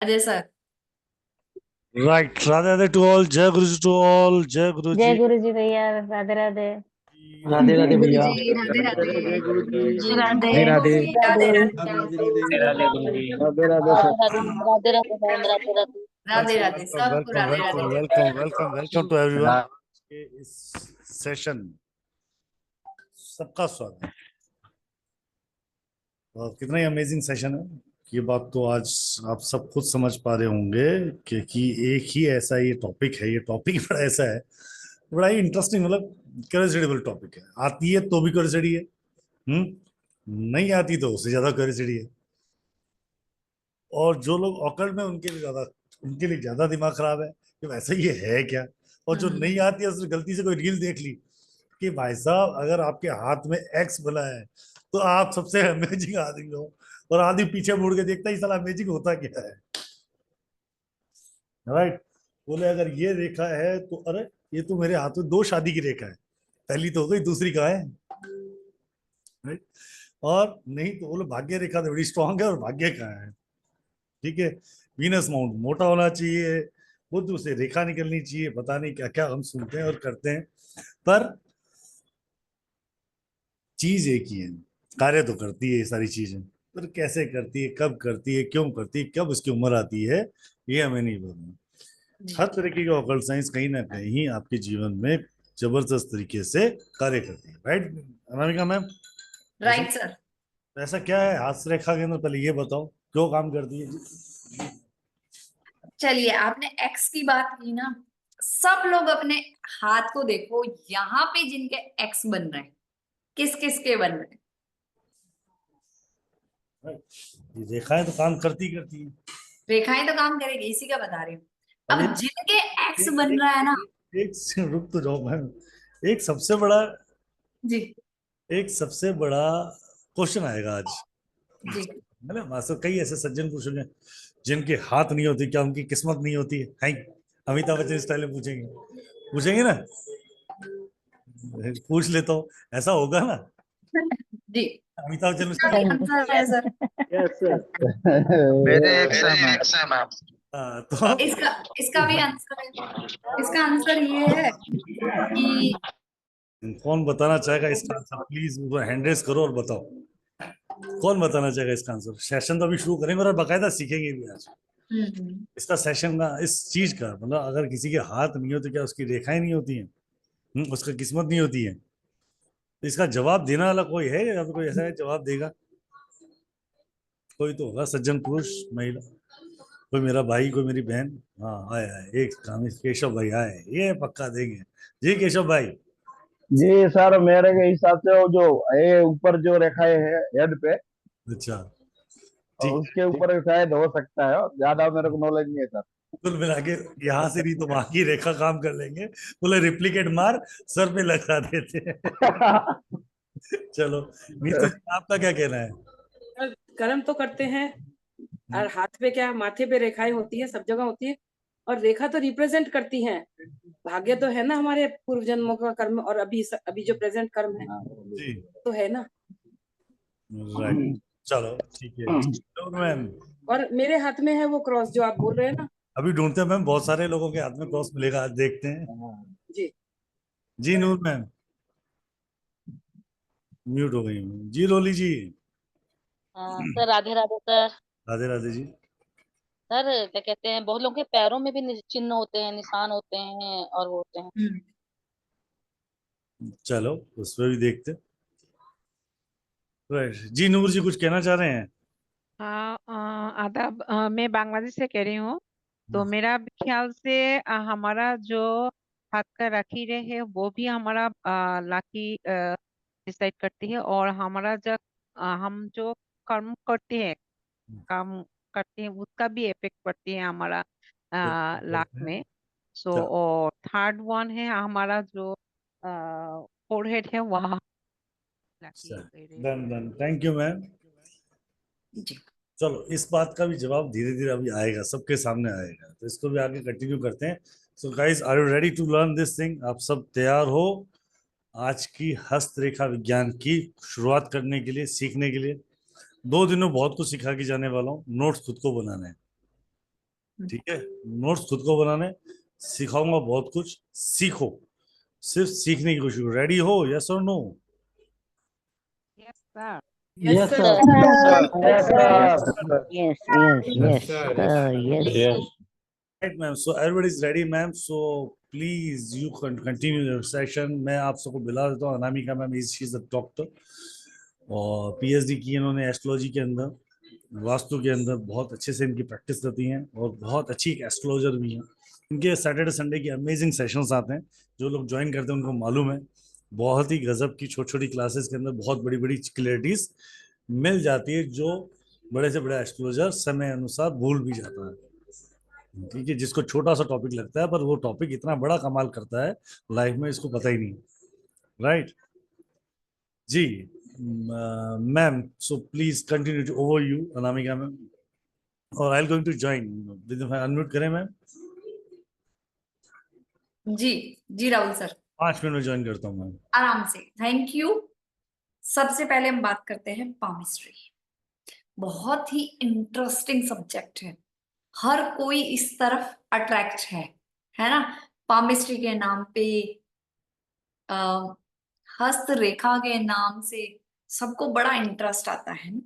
Ajay sir. Right. Radhe Radhe to all, जय गुरु जी टू ऑल, जय गुरु जय जी। गुरु जी भैया। राधे राधे। राधे जय राधे गुरु भैया। जी, राधे राधे। जय गुरु जी। जी राधे राधे राधे। राधे राधे। राधे राधे गुरु जी। राधे राधे राधे सर। राधे राधे राधे बहन, राधे राधे। राधे राधे वेलकम सबको welcome Radhe welcome Radhe. Welcome welcome welcome to everyone के इस सेशन सबका स्वागत। और कितना ही अमेजिंग सेशन है। ये बात तो आज आप सब खुद समझ पा रहे होंगे कि एक ही ऐसा ये टॉपिक है। ये टॉपिक बड़ा ऐसा है, बड़ा ही इंटरेस्टिंग, मतलब क्यूरियोसिटी टॉपिक है। आती है तो भी क्यूरियोसिटी है, नहीं आती तो उससे ज्यादा क्यूरियोसिटी है। और जो लोग ऑकल्ट में उनके लिए ज्यादा दिमाग खराब है कि वैसे ये है क्या। और जो नहीं आती है उसने गलती से कोई रील देख ली कि भाई साहब अगर आपके हाथ में एक्स बना है तो आप सबसे अमेजिंग आदमी हो, और आदमी पीछे मुड़ के देखता ही साला अमेजिंग होता क्या है। राइट। बोले अगर ये रेखा है तो अरे ये तो मेरे हाथ में दो शादी की रेखा है, पहली तो हो गई, दूसरी कहाँ है। राइट। और नहीं तो बोले भाग्य रेखा तो बड़ी स्ट्रांग है और भाग्य कहाँ है। ठीक है। वीनस माउंट मोटा होना चाहिए, बुध से रेखा निकलनी चाहिए, पता नहीं क्या क्या हम सुनते हैं और करते हैं। पर चीज एक ही है, कार्य तो करती है ये सारी चीजें, पर कैसे करती है, कब करती है, क्यों करती है, कब उसकी उम्र आती है, ये हमें नहीं पता। हर तरीके की ऑकल्ट साइंस कहीं ना कहीं आपके जीवन में जबरदस्त तरीके से कार्य करती है। Right Anamika ma'am? ऐसा राइट सर। ऐसा क्या है हाथ रेखा के अंदर, पहले ये बताओ क्यों काम करती है जी? चलिए, आपने एक्स की बात की ना। सब लोग अपने हाथ को देखो, यहाँ पे जिनके एक्स बन रहे हैं, किस किस के बन रहे हैं। ये रेखाएं तो काम करती करती है। रेखाएं तो काम करेगी, इसी का बता रही हूँ। अब अब जिनके एक्स एक बन एक रहा है ना। रुक तो जाओ मैम। एक सबसे बड़ा जी एक सबसे बड़ा क्वेश्चन आएगा आज, जी। है ना। मास्टर कई ऐसे सज्जन पूछेंगे जिनके हाथ नहीं होती, क्या उनकी किस्मत नहीं होती है? अमिताभ बच्चन स्टाइल में पूछेंगे, पूछेंगे ना। पूछ लेता हूँ, ऐसा होगा ना। जी। अमिताभ बच्चन इसका स्टाइल भी में। आंसर है सर। Yes sir. मेरे एक समय हाँ, तो इसका इसका भी आंसर है। इसका आंसर ये है कि कौन बताना चाहेगा इसका आंसर? प्लीज हैंड रेस करो और बताओ कौन बताना चाहेगा इसका आंसर। सेशन तो अभी शुरू करेंगे और बकायदा सीखेंगे भी आज हम्म, इसका सेशन का, इस चीज का मतलब अगर किसी के हाथ नहीं होते क्या उसकी रेखाएं नहीं होती हैं, उसका किस्मत नहीं होती है। तो इसका जवाब देने वाला कोई है या फिर कोई ऐसा है जवाब देगा? कोई तो होगा, सज्जन पुरुष, महिला, कोई मेरा भाई, कोई मेरी बहन। हाँ आए आए, एक काम केशव भाई आए, ये पक्का देंगे। जी केशव भाई। जी सर, मेरे के हिसाब से वो जो ये ऊपर जो रेखाएं है हेड पे, अच्छा ठीक है। उसके ऊपर शायद हो सकता है। ज्यादा मेरे को नॉलेज नहीं है सर। कुल मिला के यहाँ से नहीं तो वहां की रेखा काम कर लेंगे, बोले रिप्लिकेट मार, सर पे लगा देते हैं। चलो नीतू जी, आपका क्या कहना है? कर्म तो करते हैं। और हाथ पे क्या, माथे पे रेखाएं होती है, सब जगह होती है। और रेखा तो रिप्रेजेंट करती है भाग्य, तो है ना हमारे पूर्व जन्मों का कर्म, और अभी जो प्रेजेंट कर्म है जी तो है ना। राइट। चलो ठीक है तो मैम, और मेरे हाथ में है वो क्रॉस जो आप बोल रहे हैं ना। अभी ढूंढते हैं मैम, बहुत सारे लोगों के हाथ में क्रॉस मिलेगा, आज देखते हैं। जी। जी नूर मैम, म्यूट हो गई जी। Roli ji. Sir Radhe Radhe sir. Radhe Radhe ji. Sir क्या कहते हैं, बहुत लोगों के पैरों में भी चिन्ह होते हैं, निशान होते हैं और वो होते हैं। चलो उस पर भी देखते हैं। राइट जी, नूर जी कुछ कहना चाह रहे हैं? हाँ, आदाब। मैं बांग्लादेश से कह रही हूँ। तो मेरा ख्याल से हमारा जो हाथ का लकीरें है वो भी हमारा लाकी डिसाइड करती है, और हमारा जो हम जो कर्म करते हैं, काम करते हैं, उसका भी इफेक्ट पड़ती है हमारा लाक करते हैं। में। सो चलो और थर्ड वन है हमारा जो फोरहेड है, वहाँ लाकी done done, thank you ma'am. जी। चलो इस बात का भी जवाब धीरे धीरे अभी आएगा, सबके सामने आएगा, तो इसको भी आगे कंटिन्यू करते हैं। So guys, are you ready to learn this thing? आप सब तैयार हो आज की हस्तरेखा विज्ञान की शुरुआत करने के लिए, सीखने के लिए? 2 दिनों बहुत कुछ सिखा के जाने वाला हूँ, नोट्स खुद को बनाना है। ठीक है, नोट्स खुद को बनाने, सिखाऊंगा बहुत कुछ, सीखो, सिर्फ सीखने की कोशिश करो। रेडी हो? यस और no? Yes, sir. Yes, sir. Yes, sir. Yes, yes. Right, ma'am. So everybody is ready, ma'am. So please you can continue your session. मैं आप सबको बुला देता हूँ। Anamika ma'am is she is the doctor और PhD की इन्होंने एस्ट्रोलॉजी के अंदर, वास्तु के अंदर बहुत अच्छे से इनकी प्रैक्टिस रहती हैं और बहुत अच्छी एक एस्ट्रोलॉजर भी हैं। इनके सैटरडे संडे की अमेजिंग सेशंस आते हैं, जो लोग ज्वाइन करते हैं उनको मालूम है। बहुत ही गजब की छोटी छोटी क्लासेस के अंदर बहुत बड़ी बड़ी क्लैरिटीज मिल जाती है, जो बड़े से बड़ा एस्ट्रोलॉजर समय अनुसार भूल भी जाता है। ठीक है, जिसको छोटा सा टॉपिक लगता है पर वो टॉपिक इतना बड़ा कमाल करता है लाइफ में, इसको पता ही नहीं। राइट जी ma'am, so please continue to over you Anamika ma'am, और I am going to join with unmute करें मैम। जी जी राहुल सर, 5 मिनट में ज्वाइन करता हूँ मैम। आराम से। Thank you. सबसे पहले हम बात करते हैं पामिस्ट्री। बहुत ही इंटरेस्टिंग सब्जेक्ट है, हर कोई इस तरफ अट्रैक्ट है ना। पामिस्ट्री के नाम पे, हस्त रेखा के नाम से सबको बड़ा इंटरेस्ट आता है ना।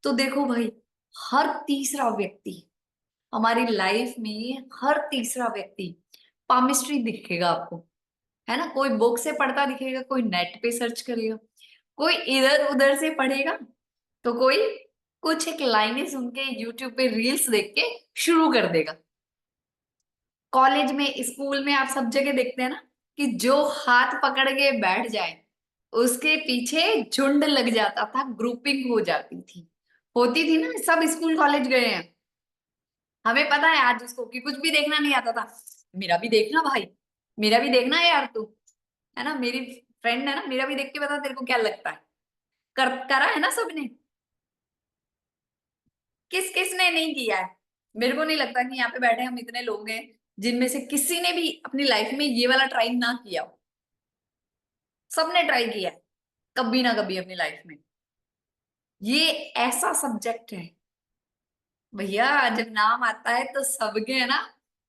तो देखो भाई, हर तीसरा व्यक्ति हमारी लाइफ में, हर तीसरा व्यक्ति पामिस्ट्री दिखेगा आपको, है ना। कोई बुक से पढ़ता दिखेगा, कोई नेट पे सर्च करेगा, कोई इधर उधर से पढ़ेगा, तो कोई कुछ एक लाइनें सुन के यूट्यूब पे रील्स देख के शुरू कर देगा। कॉलेज में, स्कूल में आप सब जगह देखते हैं ना कि जो हाथ पकड़ के बैठ जाए उसके पीछे झुंड लग जाता था, ग्रुपिंग हो जाती थी, होती थी ना। सब स्कूल कॉलेज गए हैं, हमें पता है आज उसको कि कुछ भी देखना नहीं आता था। मेरा भी देखना भाई, मेरा भी देखना है यार तू, है ना, मेरी फ्रेंड है ना, मेरा भी देख के बता तेरे को क्या लगता है। करा है ना सबने। किसने नहीं किया है? मेरे को नहीं लगता कि यहाँ पे बैठे हम इतने लोग हैं जिनमें से किसी ने भी अपनी लाइफ में ये वाला ट्राई ना किया हो। सबने ट्राई किया है कभी ना कभी अपनी लाइफ में। ये ऐसा सब्जेक्ट है भैया, जब नाम आता है तो सबके, है ना,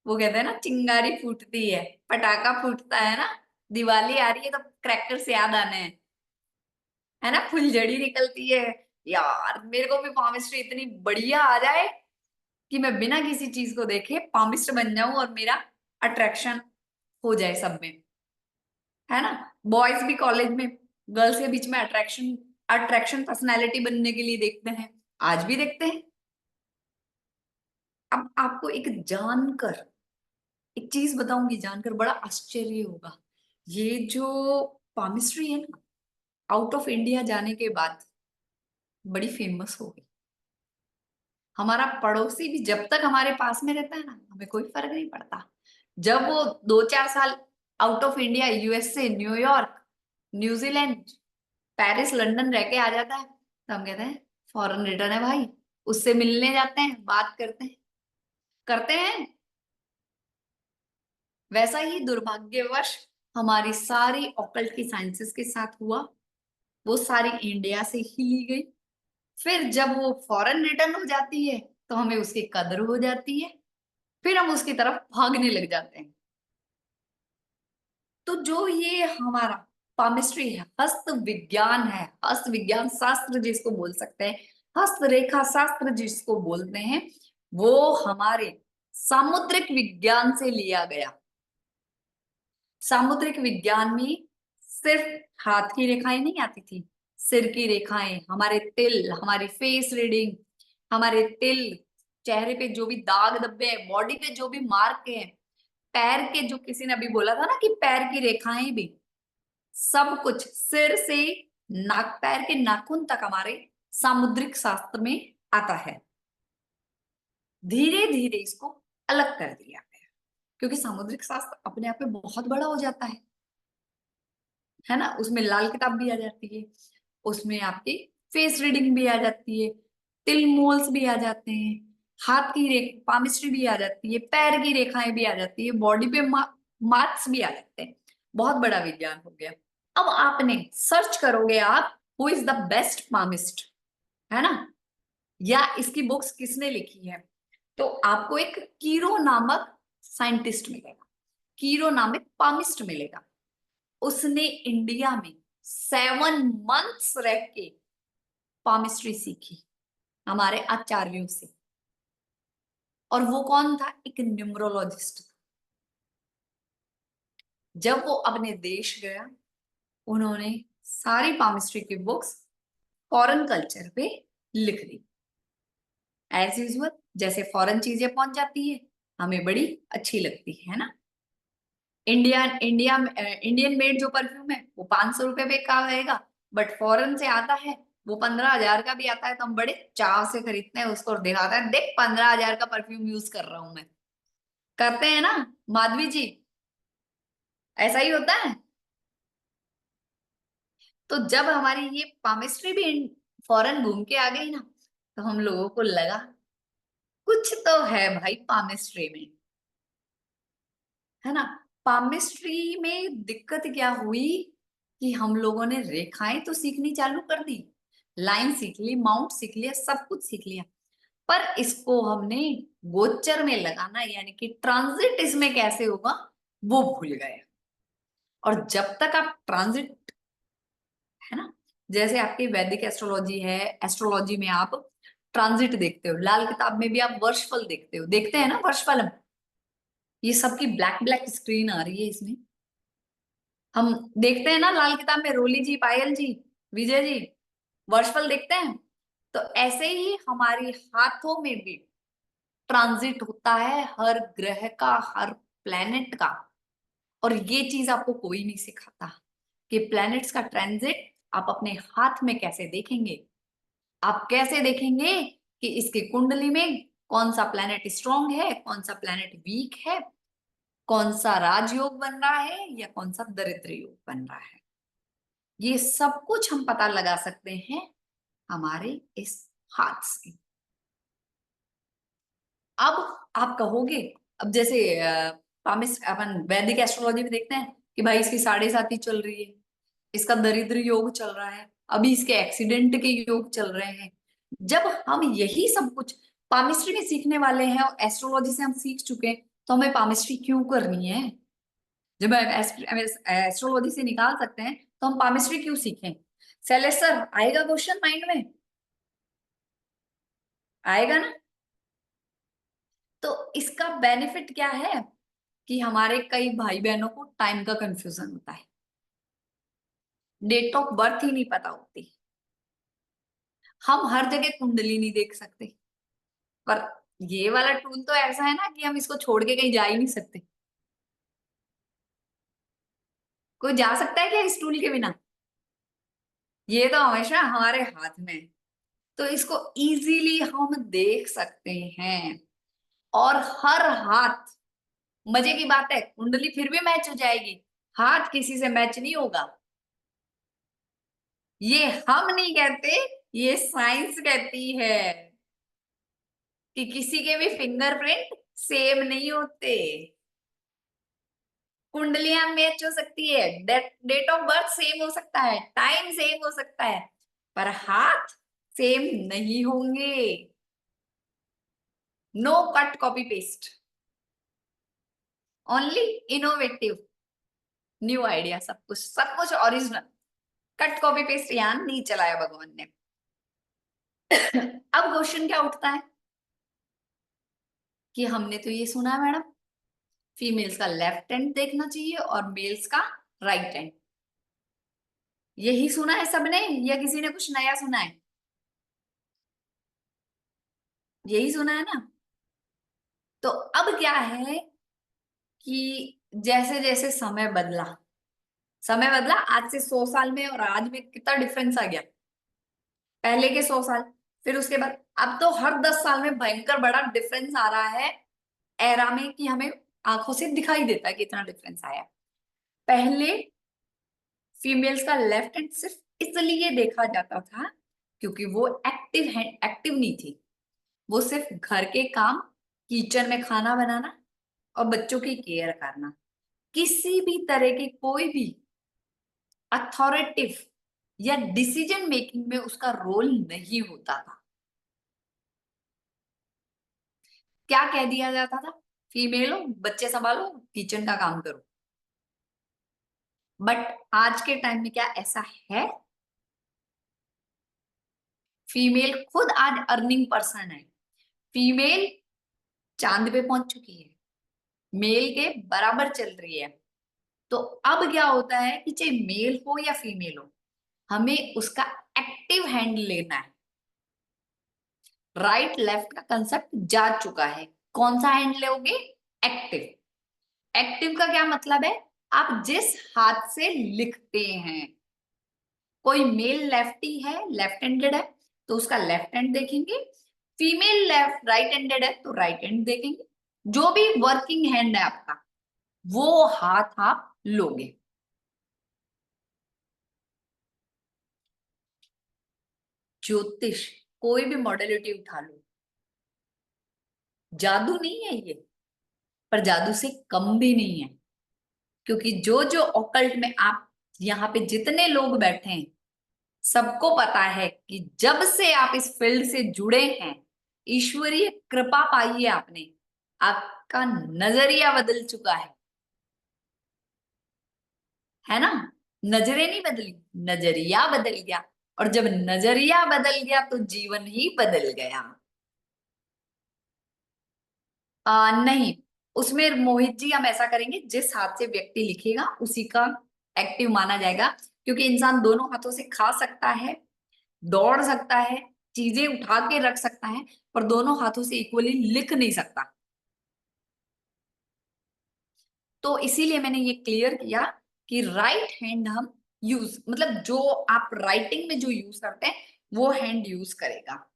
वो कहते हैं ना चिंगारी फूटती है, पटाखा फूटता है ना, दिवाली आ रही है तो क्रैकर्स याद आने हैं, है ना, फुलझड़ी निकलती है। यार मेरे को भी पामिस्ट्री इतनी बढ़िया आ जाए कि मैं बिना किसी चीज को देखे पामिस्ट बन जाऊं और मेरा अट्रैक्शन हो जाए सब में, है ना। बॉयज भी कॉलेज में गर्ल्स के बीच में अट्रैक्शन अट्रैक्शन पर्सनैलिटी बनने के लिए देखते हैं, आज भी देखते हैं। अब आपको एक चीज बताऊंगी, जानकर बड़ा आश्चर्य होगा। ये जो पामिस्ट्री है ना, आउट ऑफ इंडिया जाने के बाद बड़ी फेमस हो गई। हमारा पड़ोसी भी जब तक हमारे पास में रहता है ना, हमें कोई फर्क नहीं पड़ता। जब वो 2-4 साल out of India, USA, New York, New Zealand, Paris, London रह के आ जाता है, तो हम कहते हैं फॉरेन रिटर्न है भाई। उससे मिलने जाते हैं, बात करते हैं। वैसा ही दुर्भाग्यवश हमारी सारी ऑकल्ट की साइंसेस के साथ हुआ, वो सारी इंडिया से ही ली गई। फिर जब वो फॉरेन रिटर्न हो जाती है तो हमें उसकी कदर हो जाती है, फिर हम उसकी तरफ भागने लग जाते हैं। तो जो ये हमारा पामिस्ट्री है, हस्त विज्ञान है, हस्त विज्ञान शास्त्र जिसको बोल सकते हैं, हस्तरेखा शास्त्र जिसको बोलते हैं, वो हमारे सामुद्रिक विज्ञान से लिया गया। सामुद्रिक विज्ञान में सिर्फ हाथ की रेखाएं नहीं आती थी, सिर की रेखाएं, हमारे तिल, हमारी फेस रीडिंग, हमारे तिल, चेहरे पे जो भी दाग धब्बे हैं, बॉडी पे जो भी मार्क हैं, पैर के, जो किसी ने अभी बोला था ना कि पैर की रेखाएं भी, सब कुछ सिर से पैर के नाखून तक हमारे सामुद्रिक शास्त्र में आता है। धीरे धीरे इसको अलग कर दिया गया, क्योंकि सामुद्रिक शास्त्र अपने आप में बहुत बड़ा हो जाता है ना। उसमें लाल किताब भी आ जाती है, उसमें आपकी फेस रीडिंग भी आ जाती है, तिल मोल्स भी आ जाते हैं, हाथ की पामिस्ट्री भी आ जाती है, पैर की रेखाएं भी आ जाती है, बॉडी पे मार्क्स भी आ जाते हैं। बहुत बड़ा विज्ञान हो गया। अब आपने सर्च करोगे आप, who is the best palmist, है ना, या इसकी बुक्स किसने लिखी है, तो आपको एक कीरो नामक साइंटिस्ट मिलेगा, कीरो नामक पामिस्ट मिलेगा। उसने इंडिया में 7 मंथ्स रह के पामिस्ट्री सीखी हमारे आचार्यों से। और वो कौन था? एक न्यूमरोलॉजिस्ट। जब वो अपने देश गया, उन्होंने सारी पामिस्ट्री की बुक्स फॉरेन कल्चर पे लिख दी। एज यूजुअल जैसे फॉरेन चीजें पहुंच जाती है, हमें बड़ी अच्छी लगती है ना। इंडियन मेड जो परफ्यूम है वो 500 रुपए पे का आएगा, बट फॉरेन से आता है वो 15,000 का भी आता है, तो हम बड़े चाव से खरीदते हैं उसको और दिखाते हैं, देख 15,000 का परफ्यूम यूज कर रहा हूं मैं। करते हैं ना माधवी जी, ऐसा ही होता है। तो जब हमारी ये पामिस्ट्री भी फॉरेन घूम के आ गई ना, तो हम लोगों को लगा कुछ तो है भाई पामिस्ट्री में, है ना। पामिस्ट्री में दिक्कत क्या हुई कि हम लोगों ने रेखाएं तो सीखनी चालू कर दी, लाइन सीख ली, माउंट सीख लिया, सब कुछ सीख लिया, पर इसको हमने गोचर में लगाना यानी कि ट्रांजिट इसमें कैसे होगा वो भूल गए। और जब तक आप ट्रांजिट, है ना, जैसे आपकी वैदिक एस्ट्रोलॉजी है, एस्ट्रोलॉजी में आप ट्रांजिट देखते हो, लाल किताब में भी आप वर्षफल देखते हो, देखते हैं ना वर्षफल। ये सबकी ब्लैक ब्लैक स्क्रीन आ रही है इसमें, हम देखते हैं ना लाल किताब में, रोली जी, पायल जी, विजय जी वर्षफल देखते हैं। तो ऐसे ही हमारे हाथों में भी ट्रांजिट होता है हर ग्रह का, हर प्लेनेट का। और ये चीज आपको कोई नहीं सिखाता कि प्लैनेट्स का ट्रांजिट आप अपने हाथ में कैसे देखेंगे। आप कैसे देखेंगे कि इसकी कुंडली में कौन सा प्लैनेट स्ट्रांग है, कौन सा प्लैनेट वीक है, कौन सा राजयोग बन रहा है या कौन सा दरिद्र योग बन रहा है। ये सब कुछ हम पता लगा सकते हैं हमारे इस हाथ से। अब आप कहोगे, अब जैसे अपन वैदिक एस्ट्रोलॉजी में देखते हैं कि भाई इसकी 7.5 चल रही है, इसका दरिद्र योग चल रहा है, अभी इसके एक्सीडेंट के योग चल रहे हैं। जब हम यही सब कुछ पामिस्ट्री में सीखने वाले हैं और एस्ट्रोलॉजी से हम सीख चुके हैं, तो हमें पामिस्ट्री क्यों करनी है? जब एस्ट्रोलॉजी से निकाल सकते हैं तो हम पामिस्ट्री क्यों सीखें? शैलेश सर, आएगा क्वेश्चन माइंड में? आएगा ना। तो इसका बेनिफिट क्या है कि हमारे कई भाई बहनों को टाइम का कंफ्यूजन होता है, डेट ऑफ बर्थ ही नहीं पता होती, हम हर जगह कुंडली नहीं देख सकते। पर ये वाला टूल तो ऐसा है ना कि हम इसको छोड़ के कहीं जा ही नहीं सकते। कोई जा सकता है क्या इस टूल के बिना? ये तो हमेशा हमारे हाथ में है। तो इसको इजीली हम देख सकते हैं। और हर हाथ, मजे की बात है, कुंडली फिर भी मैच हो जाएगी, हाथ किसी से मैच नहीं होगा। ये हम नहीं कहते, ये साइंस कहती है कि किसी के भी फिंगरप्रिंट सेम नहीं होते। कुंडलियां मैच हो सकती है, डेट ऑफ बर्थ सेम हो सकता है, टाइम सेम हो सकता है, पर हाथ सेम नहीं होंगे। No cut copy paste, only innovative, new idea, सब कुछ ओरिजिनल। कट कॉपी पेस्ट यहाँ नहीं चलाया भगवान ने। अब क्वेश्चन क्या उठता है कि हमने तो ये सुना है मैडम, फीमेल्स का लेफ्ट हैंड देखना चाहिए और मेल्स का राइट हैंड। यही सुना है सबने या किसी ने कुछ नया सुना है? यही सुना है ना। तो अब क्या है कि जैसे जैसे समय बदला, आज से 100 साल में और आज में कितना डिफरेंस आ गया। पहले के 100 साल, फिर उसके बाद अब तो हर 10 साल में भयंकर बड़ा डिफरेंस आ रहा है एरा में, कि हमें आंखों से दिखाई देता है कि इतना डिफरेंस आया। पहले फीमेल्स का लेफ्ट हैंड सिर्फ इसलिए देखा जाता था क्योंकि वो एक्टिव नहीं थी। वो सिर्फ घर के काम, किचन में खाना बनाना और बच्चों की केयर करना, किसी भी तरह की कोई भी अथॉरिटिव या डिसीजन मेकिंग में उसका रोल नहीं होता था। क्या कह दिया जाता था? फीमेल हो, बच्चे संभालो, किचन का काम करो। बट आज के टाइम में क्या ऐसा है? फीमेल खुद आज अर्निंग पर्सन है। फीमेल चांद पे पहुंच चुकी है, मेल के बराबर चल रही है। तो अब क्या होता है कि चाहे मेल हो या फीमेल हो, हमें उसका एक्टिव हैंड लेना है। राइट लेफ्ट का कंसेप्ट जा चुका है। कौन सा हैंड लोगे? एक्टिव। एक्टिव का क्या मतलब है? आप जिस हाथ से लिखते हैं, कोई मेल लेफ्टी है, लेफ्ट हैंडेड है, तो उसका लेफ्ट हैंड देखेंगे। फीमेल लेफ्ट राइट हैंडेड है तो राइट हैंड देखेंगे। जो भी वर्किंग हैंड है आपका, वो हाथ आप लोगे। ज्योतिष, कोई भी मॉडलिटी उठा लो, जादू नहीं है ये, पर जादू से कम भी नहीं है। क्योंकि जो जो ऑकल्ट में आप यहाँ पे जितने लोग बैठे हैं, सबको पता है कि जब से आप इस फील्ड से जुड़े हैं, ईश्वरीय कृपा पाई है आपने, आपका नजरिया बदल चुका है ना? नजरें नहीं बदली, नजरिया बदल गया। और जब नजरिया बदल गया तो जीवन ही बदल गया। नहीं, उसमें मोहित जी हम ऐसा करेंगे, जिस हाथ से व्यक्ति लिखेगा उसी का एक्टिव माना जाएगा। क्योंकि इंसान दोनों हाथों से खा सकता है, दौड़ सकता है, चीजें उठा के रख सकता है, पर दोनों हाथों से इक्वली लिख नहीं सकता। तो इसीलिए मैंने ये क्लियर किया कि राइट हैंड हम यूज, मतलब जो आप राइटिंग में जो यूज करते हैं वो हैंड यूज करेगा।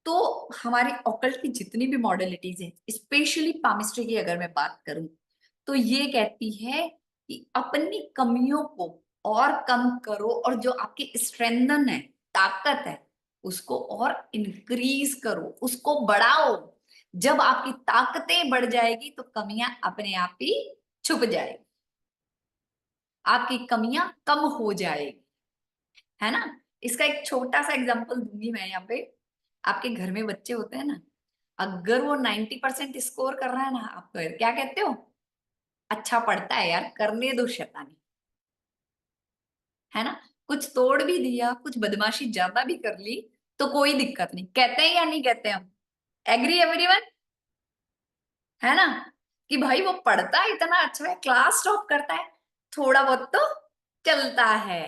तो हमारी ऑकल्ट की जितनी भी मॉडलिटीज है, स्पेशली पामिस्ट्री की अगर मैं बात करूं, तो ये कहती है कि अपनी कमियों को और कम करो, और जो आपकी स्ट्रेंथन है, ताकत है, उसको और इंक्रीज करो, उसको बढ़ाओ। जब आपकी ताकतें बढ़ जाएगी तो कमियां अपने आप ही छुप जाएगी, आपकी कमियां कम हो जाएगी, है ना? इसका एक छोटा सा एग्जांपल दूंगी मैं यहाँ पे। आपके घर में बच्चे होते हैं ना, अगर वो 90% स्कोर कर रहा है ना, आप तो क्या कहते हो? अच्छा पढ़ता है यार, करने दो शैतानी, है ना? कुछ तोड़ भी दिया, कुछ बदमाशी ज्यादा भी कर ली, तो कोई दिक्कत नहीं, कहते हैं या नहीं कहते हम? एग्री एवरीवन, है ना? कि भाई वो पढ़ता है इतना अच्छा है, क्लास टॉप करता है, थोड़ा बहुत तो चलता है।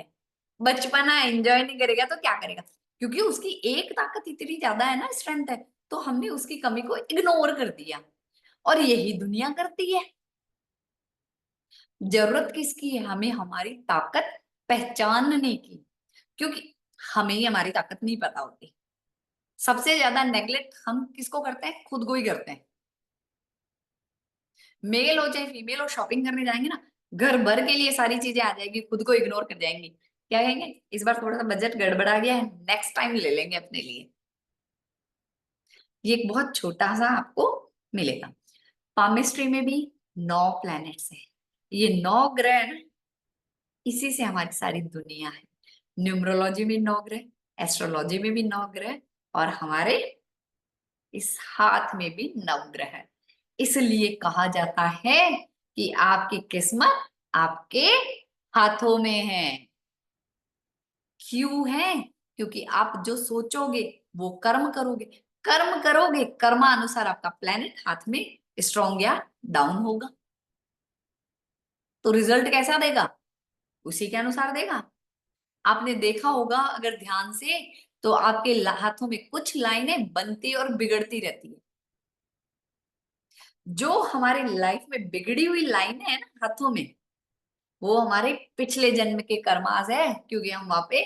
बचपना एंजॉय नहीं करेगा तो क्या करेगा? क्योंकि उसकी एक ताकत इतनी ज्यादा है ना, स्ट्रेंथ है, तो हमने उसकी कमी को इग्नोर कर दिया। और यही दुनिया करती है। जरूरत किसकी है? हमें हमारी ताकत पहचानने की। क्योंकि हमें ही हमारी ताकत नहीं पता होती। सबसे ज्यादा नेग्लेक्ट हम किसको करते हैं? खुद को ही करते हैं। मेल हो चाहे फीमेल हो, शॉपिंग करने जाएंगे ना, घर भर के लिए सारी चीजें आ जाएगी, खुद को इग्नोर कर जाएंगे। क्या कहेंगे? इस बार थोड़ा सा बजट गड़बड़ा गया है, नेक्स्ट टाइम ले लेंगे अपने लिए। ये एक बहुत छोटा सा आपको मिलेगा। पामिस्ट्री में भी 9 प्लैनेट्स है। ये 9 ग्रह है ना, इसी से हमारी सारी दुनिया है। न्यूमरोलॉजी में 9 ग्रह, एस्ट्रोलॉजी में भी 9 ग्रह, और हमारे इस हाथ में भी 9 ग्रह है। इसलिए कहा जाता है कि आपकी किस्मत आपके हाथों में है। क्यों है? क्योंकि आप जो सोचोगे वो कर्म करोगे, कर्म करोगे, कर्मानुसार आपका प्लेनेट हाथ में स्ट्रॉन्ग या डाउन होगा। तो रिजल्ट कैसा देगा? उसी के अनुसार देगा। आपने देखा होगा अगर ध्यान से, तो आपके हाथों में कुछ लाइनें बनती और बिगड़ती रहती है। जो हमारी लाइफ में बिगड़ी हुई लाइनें है ना हाथों में, वो हमारे पिछले जन्म के कर्मास है, क्योंकि हम वहां पे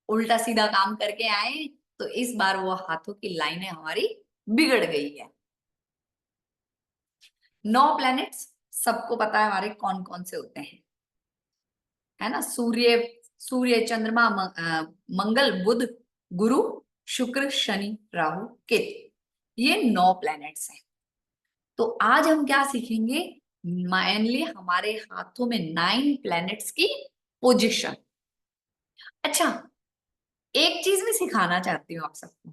उल्टा सीधा काम करके आए, तो इस बार वो हाथों की लाइनें हमारी बिगड़ गई है। 9 प्लैनेट्स सबको पता है हमारे कौन कौन से होते हैं, है ना? सूर्य, चंद्रमा, मंगल, बुध, गुरु, शुक्र, शनि, राहु, केतु, ये 9 प्लैनेट्स हैं। तो आज हम क्या सीखेंगे? मेनली हमारे हाथों में 9 प्लैनेट्स की पोजीशन। अच्छा, एक चीज मैं सिखाना चाहती हूँ आप सबको।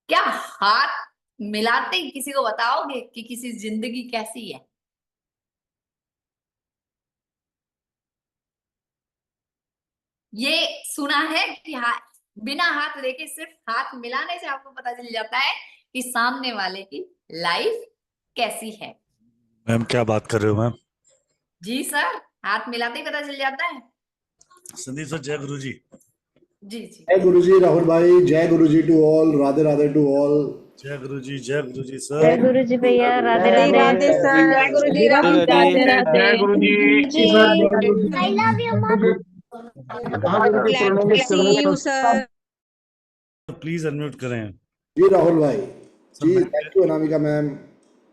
क्या हाथ मिलाते ही किसी को बताओगे कि किसी जिंदगी कैसी है? ये सुना है कि बिना हाथ देखे सिर्फ हाथ मिलाने से आपको पता चल जाता है कि सामने वाले की लाइफ कैसी है। मैम क्या बात कर रहे हो मैम? जी सर, हाथ मिलाते ही पता चल जाता है। संदीप सर, जय गुरु जी। जी जी। जय गुरु जी राहुल भाई, जय गुरु जी to all, Radhe Radhe to all. जय गुरु जी, जय गुरु जी जय सर। गुरु जी भैया, राधे जय राधे। राधे सर। जय गुरु जी राहुल जी। राधे राधे जय गुरु जी। आई लव यू मम्मा। Glad to see you, sir. Please unmute करें। जी राहुल भाई सर जी, ma'am thank you Anamika ma'am.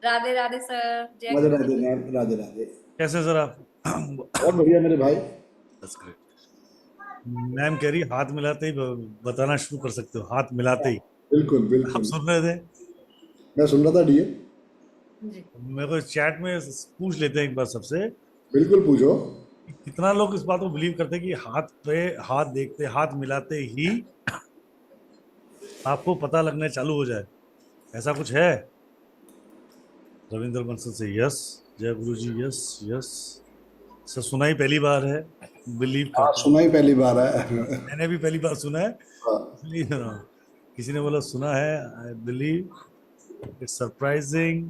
Radhe Radhe sir, जय राधे गुरु राधे जी। मैम, राधे राधे। कैसे सर आप? बहुत बढ़िया मेरे भाई। That's great. मैम कह रही हाथ मिलाते ही बताना शुरू कर सकते हो, हाथ मिलाते ही। बिल्कुल आप बिल्कुल, सुन रहे थे? मैं सुन रहा था डीए। जी मेरे को चैट में पूछ लेते हैं एक बार सबसे, बिल्कुल पूछो। कि कितना लोग इस बात को बिलीव करते हैं कि हाथ पे हाथ देखते, हाथ मिलाते ही आपको पता लगने चालू हो जाए, ऐसा कुछ है? रविंद्र बंसल से यस, जय गुरु जी यस यस। सर सुना ही पहली बार है, बिलीव हाँ, करते सुना ही पहली बार है। हैं। मैंने भी पहली बार सुना है, हाँ, इसलिए किसी ने बोला सुना है, I believe it's surprising.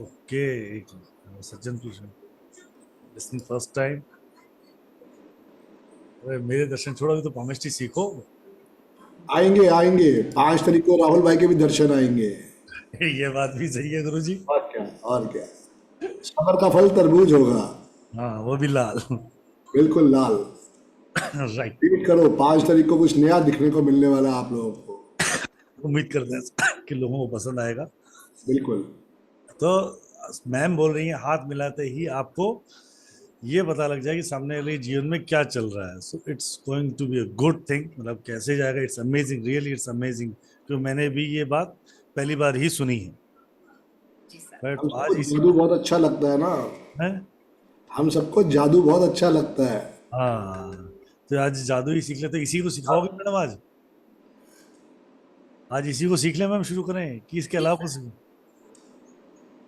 Okay, सज्जन पूछ लिसनिंग फर्स्ट टाइम। अरे मेरे दर्शन छोड़ो, अभी तो पामिस्ट्री सीखो। आएंगे आएंगे, 5 तारीख को राहुल भाई के भी दर्शन आएंगे। ये बात भी सही है गुरु जी। और क्या, और क्या। सबर का फल तरबूज होगा। हाँ वो भी लाल। बिल्कुल लाल। राइट। वेट करो, 5 तारीख को कुछ नया दिखने को मिलने वाला है आप लोगों को। उम्मीद करते हैं कि लोगों को पसंद आएगा। बिल्कुल। तो मैम बोल रही है हाथ मिलाते ही आपको ये पता लग जाए कि सामने वाले जीवन में क्या चल रहा है। So it's going to be a good thing, मतलब कैसे जाएगा, it's amazing, really it's amazing. क्योंकि मैंने भी ये बात पहली बार ही सुनी है। जी सर। बट हम सबको आज इसी जादू बहुत अच्छा लगता है ना। है। हम सबको जादू बहुत अच्छा लगता है। हाँ, तो आज जादू ही सीख लेते। इसी को सिखाओगे मैडम आज? आज इसी को सीख ले मैम, शुरू करें कि इसके अलावा कुछ?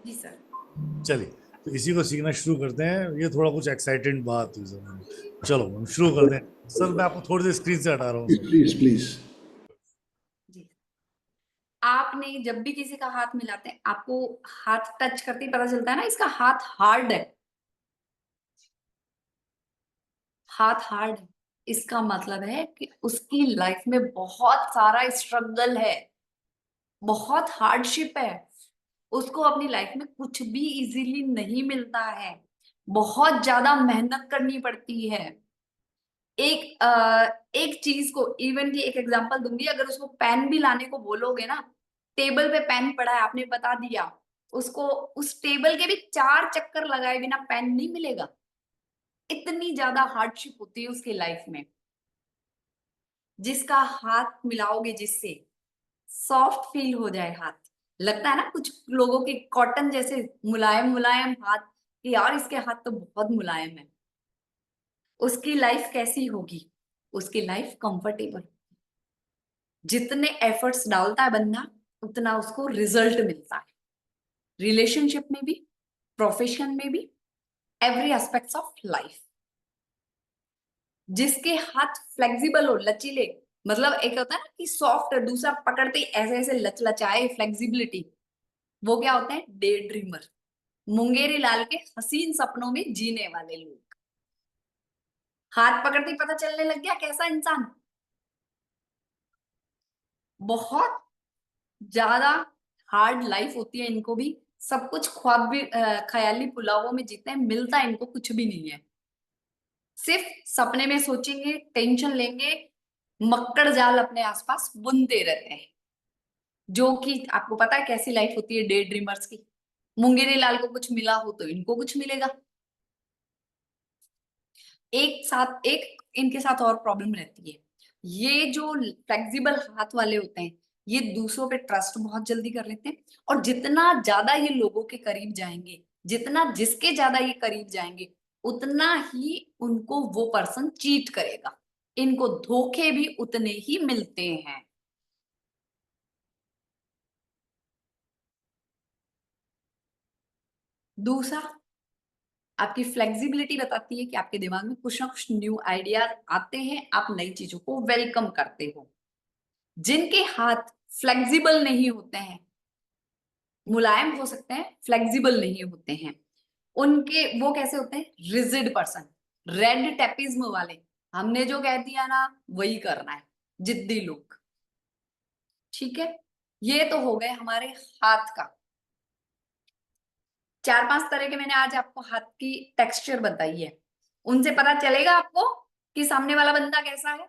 जी सर। चलिए, तो इसी को सीखना शुरू करते हैं। ये थोड़ा कुछ एक्साइटेड बात हुई सर। चलो हम शुरू करते हैं। सर मैं आपको थोड़ी देर स्क्रीन से हटा रहा हूँ। Please please. जी, आपने जब भी किसी का हाथ मिलाते हैं, आपको हाथ टच करते ही पता चलता है ना इसका हाथ हार्ड है। हाथ हार्ड है, इसका मतलब है कि उसकी लाइफ में बहुत सारा स्ट्रगल है, बहुत हार्डशिप है। उसको अपनी लाइफ में कुछ भी इजीली नहीं मिलता है, बहुत ज्यादा मेहनत करनी पड़ती है। एक चीज को, इवन की एक एग्जांपल दूंगी, अगर उसको पेन भी लाने को बोलोगे ना, टेबल पे पेन पड़ा है, आपने बता दिया उसको, उस टेबल के भी 4 चक्कर लगाए बिना पेन नहीं मिलेगा। इतनी ज्यादा हार्डशिप होती है उसकी लाइफ में। जिसका हाथ मिलाओगे, जिससे सॉफ्ट फील हो जाए हाथ, लगता है ना कुछ लोगों के कॉटन जैसे मुलायम मुलायम हाथ, कि यार इसके हाथ तो बहुत मुलायम है, उसकी लाइफ कैसी होगी? उसकी लाइफ कंफर्टेबल। जितने एफर्ट्स डालता है बंदा, उतना उसको रिजल्ट मिलता है, रिलेशनशिप में भी, प्रोफेशन में भी, एवरी एस्पेक्ट्स ऑफ लाइफ। जिसके हाथ फ्लेक्सिबल हो, लचीले, मतलब एक होता है ना कि सॉफ्ट, दूसरा पकड़ते ही ऐसे ऐसे लचलचाए, फ्लेक्सिबिलिटी, वो क्या होते हैं? डे ड्रीमर, मुंगेरी लाल के हसीन सपनों में जीने वाले लोग। हाथ पकड़ते ही पता चलने लग गया कैसा इंसान। बहुत ज्यादा हार्ड लाइफ होती है इनको भी, सब कुछ ख्वाब भी, ख्याली पुलावों में जीते हैं, मिलता इनको कुछ भी नहीं है। सिर्फ सपने में सोचेंगे, टेंशन लेंगे, मक्कड़ जाल अपने आसपास बुनते रहते हैं। जो कि आपको पता है कैसी लाइफ होती है डे ड्रीमर्स की। मुंगेरी लाल को कुछ मिला हो तो इनको कुछ मिलेगा। एक इनके साथ और प्रॉब्लम रहती है, ये जो फ्लेक्सिबल हाथ वाले होते हैं, ये दूसरों पे ट्रस्ट बहुत जल्दी कर लेते हैं। और जितना ज्यादा ये लोगों के करीब जाएंगे, जितना जिसके ज्यादा ये करीब जाएंगे, उतना ही उनको वो पर्सन चीट करेगा। इनको धोखे भी उतने ही मिलते हैं। दूसरा, आपकी फ्लेक्सिबिलिटी बताती है कि आपके दिमाग में कुछ ना कुछ न्यू आइडियाज आते हैं, आप नई चीजों को वेलकम करते हो। जिनके हाथ फ्लेक्सिबल नहीं होते हैं, मुलायम हो सकते हैं, फ्लेक्सिबल नहीं होते हैं, उनके वो कैसे होते हैं? रिजिड पर्सन, रेड टेपिज्म वाले। हमने जो कह दिया ना वही करना है, जिद्दी लोग। ठीक है, ये तो हो गए हमारे हाथ का। 4-5 तरह के मैंने आज आपको हाथ की टेक्सचर बताई है, उनसे पता चलेगा आपको कि सामने वाला बंदा कैसा है।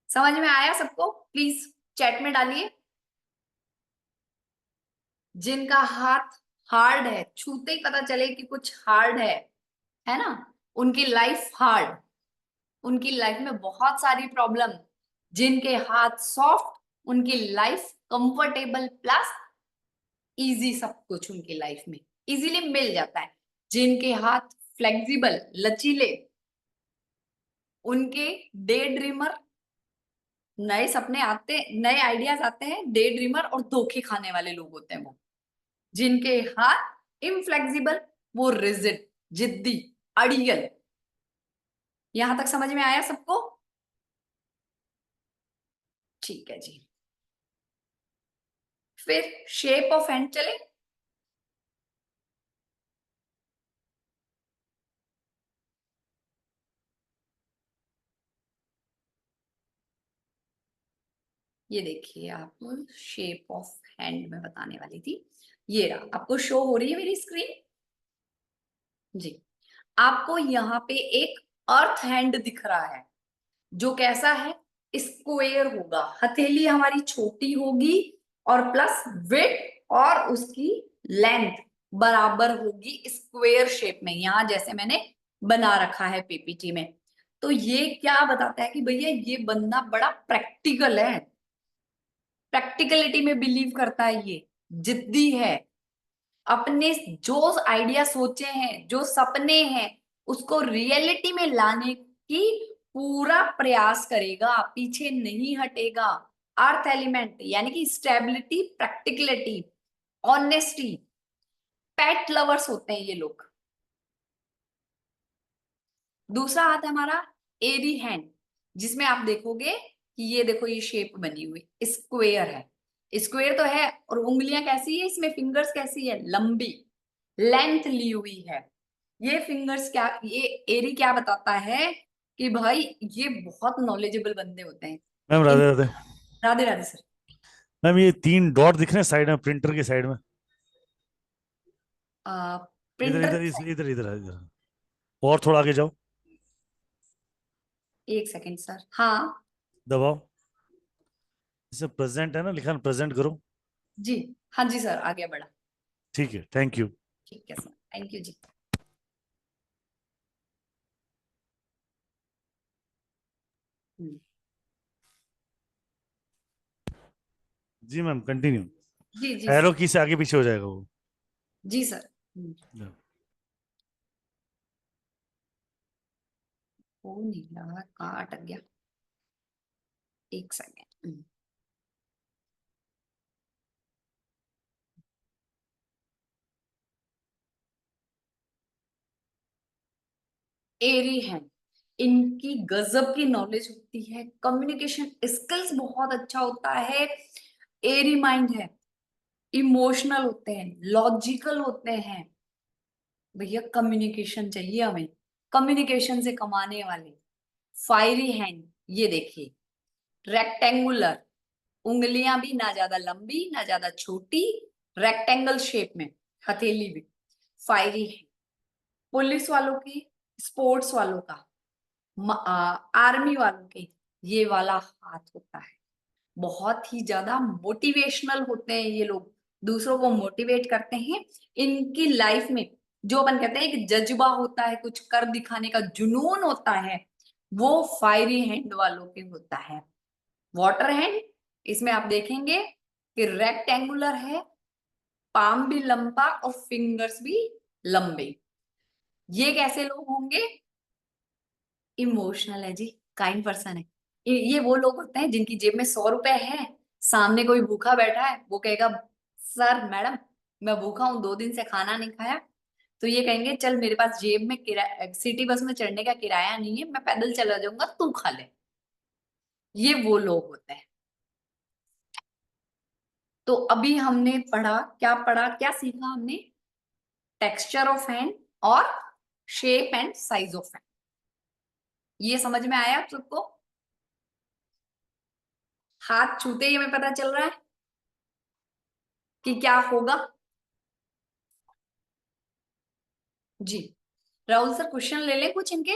समझ में आया सबको? प्लीज चैट में डालिए। जिनका हाथ हार्ड है, छूते ही पता चले कि कुछ हार्ड है ना, उनकी लाइफ हार्ड, उनकी लाइफ में बहुत सारी प्रॉब्लम। जिनके हाथ सॉफ्ट, उनकी लाइफ कंफर्टेबल प्लस इजी, सब कुछ उनकी लाइफ में इजीली मिल जाता है। जिनके हाथ फ्लेक्सिबल, लचीले, उनके डे ड्रीमर, नए सपने आते, नए आइडियाज आते हैं, डे ड्रीमर और धोखे खाने वाले लोग होते हैं वो। जिनके हाथ इनफ्लेक्सिबल, वो रिजिड, जिद्दी, अड़ियल। यहां तक समझ में आया सबको? ठीक है जी। फिर शेप ऑफ हैंड चले। ये देखिए, आप शेप ऑफ हैंड में बताने वाली थी, ये रहा। आपको शो हो रही है मेरी स्क्रीन जी? आपको यहाँ पे एक अर्थ हैंड दिख रहा है, जो कैसा है? स्क्वायर होगा। हथेली हमारी छोटी होगी और प्लस विड्थ और उसकी लेंथ बराबर होगी स्क्वायर शेप में, यहां जैसे मैंने बना रखा है पीपीटी में। तो ये क्या बताता है कि भैया ये बंदा बड़ा प्रैक्टिकल है, प्रैक्टिकलिटी में बिलीव करता है, ये जिद्दी है, अपने जो आइडिया सोचे हैं, जो सपने हैं, उसको रियलिटी में लाने की पूरा प्रयास करेगा, पीछे नहीं हटेगा। अर्थ एलिमेंट यानी कि स्टेबिलिटी, प्रैक्टिकलिटी, ऑनेस्टी, पेट लवर्स होते हैं ये लोग। दूसरा हाथ हमारा एरी हैंड, जिसमें आप देखोगे कि ये देखो, ये शेप बनी हुई स्क्वायर है, स्क्वायर तो है, और उंगलियां कैसी है इसमें? फिंगर्स कैसी है? लंबी, लेंथ ली हुई है। ये फिंगर्स क्या, ये एरी क्या बताता है कि भाई ये बहुत नॉलेजेबल बंदे होते हैं। Ma'am Radhe Radhe. Radhe Radhe sir. Ma'am ये 3 डॉट दिख रहे हैं साइड में, प्रिंटर के साइड में। इधर प्रिंटर, इधर इधर इधर इधर, और थोड़ा आगे जाओ, एक सेकेंड सर। हाँ दबाओ। इसमें प्रेजेंट है ना लिखा, प्रेजेंट करो। जी, हाँ जी सर, आगे बढ़ा। ठीक है, थैंक यू। ठीक है सर, थैंक यू जी। हम्म, जी मैम कंटिन्यू। जी जी एरो सर। की से आगे पीछे हो जाएगा वो। जी सर। वो नहीं रहा, कहाँ अटक गया? एक सेकेंड। एरी हैं, इनकी गजब की नॉलेज होती है, कम्युनिकेशन स्किल्स बहुत अच्छा होता है, एरी माइंड है, इमोशनल होते हैं, लॉजिकल होते हैं। भैया कम्युनिकेशन चाहिए हमें, कम्युनिकेशन से कमाने वाले। फायरी हैंड, ये देखिए, रेक्टेंगुलर, उंगलियां भी ना ज्यादा लंबी ना ज्यादा छोटी, रेक्टेंगल शेप में, हथेली भी फायरी है। पुलिस वालों की, स्पोर्ट्स वालों का, आर्मी वालों के, ये वाला हाथ होता है। बहुत ही ज्यादा मोटिवेशनल होते हैं ये लोग, दूसरों को मोटिवेट करते हैं। इनकी लाइफ में जो अपन कहते हैं एक जज्बा होता है, कुछ कर दिखाने का जुनून होता है, वो फायरी हैंड वालों के होता है। वाटर हैंड, इसमें आप देखेंगे कि रेक्टेंगुलर है, पाम भी लंबा और फिंगर्स भी लंबे। ये कैसे लोग होंगे? इमोशनल है जी, काइंड पर्सन है। ये वो लोग होते हैं जिनकी जेब में 100 रुपए है, सामने कोई भूखा बैठा है, वो कहेगा सर मैडम मैं भूखा हूँ, 2 दिन से खाना नहीं खाया, तो ये कहेंगे चल मेरे पास जेब में सिटी बस में चढ़ने का किराया नहीं है, मैं पैदल चला जाऊंगा, तू खा ले। ये वो लोग होते हैं। तो अभी हमने पढ़ा, क्या सीखा हमने? टेक्सचर ऑफ हैंड और shape and size of hand. ये समझ में आया आप सबको? हाथ छूते ही हमें पता चल रहा है कि क्या होगा। जी राहुल सर क्वेश्चन ले ले कुछ इनके।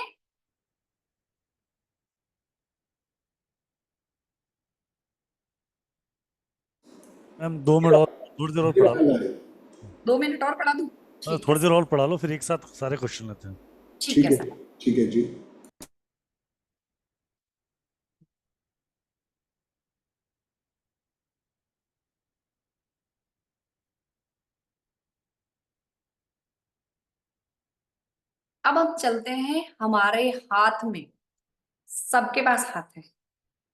मैम 2 मिनट और, थोड़ी देर और पढ़ा लो। 2 मिनट और पढ़ा दूं? ठीक है थोड़ी देर और पढ़ा लो, फिर एक साथ सारे क्वेश्चन लेते हैं। ठीक ठीक है है सर। ठीक है जी। अब हम चलते हैं हमारे हाथ में। सबके पास हाथ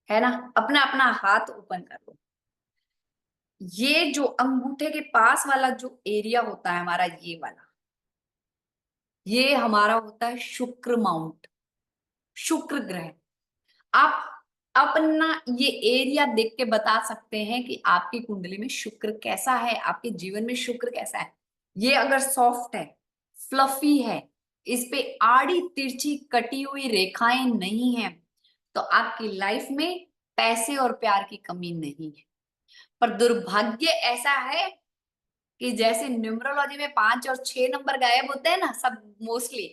है ना? अपना अपना हाथ ओपन कर लो। ये जो अंगूठे के पास वाला जो एरिया होता है हमारा, ये वाला, ये हमारा होता है शुक्र माउंट, शुक्र ग्रह। आप अपना ये एरिया देख के बता सकते हैं कि आपकी कुंडली में शुक्र कैसा है, आपके जीवन में शुक्र कैसा है। ये अगर सॉफ्ट है, फ्लफी है, इस पे आड़ी तिरछी कटी हुई रेखाएं नहीं है, तो आपकी लाइफ में पैसे और प्यार की कमी नहीं है। पर दुर्भाग्य ऐसा है कि जैसे न्यूमरोलॉजी में 5 और 6 नंबर गायब होते हैं ना सब मोस्टली,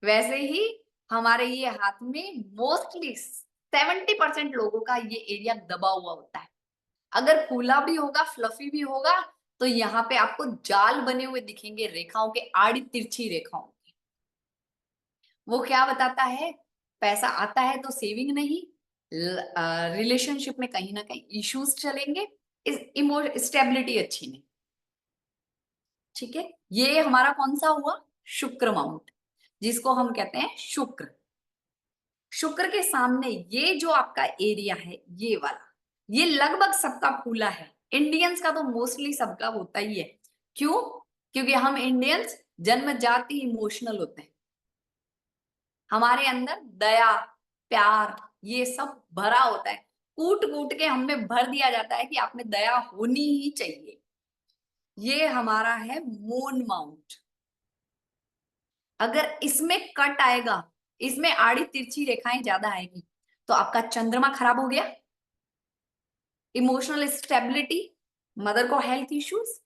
वैसे ही हमारे ये हाथ में मोस्टली 70% लोगों का ये एरिया दबा हुआ होता है। अगर फूला भी होगा, फ्लफी भी होगा, तो यहाँ पे आपको जाल बने हुए दिखेंगे रेखाओं के, आड़ी तिरछी रेखाओं के। वो क्या बताता है? पैसा आता है तो सेविंग नहीं, रिलेशनशिप में कहीं ना कहीं इश्यूज चलेंगे, स्टेबिलिटी अच्छी नहीं। ठीक है, ये हमारा कौन सा हुआ? शुक्र माउंट, जिसको हम कहते हैं शुक्र। शुक्र के सामने ये जो आपका एरिया है, ये वाला, ये लगभग सबका फूला है। इंडियंस का तो मोस्टली सबका होता ही है। क्यों? क्योंकि हम इंडियंस जन्म जाति इमोशनल होते हैं। हमारे अंदर दया, प्यार, ये सब भरा होता है। कूट कूट के हमें भर दिया जाता है कि आप में दया होनी ही चाहिए। ये हमारा है मून माउंट। अगर इसमें कट आएगा, इसमें आड़ी तिरछी रेखाएं ज्यादा आएगी, तो आपका चंद्रमा खराब हो गया, इमोशनल स्टेबिलिटी, मदर को हेल्थ इश्यूज।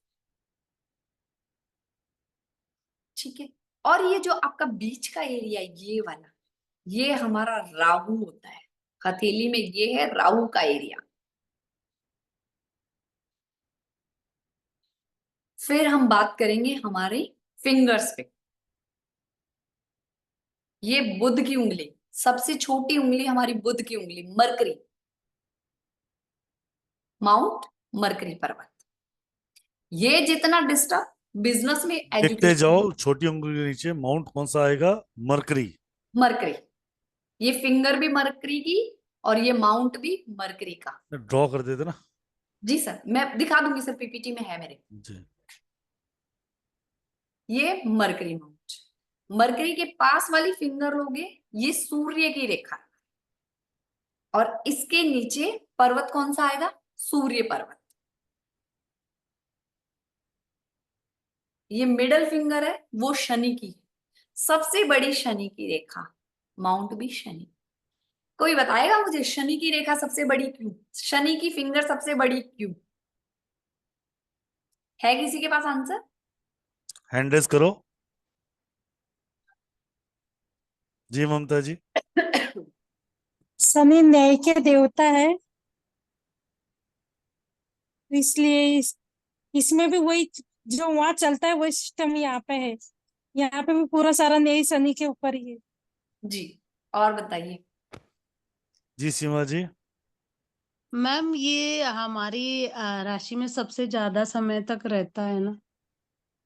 ठीक है, और ये जो आपका बीच का एरिया, ये वाला, ये हमारा राहु होता है। हथेली में ये है राहु का एरिया। फिर हम बात करेंगे हमारे फिंगर्स पे। ये बुध की उंगली, सबसे छोटी उंगली हमारी बुध की उंगली, मरकरी माउंट, मरकरी पर्वत। ये जितना डिस्टर्ब बिजनेस में, देखते एजुकेशन, जाओ, छोटी उंगली के नीचे माउंट कौन सा आएगा? मरकरी। मरकरी। ये फिंगर भी मरकरी की और ये माउंट भी मरकरी का। ड्रॉ कर देते ना। जी सर, मैं दिखा दूंगी सर, पीपीटी में है मेरे। जी। ये मरकरी माउंट। मरकरी के पास वाली फिंगर लोगे, ये सूर्य की रेखा, और इसके नीचे पर्वत कौन सा आएगा? सूर्य पर्वत। ये मिडल फिंगर है, वो शनि की, सबसे बड़ी शनि की रेखा, माउंट भी शनि। कोई बताएगा मुझे शनि की रेखा सबसे बड़ी क्यों? शनि की फिंगर सबसे बड़ी क्यों? है किसी के पास आंसर? हैंड रेस करो। जी ममता जी। शनि न्याय के देवता है, इसलिए इसमें भी वही जो वहां चलता है वही सिस्टम यहाँ पे है। यहाँ पे भी पूरा सारा न्याय शनि के ऊपर ही है। जी, और बताइए। जी सीमा जी। मैम ये हमारी राशि में सबसे ज्यादा समय तक रहता है ना?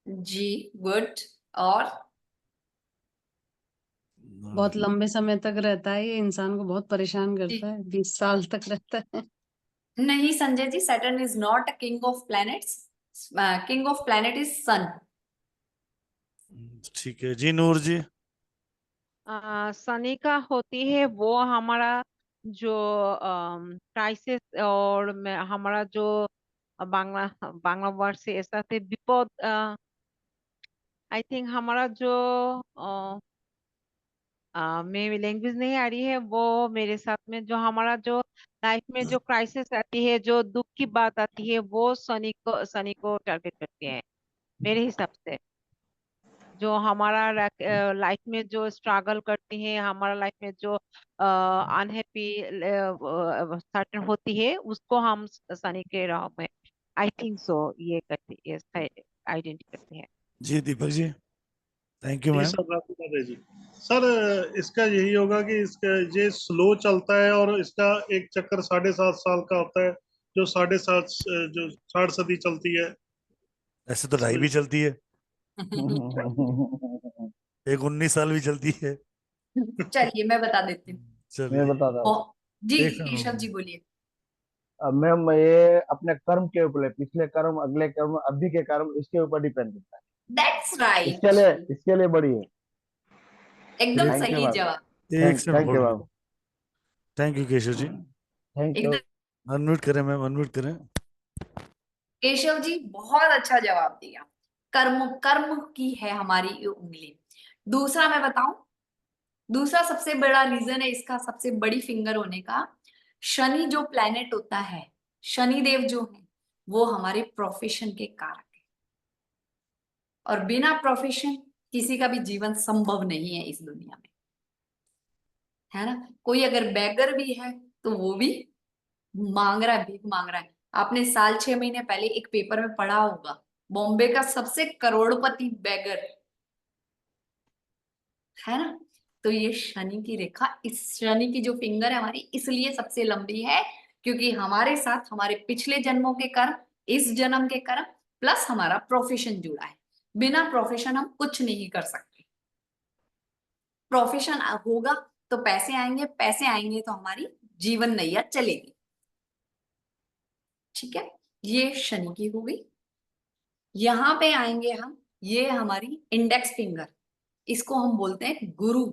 जी गुड। और बहुत लंबे समय तक रहता है, ये इंसान को बहुत परेशान करता है, 20 साल तक रहता है। नहीं Sanjay ji, Saturn is not a king of planets. King of planet is sun. ठीक है जी। नूर जी। शनि का होती है वो हमारा जो क्राइसिस और हमारा जो बांग्ला बांग्ला वर्ड से ऐसा थे विपद। आई थिंक हमारा जो मेरी लैंग्वेज नहीं आ रही है वो मेरे साथ में जो हमारा जो लाइफ में जो क्राइसिस आती है जो दुख की बात आती है वो शनि को टारगेट करती है मेरे हिसाब से। जो हमारा लाइफ में जो स्ट्रगल करती है हमारा लाइफ में जो अनहैप्पी सर्टन होती है उसको हम शनि के राह में आई थिंक सो ये करती है आइडेंटिटी करते हैं। जी दीपक जी। थैंक यू जी मैम। सर, राखी कर जी सर, इसका यही होगा कि इसका ये स्लो चलता है और इसका एक चक्कर 7.5 साल का होता है, जो 7.5 जो 60 सदी चलती है। ऐसे तो 2.5 भी चलती है, एक 19 साल भी चलती है। चलिए मैं बता देती हूँ। मैं चलिए बताता हूँ। जी एक साल केशव हो जी गया। बोलिए। मैम ये अपने कर्म के ऊपर है, पिछले कर्म, अगले कर्म, अभी के कर्म, इसके ऊपर डिपेंड करता है। दैट्स राइट, इसके लिए बड़ी है। एकदम थैंक यू सही मैम। जवाब। एक second thank you hold ma'am. करो। Thank you Keshav ji. Thank you. एकदम अनम्यूट करें मैम, अनम्यूट करें। केशव जी बहुत अच्छा जवाब दिया। कर्म कर्म की है हमारी ये उंगली। दूसरा मैं बताऊं, दूसरा सबसे बड़ा रीजन है इसका, सबसे बड़ी फिंगर होने का। शनि जो प्लेनेट होता है, शनि देव जो है वो हमारे प्रोफेशन के कारक है, और बिना प्रोफेशन किसी का भी जीवन संभव नहीं है इस दुनिया में, है ना। कोई अगर बैगर भी है तो वो भी मांग रहा है, भीख मांग रहा है। आपने साल 6 महीने पहले एक पेपर में पढ़ा होगा, बॉम्बे का सबसे करोड़पति बैगर, है ना। तो ये शनि की रेखा, इस शनि की जो फिंगर है हमारी इसलिए सबसे लंबी है, क्योंकि हमारे साथ हमारे पिछले जन्मों के कर्म, इस जन्म के कर्म, प्लस हमारा प्रोफेशन जुड़ा है। बिना प्रोफेशन हम कुछ नहीं कर सकते। प्रोफेशन होगा तो पैसे आएंगे, पैसे आएंगे तो हमारी जीवन नैया चलेगी। ठीक है, ये शनि की हो गई। यहां पे आएंगे हम, ये हमारी इंडेक्स फिंगर, इसको हम बोलते हैं गुरु,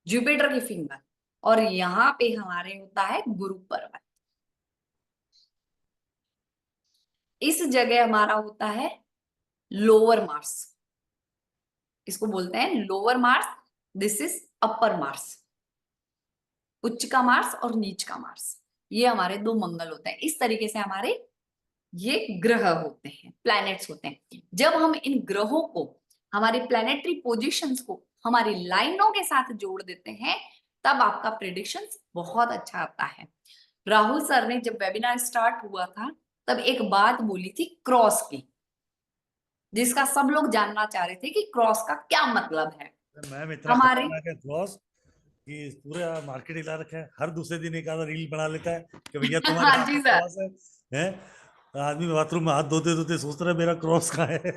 जुपिटर की फिंगर। और यहाँ पे हमारे होता है गुरु पर्वत। इस जगह हमारा होता है लोअर मार्स, इसको बोलते हैं lower Mars, this is upper Mars. उच्च का मार्स और नीच का मार्स, ये हमारे दो मंगल होते हैं। इस तरीके से हमारे ये ग्रह होते हैं, प्लैनेट्स होते हैं। जब हम इन ग्रहों को, हमारी प्लैनेटरी पोजीशंस को हमारी लाइनों के साथ जोड़ देते हैं, तब आपका प्रेडिक्शन बहुत अच्छा आता है। राहुल सर ने जब वेबिनार स्टार्ट हुआ था तब एक बात बोली थी क्रॉस की, जिसका सब लोग जानना चाह रहे थे कि क्रॉस का क्या मतलब है। मैम इतना हमारे खतरनाक है क्रॉस कि पूरा मार्केट हिला रखा है। हर दूसरे दिन एक आधा रील बना लेता है कि भैया तुम्हारे हाँ हाथ जी में सर। क्रॉस है? आदमी बाथरूम में हाथ धोते धोते सोच रहा है मेरा क्रॉस कहाँ है।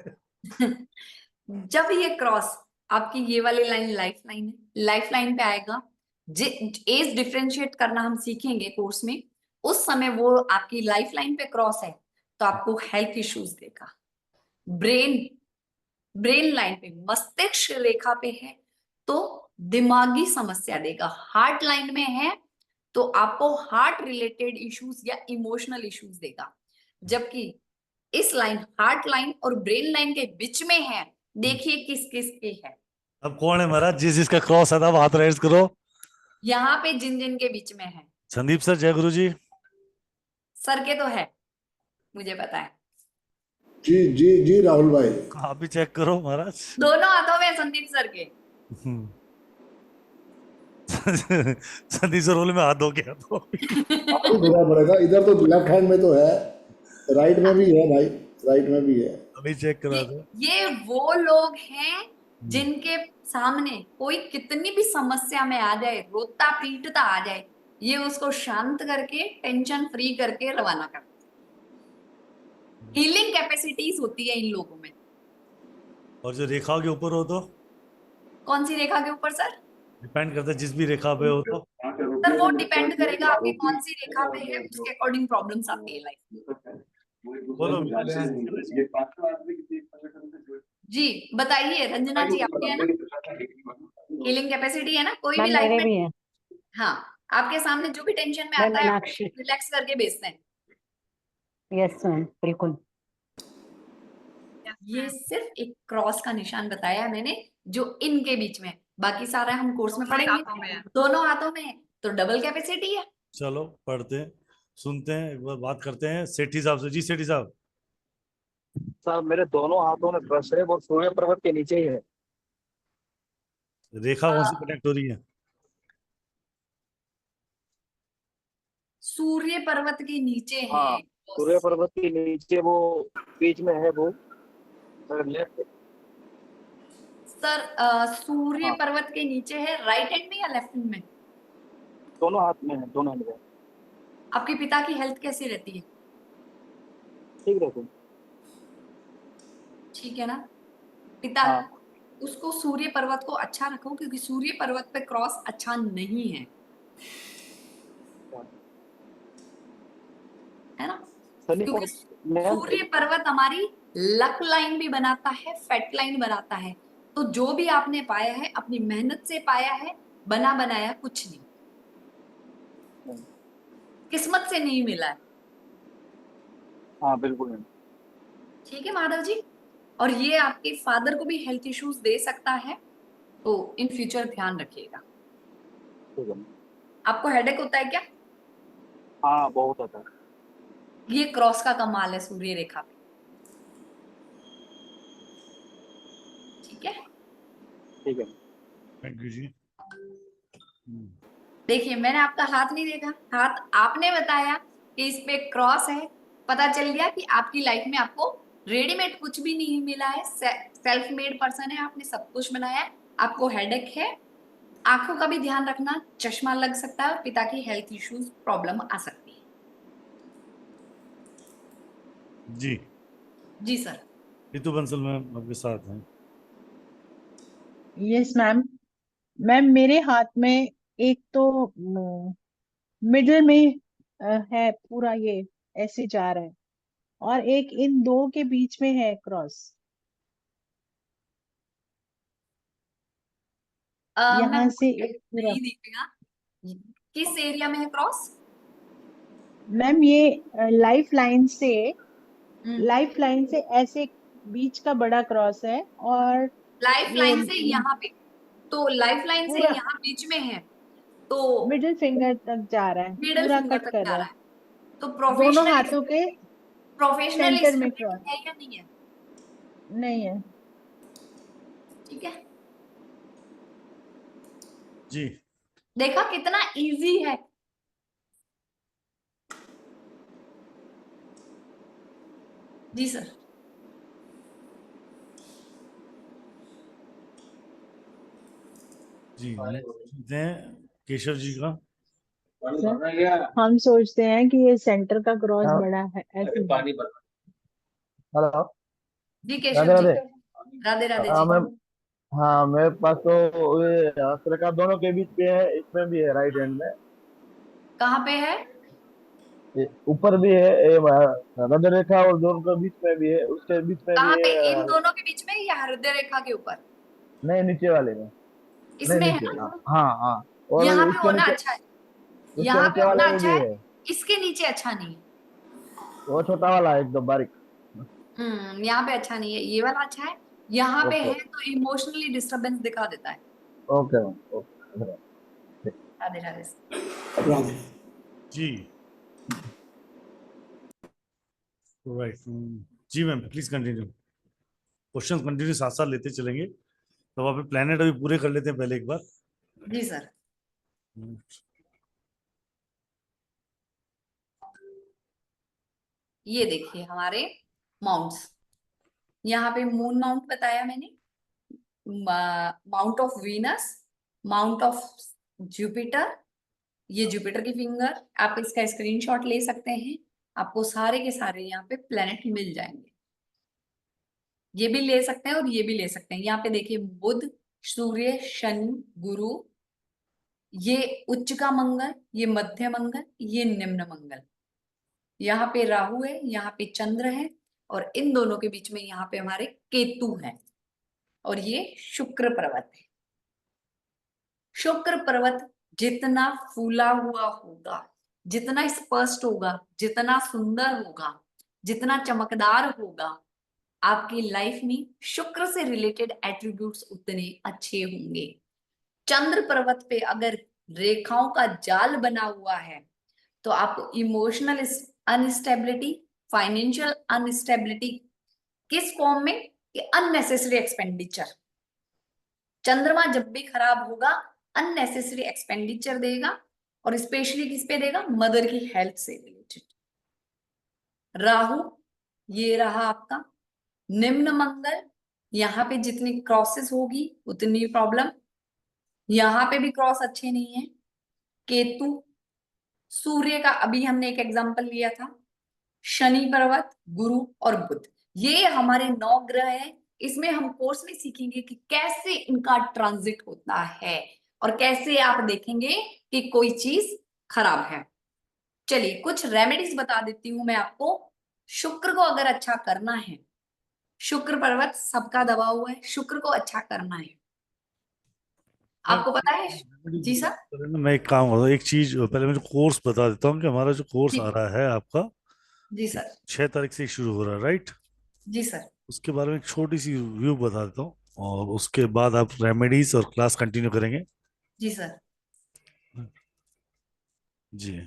जब ये क्रॉस आपकी ये वाली लाइन लाइफ लाइन है, लाइफ लाइन पे आएगा, एज डिफरेंशिएट करना हम सीखेंगे कोर्स में, उस समय वो आपकी लाइफ लाइन पे क्रॉस है तो आपको हेल्थ इश्यूज देगा। ब्रेन लाइन पे, मस्तिष्क रेखा पे है तो दिमागी समस्या देगा। हार्ट लाइन में है तो आपको हार्ट रिलेटेड इश्यूज या इमोशनल इश्यूज देगा। जबकि इस लाइन, हार्ट लाइन और ब्रेन लाइन के बीच में है, देखिए किस किस के है। अब कौन है महाराज? जिस जिसका क्रॉस है ना हाथ रेज करो। यहाँ पे जिन जिन के बीच में है, संदीप सर, जय गुरु जी। सर के तो है, मुझे पता है। जी जी जी राहुल भाई, आप भी चेक करो महाराज। दोनों हाथों में संदीप सर के। संदीप सर बोले मैं हाथ धो गया तो आपको धोना पड़ेगा। इधर तो लेफ्ट हैंड में तो है, राइट में भी है भाई, राइट में भी है। अभी चेक करा दो। ये वो लोग हैं जिनके सामने कोई कितनी भी समस्या में आ जाए, रोता पीटता आ जाए, ये उसको शांत करके टेंशन फ्री करके रवाना करते। हीलिंग कैपेसिटीज होती है इन लोगों में। और जो रेखा के ऊपर हो तो कौन सी रेखा के ऊपर सर? डिपेंड करता है, जिस भी रेखा पे हो तो। सर वो डिपेंड करेगा आपकी कौन सी रेखा पे है, उसके अकॉर्डिंग प्रॉब्लम्स आती है लाइफ में। बोलो। जी बताइए रंजना जी, आपके है ना हीलिंग कैपेसिटी है ना? कोई भी मैम लाइफ मेरे में, भी है। हाँ, आपके सामने जो भी टेंशन में मैं आता है मीनाक्षी। रिलैक्स करके बेचते हैं। यस मैम बिल्कुल। ये सिर्फ एक क्रॉस का निशान बताया है मैंने, जो इनके बीच में है। बाकी सारा हम कोर्स में पढ़ेंगे। दोनों हाथों में है तो डबल कैपेसिटी है। चलो पढ़ते हैं, सुनते हैं, एक बार बात करते हैं सेठी साहब से। जी सेठी साहब। सर मेरे दोनों हाथों में ब्रश है, वो सूर्य पर्वत के नीचे ही है। रेखा कौन सी आ, कनेक्ट हो रही है? सूर्य पर्वत के नीचे हाँ, है। सूर्य पर्वत के नीचे वो बीच में है वो लेफ्ट। सर सूर्य हाँ, पर्वत के नीचे है, राइट हैंड में या लेफ्ट हैंड में? दोनों हाथ में है, दोनों हैंड में। आपके पिता की हेल्थ कैसी रहती है? ठीक रहते हैं। ठीक है ना? पिता, हाँ उसको सूर्य पर्वत को अच्छा रखो, क्योंकि सूर्य पर्वत पे क्रॉस अच्छा नहीं है, है ना? शनि क्योंकि पर मैम सूर्य पर्वत हमारी लक लाइन भी बनाता है, फेट लाइन बनाता है। तो जो भी आपने पाया है अपनी मेहनत से पाया है, बना बनाया कुछ नहीं, किस्मत से नहीं मिला है। हाँ बिल्कुल मैम। ठीक है माधव जी? और ये आपके फादर को भी हेल्थ इश्यूज दे सकता है, तो इन फ्यूचर ध्यान रखिएगा। ठीक है मैम। आपको हेडेक होता है क्या? हाँ बहुत होता है। ये क्रॉस का कमाल है सूर्य रेखा पे। ठीक है, ठीक है। थैंक यू जी। देखिए मैंने आपका हाथ नहीं देखा, हाथ आपने बताया कि इस पे क्रॉस है। पता चल गया कि आपकी लाइफ में आपको रेडीमेड कुछ भी नहीं मिला है, सेल्फ मेड पर्सन है, आपने सब कुछ बनाया है। आपको हेडेक है, आंखों का भी ध्यान रखना, चश्मा लग सकता है और पिता की हेल्थ इश्यूज प्रॉब्लम आ सकती है। जी जी सर। रितु बंसल मैम आपके साथ हैं। Yes ma'am. मैम मेरे हाथ में एक तो मिडिल में है पूरा, ये ऐसे जा रहा है, और एक इन दो के बीच में है क्रॉस, मैं यहाँ से एक पूरा। नहीं दिखेगा, किस एरिया में है क्रॉस? मैम ये लाइफ लाइन से ऐसे बीच का बड़ा क्रॉस है, और लाइफ ये लाइन से यहाँ पे, तो लाइफ लाइन से पूरा यहाँ बीच में है, तो मिडिल फिंगर तक जा रहा है, मिडल पूरा फिंगर कट तक कर जा रहा रहा है, है। तो दोनों प्रोफेशनल, हाथों के प्रोफेशनल सेंटर में स्टूडेंट क्रॉस। है या नहीं है? नहीं है। ठीक है, जी देखा कितना इजी है। जी सर। जी सुनते हैं केशव जी का। सर, हम सोचते हैं कि ये सेंटर का क्रॉस हाँ, बड़ा है ऐसे। हेलो। जी राधे केशव जी, राधे। राधे राधे हाँ जी। मैम। हाँ मेरे पास तो ये हस्तरेखा दोनों के बीच पे है, इसमें भी है राइट हैंड में। कहाँ पे है? ऊपर भी है, ये हृदय रेखा और दोनों के बीच में भी है, उसके बीच में भी कहाँ पे, है इन दोनों के बीच में या हृदय रेखा के ऊपर? नहीं नीचे वाले में। नहीं इसमें है नीचे, ना? हाँ हाँ हाँ। और यहाँ पे इसके होना नीचे, अच्छा है, उसके यहाँ पे नीचे वाले होना में अच्छा भी है, है। इसके नीचे अच्छा नहीं है। वो छोटा वाला है एकदम बारीक। यहाँ पे अच्छा नहीं है, ये वाला अच्छा है। यहाँ पे ओके है तो इमोशनली डिस्टरबेंस दिखा देता है। Okay ma'am, okay. Radhe Radhe. Radhe. जी राइट। जी ma'am please continue, question continue साथ साथ लेते चलेंगे। तो वहाँ पे प्लेनेट अभी पूरे कर लेते हैं पहले एक बार। जी सर। ये देखिए हमारे माउंट्स, यहाँ पे मून माउंट बताया मैंने, mount of Venus, mount of Jupiter, ये जुपिटर की फिंगर। आप इसका स्क्रीनशॉट ले सकते हैं, आपको सारे के सारे यहाँ पे प्लेनेट मिल जाएंगे। ये भी ले सकते हैं और ये भी ले सकते हैं। यहाँ पे देखिए बुध, सूर्य, शनि, गुरु, ये उच्च का मंगल, ये मध्य मंगल, ये निम्न मंगल, यहाँ पे राहु है, यहाँ पे चंद्र है, और इन दोनों के बीच में यहाँ पे हमारे केतु है, और ये शुक्र पर्वत है। शुक्र पर्वत जितना फूला हुआ होगा, जितना स्पष्ट होगा, जितना सुंदर होगा, जितना चमकदार होगा, आपकी लाइफ में शुक्र से रिलेटेड एट्रीब्यूट्स उतने अच्छे होंगे। चंद्र पर्वत पे अगर रेखाओं का जाल बना हुआ है तो आपको इमोशनल अनस्टेबिलिटी, फाइनेंशियल अनस्टेबिलिटी, किस फॉर्म में? कि अननेसेसरी एक्सपेंडिचर। चंद्रमा जब भी खराब होगा अननेसेसरी एक्सपेंडिचर देगा, और स्पेशली किस पे देगा? मदर की हेल्थ से रिलेटेड। राहु ये रहा आपका निम्न मंगल, यहाँ पे जितनी क्रॉसेस होगी उतनी प्रॉब्लम, यहाँ पे भी क्रॉस अच्छे नहीं है। केतु, सूर्य का अभी हमने एक एग्जांपल लिया था, शनि पर्वत, गुरु और बुध, ये हमारे 9 ग्रह हैं। इसमें हम कोर्स में सीखेंगे कि कैसे इनका ट्रांजिट होता है और कैसे आप देखेंगे कि कोई चीज खराब है। चलिए कुछ रेमेडीज बता देती हूं मैं आपको। शुक्र को अगर अच्छा करना है, शुक्र पर्वत सबका दबा हुआ है, शुक्र को अच्छा करना है, आपको पता है? जी सर। मैं एक काम करता हूँ, एक चीज पहले मैं कोर्स बता देता हूँ कि हमारा जो कोर्स आ रहा है आपका, जी सर। 6 तारीख से शुरू हो रहा है, राइट? जी सर। उसके बारे में एक छोटी सी व्यू बता देता हूँ, और उसके बाद आप रेमेडीज और क्लास कंटिन्यू करेंगे। जी सर। जी,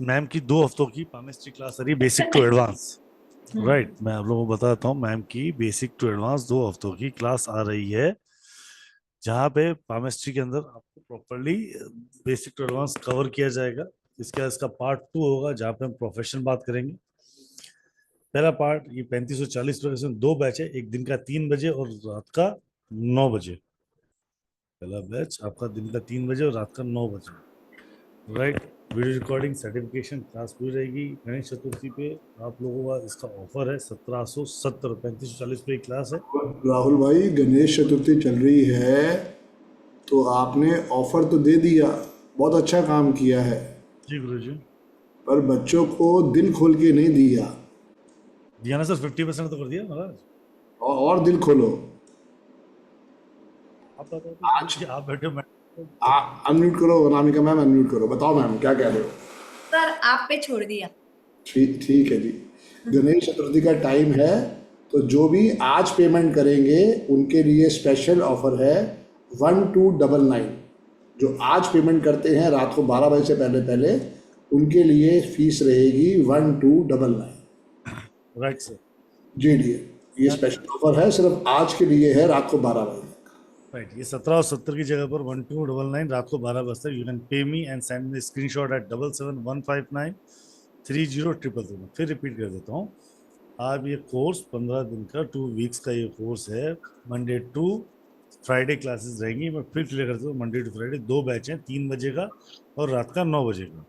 मैम की 2 हफ्तों की पामिस्ट्री क्लास आ रही है, बेसिक टू एडवांस, राइट? मैं आप लोगों को बताता हूँ, मैम की बेसिक टू एडवांस 2 हफ्तों की क्लास आ रही है, जहाँ पे पामिस्ट्री के अंदर आपको properly basic to advance cover किया जाएगा। इसके बाद इसका पार्ट 2 होगा, जहाँ पे हम प्रोफेशन बात करेंगे। पहला पार्ट ये 3540 रुपये का 2 बैच है, एक दिन का 3 बजे और रात का 9 बजे। पहला बैच आपका दिन का 3 बजे और रात का 9 बजे, right? Video recording certification class पूरी रहेगी। गणेश चतुर्थी पे आप लोगों का इसका ऑफर है 1770, 3540 रुपये की क्लास है। राहुल भाई, गणेश चतुर्थी चल रही है तो आपने ऑफर तो दे दिया, बहुत अच्छा काम किया है जी गुरुजी। पर बच्चों को दिल खोल के नहीं दिया ना सर, 50% तो कर दिया महाराज। और दिल खोलो। आप बताओ, आज आप बैठे, मैं अनम्यूट करो अनामिका मैम, अनम्यूट करो। बताओ मैम क्या कह रहे हो? सर आप पे छोड़ दिया। ठीक है जी। गणेश चतुर्थी का टाइम है, तो जो भी आज पेमेंट करेंगे उनके लिए स्पेशल ऑफर है 1299। जो आज पेमेंट करते हैं रात को 12 बजे से पहले उनके लिए फीस रहेगी 1299। Right sir. जी ये स्पेशल ऑफर है, सिर्फ आज के लिए है, रात को 12 बजे। राइट, ये 17 और 70 की जगह पर 1299 रात को 12 बजे तक। You can pay me and send me screenshot at 7715930333। फिर रिपीट कर देता हूँ, आप ये कोर्स 15 दिन का 2 वीक्स का ये कोर्स है। मंडे टू फ्राइडे क्लासेस रहेंगी। मैं फिर क्लियर करता हूँ, मंडे टू फ्राइडे 2 बैच हैं, 3 बजे का और रात का 9 बजे का,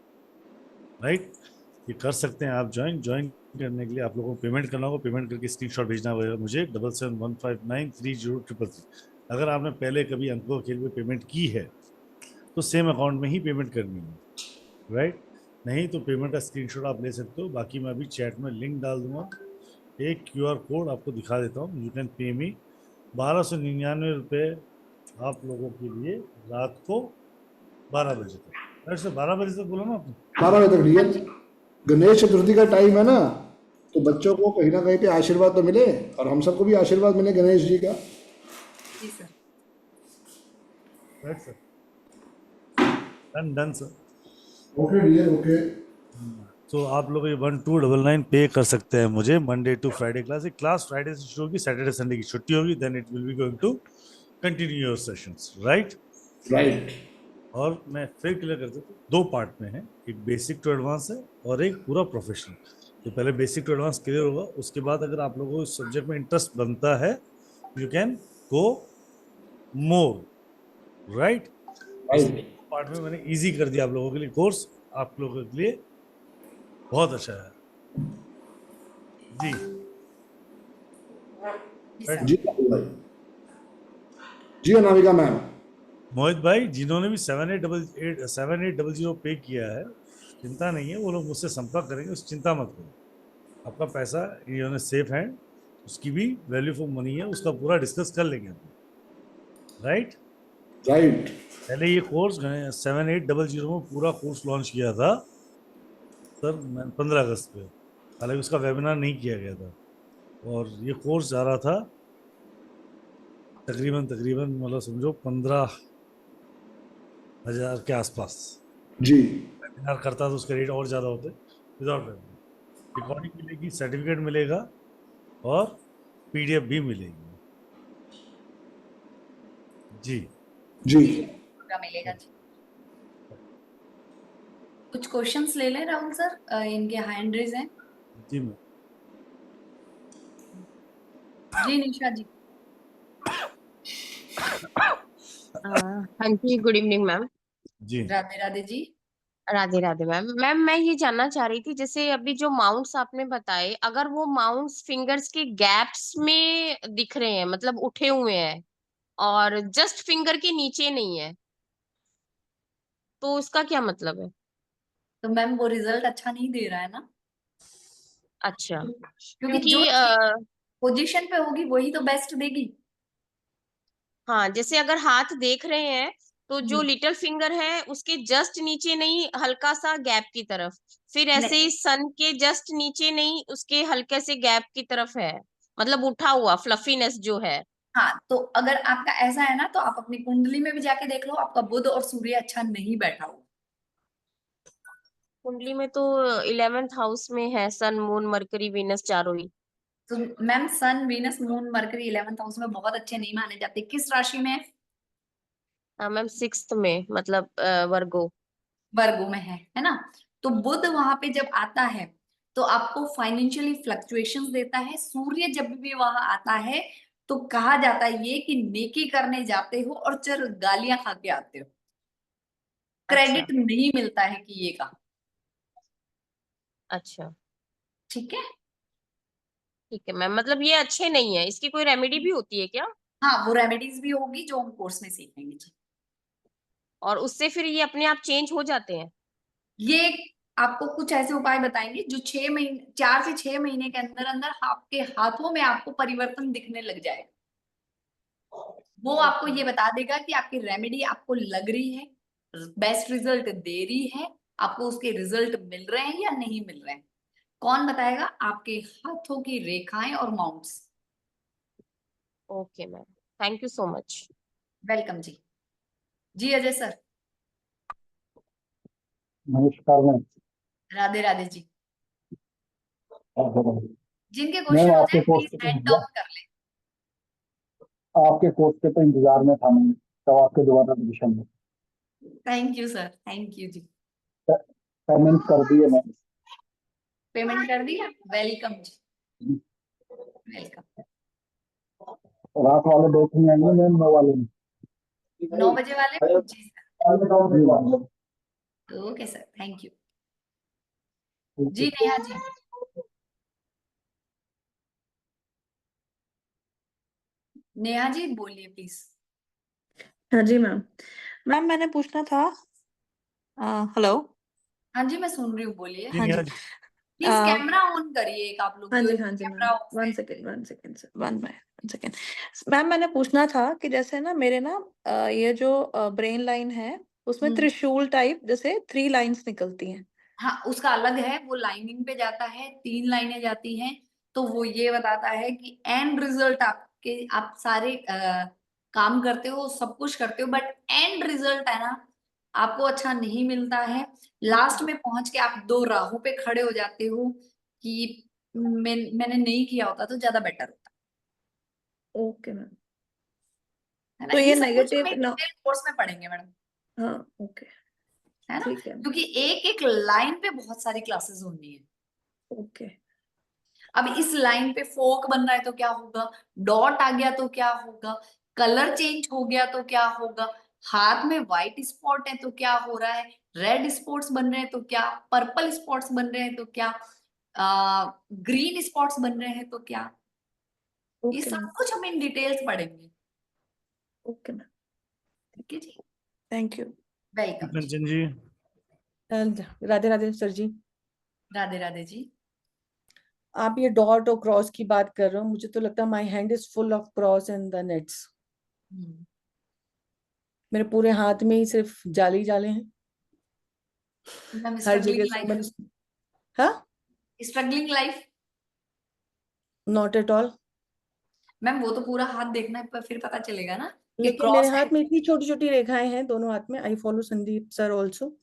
राइट? ये कर सकते हैं आप। ज्वाइन करने के लिए आप लोगों को पेमेंट करना होगा। पेमेंट करके स्क्रीनशॉट भेजना होगा मुझे 7715930333। अगर आपने पहले कभी अंकों के लिए पेमेंट की है तो सेम अकाउंट में ही पेमेंट करनी है, राइट? नहीं तो पेमेंट का स्क्रीनशॉट आप ले सकते हो। बाकी मैं अभी चैट में लिंक डाल दूंगा, एक QR कोड आपको दिखा देता हूँ। यू कैन पे मी 1299 रुपये आप लोगों के लिए रात को 12 बजे तक। सर 12 बजे तक बोला ना आपने? 12 बजे तक लिए। गणेश चतुर्थी का टाइम है ना, तो बच्चों को कहीं ना कहीं पे आशीर्वाद तो मिले और हम सबको भी आशीर्वाद मिले गणेश जी का। जी sir. Right sir, done sir. Okay dear, okay. तो आप लोग ये 1299 पे कर सकते हैं मुझे। Monday to Friday class Friday से शुरू होगी, सैटरडे संडे की छुट्टी होगी, then it will be going to continue your sessions, right? और मैं फिर क्लियर कर देता हूँ, 2 पार्ट में है, एक बेसिक टू एडवांस है और एक पूरा प्रोफेशनल। तो पहले बेसिक टू एडवांस क्लियर होगा, उसके बाद अगर आप लोगों को इस सब्जेक्ट में इंटरेस्ट बनता है you can go more, right? Part में मैंने इजी कर दिया आप लोगों के लिए कोर्स, आप लोगों के लिए बहुत अच्छा है जी। जी अनामिका मैम। मोहित भाई, जिन्होंने भी 7800 पे किया है, चिंता नहीं है, वो लोग मुझसे संपर्क करेंगे, उस चिंता मत करो। आपका पैसा इन्होंने सेफ है, उसकी भी वैल्यू फॉर मनी है, उसका पूरा डिस्कस कर लेंगे हम, राइट। राइट। पहले ये कोर्स 7800 में पूरा कोर्स लॉन्च किया था सर, 15 अगस्त पे, हालांकि उसका वेबिनार नहीं किया गया था, और ये कोर्स जा रहा था तकरीबन मतलब समझो 15,000 के आसपास। जी। वेबिनार करता तो उसके रेट और ज़्यादा होते। विदाउट वेबिनार रिकॉर्डिंग मिलेगी, सर्टिफिकेट मिलेगा और PDF भी मिलेगी। जी जी। पूरा मिलेगा जी। कुछ क्वेश्चंस ले लें राहुल सर, इनके हैंड रेज हैं। जी मैम। जी निशा जी। हाँ जी, गुड इवनिंग मैम। जी राधे राधे जी। राधे राधे मैम। मैम मैं ये जानना चाह रही थी, जैसे अभी जो माउंट्स आपने बताए, अगर वो माउंट्स फिंगर्स के गैप्स में दिख रहे हैं, मतलब उठे हुए हैं और जस्ट फिंगर के नीचे नहीं है, तो उसका क्या मतलब है? तो मैम वो रिजल्ट अच्छा नहीं दे रहा है ना, अच्छा, क्योंकि क्योंकि जो पोजीशन पे होगी वही तो बेस्ट देगी। हाँ, जैसे अगर हाथ देख रहे हैं तो जो हम्म, लिटिल फिंगर है उसके जस्ट नीचे नहीं, हल्का सा गैप की तरफ, फिर ऐसे नहीं ही सन के जस्ट नीचे नहीं, उसके हल्के से गैप की तरफ है, मतलब उठा हुआ फ्लफीनेस जो है। हाँ, तो अगर आपका ऐसा है ना तो आप अपनी कुंडली में भी जाके देख लो, आपका बुध और सूर्य अच्छा नहीं बैठा हो। कुंडली में तो 11th हाउस में है सन मून मरकरी वीनस चारों ही। तो ma'am sun Venus moon Mercury 11th house में बहुत अच्छे नहीं माने जाते। किस राशि में है? मैम 6th में, मतलब वर्गो। वर्गो में है ना। तो बुध वहां पे जब आता है तो आपको फाइनेंशियली फ्लक्चुएशंस देता है। सूर्य जब भी वहां आता है तो कहा जाता है ये कि नेकी करने जाते हो और चर गालियां खा के आते हो, अच्छा क्रेडिट नहीं मिलता है कि ये का। अच्छा, ठीक है। ठीक है मैम, मतलब ये अच्छे नहीं है, इसकी कोई रेमेडी भी होती है क्या? हाँ, वो रेमेडीज भी होगी जो हम कोर्स में सीखेंगे जी। और उससे फिर ये अपने आप चेंज हो जाते हैं? ये आपको कुछ ऐसे उपाय बताएंगे जो 6 महीने, 4 से 6 महीने के अंदर अंदर आपके हाथों में आपको परिवर्तन दिखने लग जाएगा। वो आपको ये बता देगा कि आपकी रेमेडी आपको लग रही है, बेस्ट रिजल्ट दे रही है, आपको उसके रिजल्ट मिल रहे हैं या नहीं मिल रहे हैं। कौन बताएगा? आपके हाथों की रेखाएं और mounts. Okay ma'am, thank you so much. Welcome जी। जी अजय सर। नमस्कार मैम। राधे राधे जी। जिनके मैम क्वेश्चन हो आपके जाए कोर्स प्लीज के हैंड तो डाउन कर ले। आपके कोर्स के तो इंतजार में था मैम, तब आपके दोबारा एडमिशन में thank you sir, thank you जी। पेमेंट कर दिए मैम। पेमेंट कर दिया? वेलकम जी, वेलकम। रात वाले देख नहीं आएंगे मैम, 9 वाले में। 9 बजे वाले में? जी सर। जी ma'am. Okay sir, thank you. जी नेहा जी। नेहा जी बोलिए प्लीज। हाँ जी मैम। मैम मैंने पूछना था, हेलो। हाँ जी मैं सुन रही हूँ, बोलिए। हाँ जी। प्लीज कैमरा ऑन करिए एक आप लोग, हाँ जो जी हाँ जी कैमरा मैम, ऑफ वन है। Second one second one second. Ma'am मैंने पूछना था कि जैसे ना मेरे ना ये जो ब्रेन लाइन है उसमें त्रिशूल टाइप जैसे 3 लाइंस निकलती हैं। हाँ, उसका अलग है, वो लाइनिंग पे जाता है, 3 लाइनें जाती हैं। तो वो ये बताता है कि एंड रिजल्ट आपके, आप सारे काम करते हो, सब कुछ करते हो, बट एंड रिजल्ट है ना आपको अच्छा नहीं मिलता है। लास्ट में पहुंच के आप 2 राहों पे खड़े हो जाते हो कि मैंने नहीं किया होता तो ज्यादा बेटर होता। Okay ma'am. है ना, तो ये ये सब कुछ हम नेगेटिव एक ना। डिटेल कोर्स में पढ़ेंगे मैडम। हाँ ओके। है ना, ठीक है। क्योंकि एक एक लाइन पे बहुत सारी क्लासेस होनी है। ओके। अब इस लाइन पे फोक बन रहा है तो क्या होगा, डॉट आ गया तो क्या होगा, कलर चेंज हो गया तो क्या होगा, हाथ में व्हाइट स्पॉट है तो क्या हो रहा है, रेड स्पॉट्स बन रहे हैं तो क्या, पर्पल स्पॉट्स बन रहे हैं तो क्या, ग्रीन स्पॉट्स बन रहे हैं तो क्या। ये ओके मैम। सब कुछ हम इन डिटेल्स पढ़ेंगे। Okay ma'am. ठीक है जी, थैंक यू। वेलकम जी। कंचन जी। राधे राधे सर जी। राधे राधे जी। आप ये डॉट और क्रॉस की बात कर रहे हो, मुझे तो लगता है my hand is full of cross and the nets. मेरे पूरे हाथ में ही सिर्फ जाले ही जाले हैं, मैम हर स्ट्रगलिंग जगह से लाइफ, हाँ, struggling life. Not at all. Ma'am वो तो पूरा हाथ देखना है, पर फिर पता चलेगा ना कि लेकिन मेरे क्रॉस है। हाथ में इतनी छोटी छोटी रेखाएं हैं दोनों हाथ में। I follow Sandeep sir also,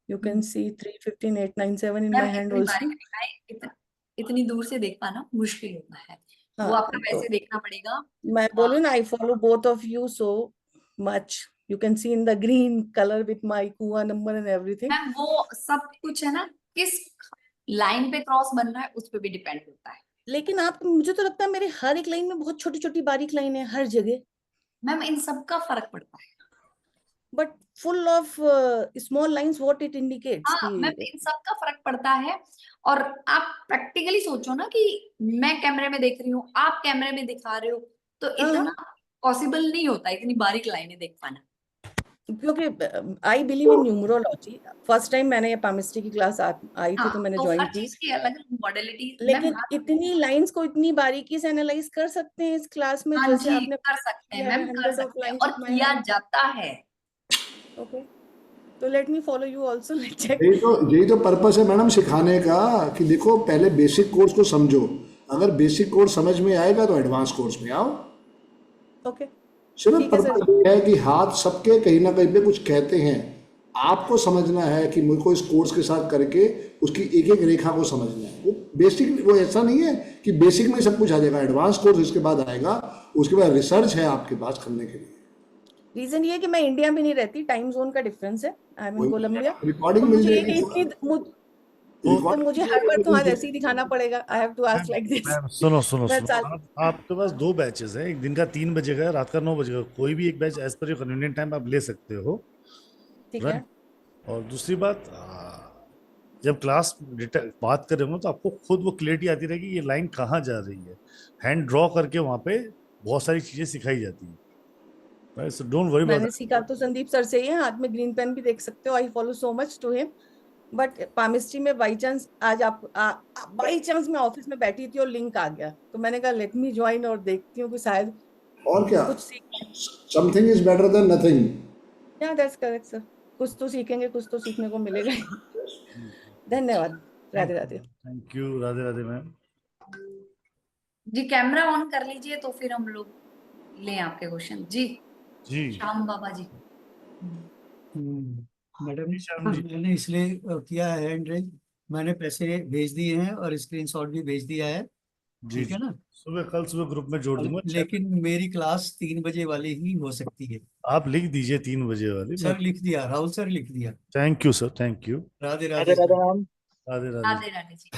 you can C 315 897 in ma'am my hand इतनी ऑल्सो। बारीक रेखाएं इतनी दूर से देख पाना मुश्किल होता है, वो हाँ, आपका तो वैसे देखना पड़ेगा। मैं बोलूँ ना, I follow both of you so much, you can C in the green colour with my कुआ नंबर एंड एवरीथिंग। मैम वो सब कुछ है ना, किस लाइन पे क्रॉस बन रहा है उस पे भी डिपेंड होता है। लेकिन आप, मुझे तो लगता है मेरे हर एक लाइन में बहुत छोटी छोटी बारीक लाइन है हर जगह, मैम इन सब का फर्क पड़ता है। But full of small lines, what it indicates हाँ मैम कि इन सब का फर्क पड़ता है। और आप प्रैक्टिकली सोचो ना कि मैं कैमरे में देख रही हूँ, आप कैमरे में दिखा रहे हो, तो इतना पॉसिबल नहीं होता इतनी बारीक लाइनें देख पाना। क्योंकि I believe in numerology. First time मैंने ये पामिस्ट्री की क्लास आई थी हाँ तो मैंने तो ज्वाइन हर की, चीज की अलग मॉडलिटी मैम। लेकिन इतनी लाइंस को इतनी बारीकी से एनालाइज कर सकते हैं इस क्लास में, हाँ जैसे जी आपने कर सकते हैं किया है मैम, कर 100 ऑफ सकते हैं लाइंस और ऑफ माय किया हैंड। जाता है। ओके, तो let me follow you also, let's check. यही तो पर्पस है मैडम सिखाने का, कि देखो पहले बेसिक कोर्स को समझो, अगर बेसिक कोर्स समझ में आएगा तो एडवांस कोर्स में आओ। ओके, सिर्फ ठीक है सर पर्पस जी। ये है कि हाथ सबके कहीं ना कहीं पे कुछ कहते हैं, आपको समझना है कि मुझे को इस कोर्स के साथ करके उसकी एक एक रेखा को समझना है। वो बेसिक, वो ऐसा नहीं है कि बेसिक में सब कुछ आ जाएगा, एडवांस कोर्स इसके बाद आएगा, उसके बाद रिसर्च है आपके पास करने के लिए। रीजन ये है कि मैं इंडिया में नहीं रहती, टाइम जोन का डिफरेंस है, I am in Colombia. Recording तो मिल मुझे ये जाएगी, कि तो मुझे हर बार तुम्हारा ऐसे ही दिखाना पड़ेगा, I have to ask like this. Ma'am सुनो सुनो मैं सुनो, चाल आपके पास 2 बैचेस हैं, एक दिन का 3 बजे का है, रात का 9 बजे का। कोई भी एक batch as per your convenient time आप ले सकते हो, ठीक है। राइट। और दूसरी बात, जब क्लास बात कर रहे हो तो आपको खुद वो क्लियरिटी आती रहेगी ये लाइन कहाँ जा रही है। हैंड ड्रॉ करके वहां पे बहुत सारी चीजें सिखाई जाती है, right. So don't worry about मैंने सीखा तो संदीप सर से ही है, हाथ में ग्रीन पेन भी देख सकते हो, I follow so much to him. But palmistry में बाई चांस आज बाई चांस मैं ऑफिस में बैठी थी और लिंक आ गया, तो मैंने कहा लेट मी ज्वाइन और देखती हूँ कि शायद और क्या, कुछ सीख। Something is better than nothing. Yeah that's correct sir, कुछ तो सीखेंगे, कुछ तो सीखने को मिलेगा। धन्यवाद, Radhe Radhe. Thank you, Radhe Radhe ma'am. जी कैमरा ऑन कर लीजिए तो फिर हम लोग लें आपके क्वेश्चन। जी जी श्याम बाबा जी। मैडम श्याम जी। मैंने इसलिए किया है हैंड रेज, मैंने पैसे भेज दिए हैं और स्क्रीनशॉट भी भेज दिया है, जी ठीक जी, है ना। कल सुबह ग्रुप में जोड़ दूंगा। लेकिन मेरी क्लास 3 बजे वाली ही हो सकती है। आप लिख दीजिए 3 बजे वाली। सर लिख दिया, राहुल सर लिख दिया। Thank you sir, thank you. Radhe Radhe Radhe Radhe sir. Ma'am. Radhe Radhe. Radhe Radhe ji.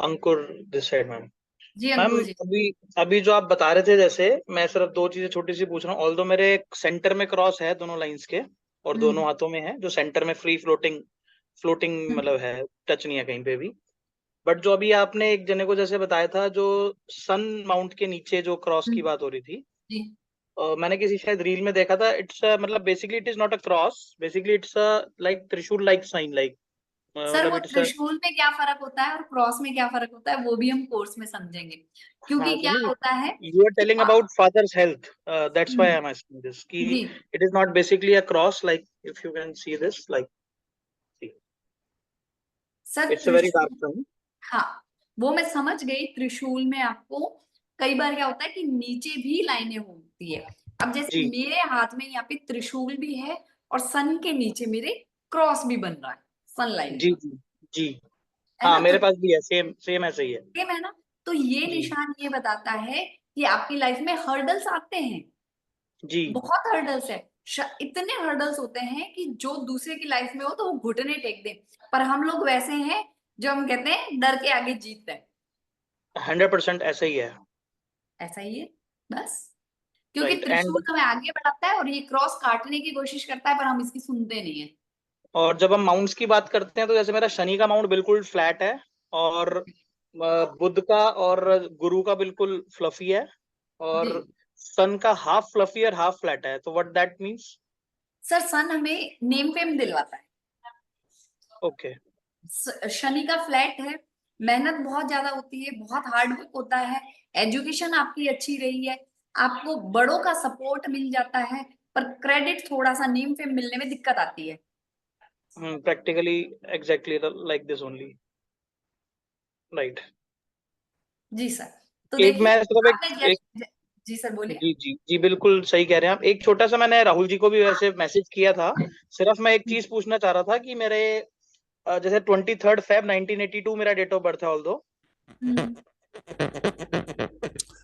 Ankur this side ma'am. जी मैम अंकुर जी। अभी जो आप बता रहे थे, जैसे मैं सिर्फ 2 चीजें छोटी सी पूछ रहा हूँ। ऑल्दो मेरे सेंटर में क्रॉस है दोनों लाइंस के, और दोनों हाथों में है, जो सेंटर में फ्री फ्लोटिंग मतलब है, टच नहीं है कहीं पे भी। बट जो अभी आपने एक जने को जैसे बताया था, जो सन माउंट के नीचे जो क्रॉस की बात हो रही थी, जी मैंने किसी शायद रील में देखा था। इट्स मतलब basically it is not a cross, basically it's like त्रिशूल लाइक साइन, लाइक सर मतलब वो इट्स त्रिशूल में क्या फर्क होता है और क्रॉस में क्या फर्क होता है वो भी हम कोर्स में समझेंगे, हाँ। क्योंकि तो क्या नहीं, होता है यू आर कि telling about father's health, that's why I hmm, am asking this, कि जी it is not basically a cross, like if you can see this, like sir it's a very dark trishul, sign. हाँ वो मैं समझ गई। त्रिशूल में आपको कई बार क्या होता है कि नीचे भी लाइनें होती है। अब जैसे जी मेरे हाथ में यहाँ पे त्रिशूल भी है और सन के नीचे मेरे क्रॉस भी बन रहा है, सन लाइन जी का, जी जी। है हाँ ना। तो मेरे पास भी है, सेम सेम ऐसे ही है। सेम है ना, तो ये जी निशान ये बताता है कि आपकी लाइफ में हर्डल्स आते हैं, जी। बहुत हर्डल्स है। इतने हर्डल्स होते हैं कि जो दूसरे की लाइफ में हो तो वो घुटने टेक दे, पर हम लोग वैसे हैं जो हम कहते हैं डर के आगे जीतते हैं। 100% ऐसा ही है। ऐसा ही है बस, क्योंकि राइट। एंड त्रिशूल हमें आगे बढ़ाता है और ये क्रॉस काटने की कोशिश करता है, पर हम इसकी सुनते नहीं है। और जब हम माउंट्स की बात करते हैं, तो जैसे मेरा शनि का माउंट बिल्कुल फ्लैट है, और बुध का और गुरु का बिल्कुल फ्लफी है, जी और सन का हाफ फ्लफी और हाफ फ्लैट है। तो व्हाट दैट मींस? सर सन हमें नेम फेम दिलवाता है, ओके शनि का फ्लैट है, मेहनत बहुत ज्यादा होती है, बहुत हार्ड वर्क होता है, एजुकेशन आपकी अच्छी रही है, आपको बड़ों का सपोर्ट मिल जाता है, पर क्रेडिट थोड़ा सा नेम फेम मिलने में दिक्कत आती है। Practically exactly like this only, right. जी सर। तो एक देखिए मैं सिर्फ आपने जी सर बोलिए। जी जी जी बिल्कुल सही कह रहे हैं आप। एक छोटा सा मैंने राहुल जी को भी वैसे मैसेज किया था, सिर्फ मैं एक चीज पूछना चाह रहा था कि मेरे जैसे 23 Feb 1982 मेरा डेट ऑफ बर्थ है, ऑल्दो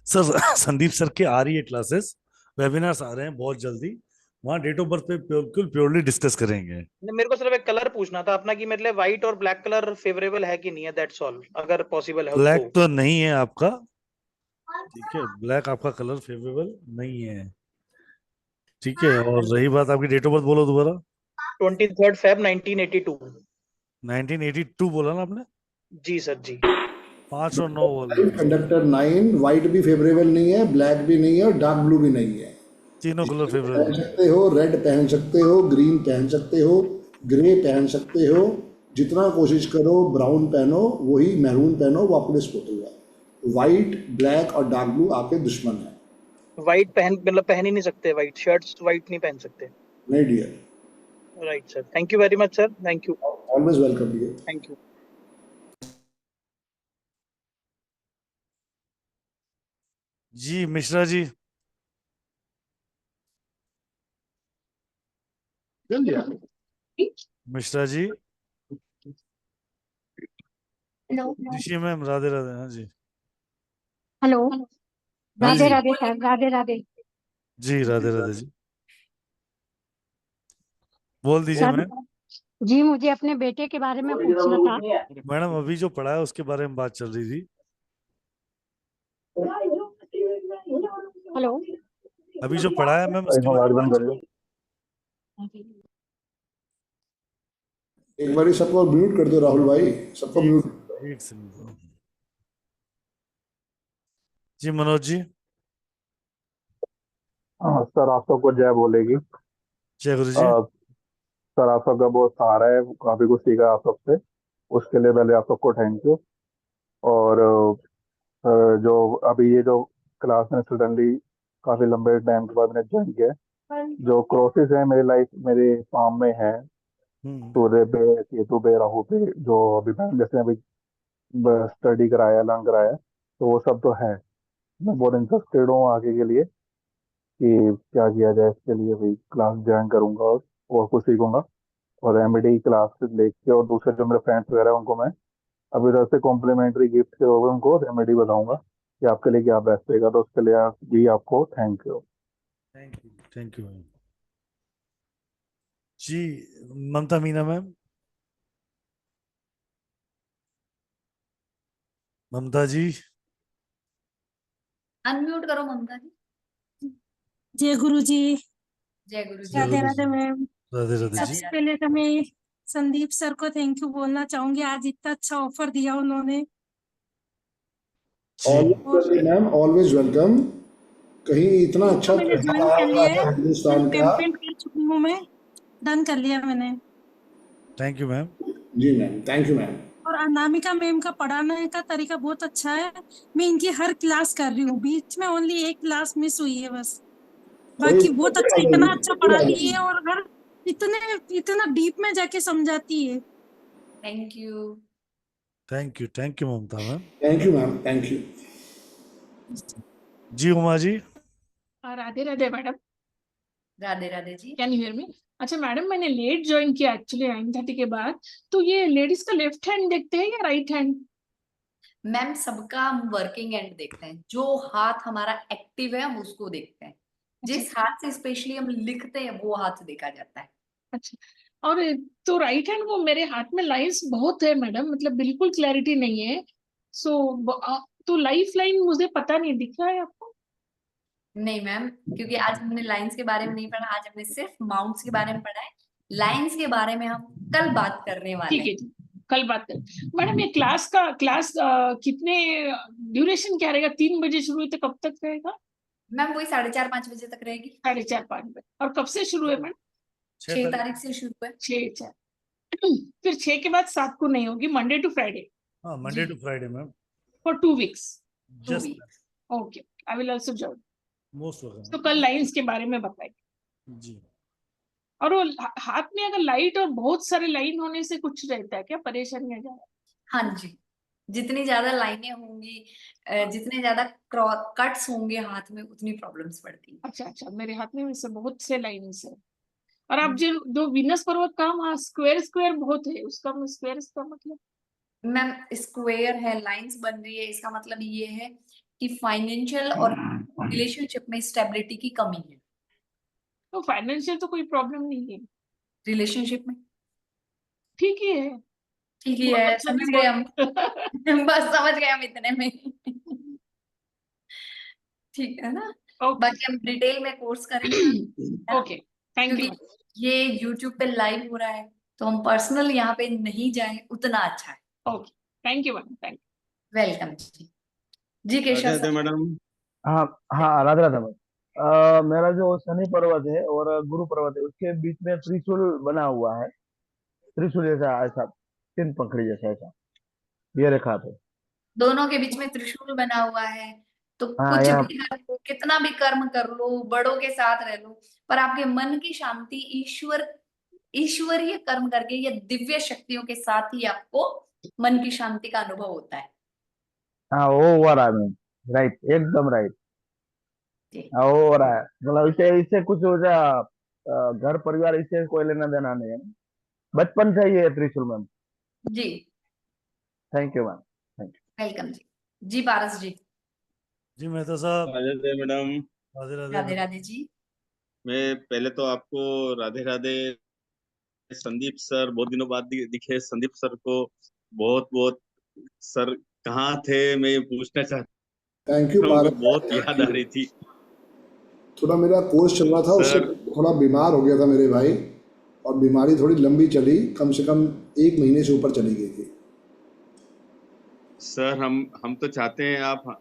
सर संदीप सर के आ रही है क्लासेस, वेबिनार्स आ रहे हैं बहुत जल्दी, वहाँ डेट ऑफ बर्थ पे बिल्कुल प्योरली डिस्कस करेंगे। मेरे को सिर्फ एक कलर पूछना था अपना कि मेरे लिए व्हाइट और ब्लैक कलर फेवरेबल है कि नहीं है, दैट्स ऑल, अगर पॉसिबल है ब्लैक तो। तो नहीं है आपका, ठीक है, ब्लैक आपका कलर फेवरेबल नहीं है, ठीक है। और रही बात आपकी डेट ऑफ बर्थ बोलो दोबारा। 23 Feb 1982। 1982 बोला ना आपने? जी सर जी। 5 और 9 बोले। कंडक्टर 9, व्हाइट भी फेवरेबल नहीं है, ब्लैक भी नहीं है और डार्क ब्लू भी नहीं है। तीनों कलर पहन फेवरेबल। सकते हो, रेड पहन सकते हो, ग्रीन पहन सकते हो, ग्रे पहन सकते हो, जितना कोशिश करो ब्राउन पहनो, वही मैरून पहनो, वो आपके लिए स्पोर्ट होगा। व्हाइट, ब्लैक और डार्क ब्लू आपके दुश्मन है। व्हाइट पहन ही नहीं सकते, व्हाइट शर्ट्स व्हाइट नहीं पहन सकते। नहीं dear, right sir, thank you very much sir, thank you, always welcome dear. Thank you. जी मिश्रा जी। मिश्रा जी। Hello Nishi ma'am, Radhe Radhe. हाँ जी। हेलो हाँ राधे जी राधे सर, राधे राधे जी, राधे राधे जी, बोल दीजिए सर। मैम। जी मुझे अपने बेटे के बारे में पूछना था। मैडम अभी जो पढ़ा है उसके बारे में बात चल रही थी। हेलो अभी जो पढ़ा है मैम उसके बारे में बात चल रही एक बार सबको म्यूट कर दो राहुल भाई, सबको म्यूट। है। एक सेकंड जी। मनोज जी। हाँ सर, आप सबको जय बोलेगी। जय गुरु जी। सर आप सबका बहुत सहारा है, काफी कुछ सीखा आप सबसे, उसके लिए पहले आप सबको थैंक यू। और जो अभी ये जो क्लास में सडनली काफी लंबे टाइम के बाद मैंने ज्वाइन किया है, जो क्रॉसेस है मेरी लाइफ मेरे फार्म में है, सूर्य पे, केतु पे, राहु पे, जो अभी मैंने जैसे अभी स्टडी कराया, लर्न कराया, तो वो सब तो है। मैं बहुत इंटरेस्टेड हूँ आगे के लिए कि क्या किया जाए, इसके लिए भी क्लास ज्वाइन करूंगा और कुछ सीखूंगा। और रेमेडी क्लास लेके और दूसरे जो मेरे फ्रेंड्स वगैरह हैं उनको मैं अभी उधर से कॉम्प्लीमेंट्री गिफ्ट के होगा उनको रेमेडी बताऊंगा कि आपके लिए क्या बेस्ट रहेगा, तो उसके लिए भी आपको thank you. Thank you ma'am. जी ममता मीना मैम। ममता जी। अनम्यूट करो ममता जी। जय गुरु जी। जय गुरु जी। जय राधे गुरु राधे जी। मैम। राधे राधे जी। सबसे पहले तो मैं संदीप सर को थैंक यू बोलना चाहूंगी, आज इतना अच्छा ऑफर दिया उन्होंने। Always ma'am, always welcome. कहीं इतना अच्छा मैंने त्योहार ज्वाइन कर लिया आया है, है हिंदुस्तान का। पेमेंट कर चुकी हूँ मैं, डन कर लिया मैंने। Thank you ma'am. जी मैम, थैंक यू मैम। और अनामिका मैम का पढ़ाने का तरीका बहुत अच्छा है, मैं इनकी हर क्लास कर रही हूँ, बीच में ओनली एक क्लास मिस हुई है बस, बाकी बहुत अच्छा, इतना अच्छा पढ़ाती है और हर इतना डीप में जाके समझाती है। Thank you. Thank you Mamta ma'am. Thank you ma'am, thank you. जी Uma ji. Radhe Radhe madam. Radhe Radhe ji. Can you hear me? अच्छा मैडम, मैंने लेट ज्वाइन किया एक्चुअली 9:30 के बाद, तो ये लेडीज का लेफ्ट हैंड देखते हैं या राइट हैंड? मैम सबका हम वर्किंग एंड देखते हैं, जो हाथ हमारा एक्टिव है हम उसको देखते हैं, जिस हाथ से स्पेशली हम लिखते हैं वो हाथ देखा जाता है। अच्छा, और तो राइट हैंड वो मेरे हाथ में लाइंस बहुत है मैडम, मतलब बिल्कुल क्लैरिटी नहीं है। तो लाइफ लाइन मुझे पता नहीं, दिख रहा है आपको? नहीं मैम, क्योंकि आज हमने लाइंस के बारे में नहीं पढ़ा, आज हमने सिर्फ माउंट्स के बारे में पढ़ा है। लाइंस के बारे में हम कल बात करने वाले ठीक है जी, कल बात करें। मैडम ये क्लास कितने ड्यूरेशन क्या रहेगा? 3 बजे शुरू हुई तो कब तक रहेगा? मैम वही 4:30-5 बजे तक रहेगी। 4:30-5 बजे। और कब से शुरू है मैडम? 6 तारीख से शुरू है। 6 4 फिर 6 के बाद 7 को नहीं होगी, मंडे टू फ्राइडे हाँ, Monday to Friday ma'am, for 2 weeks. Just okay, I will also join. Most welcome तो कल लाइंस के बारे में बताइए। जी। और वो हाथ में अगर लाइट और बहुत सारे लाइन होने से कुछ रहता है क्या, परेशानी आ जाए? हाँ जी, जितनी ज्यादा लाइनें होंगी, जितने ज्यादा कट्स होंगे हाथ में, उतनी प्रॉब्लम्स पड़ती है। अच्छा अच्छा, मेरे हाथ में वैसे बहुत से लाइन्स है। और आप जो वीनस पर्वत का वहाँ स्क्वायर स्क्वायर बहुत है, उसका स्क्वायर का मतलब? मैम स्क्वायर है, लाइंस बन रही है, इसका मतलब ये है कि फाइनेंशियल और रिलेशनशिप में स्टेबिलिटी की कमी है। तो फाइनेंशियल तो कोई प्रॉब्लम नहीं है, रिलेशनशिप में ठीक ही है। ठीक ही बहुत है, अच्छा समझ भी गए हम। बस समझ गए हम इतने में। ठीक है ना, बाकी हम डिटेल में कोर्स करेंगे, है ना? Okay, thank you. क्योंकि ये YouTube पे लाइव हो रहा है, तो हम पर्सनल यहाँ पे नहीं जाए उतना अच्छा है। Okay, thank you ma'am, thank welcome जी केशव राधे सर। मैडम। हाँ हाँ, राधे राधे मैम। मेरा जो शनि पर्वत है और गुरु पर्वत है, उसके बीच में त्रिशूल बना हुआ है, त्रिशूल जैसा, ऐसा 3 पंखड़ी जैसा, ऐसा ये रेखा पे। दोनों के बीच में त्रिशूल बना हुआ है, तो हाँ, कुछ यहाँ भी कर लो, कितना भी कर्म कर लो, बड़ों के साथ रह लो, पर आपके मन की शांति ईश्वरीय कर्म करके या दिव्य शक्तियों के साथ ही आपको मन की शांति का अनुभव होता है। हाँ, वो हो रहा है मैम, राइट, एकदम राइट। हाँ, वो हो रहा है, मतलब इससे इससे कुछ हो जा, घर परिवार इससे कोई लेना देना नहीं है, बचपन से ही है त्रिशूल मैम। जी thank you ma'am, thank welcome जी पारस जी। जी मेहता साहब। राधे मैडम। राधे राधे राधे। राधे जी। मैं पहले तो आपको राधे राधे। संदीप सर बहुत दिनों बाद दिखे, संदीप सर को बहुत बहुत सर कहाँ थे मैं ये पूछना चाहता थैंक यू हूँ, पारस, बहुत थैंक याद यू। आ रही थी। थोड़ा मेरा कोर्स चल रहा था, उससे सर थोड़ा बीमार हो गया था मेरे भाई, और बीमारी थोड़ी लंबी चली, कम से कम 1 महीने से ऊपर चली गई थी। सर हम तो चाहते हैं आप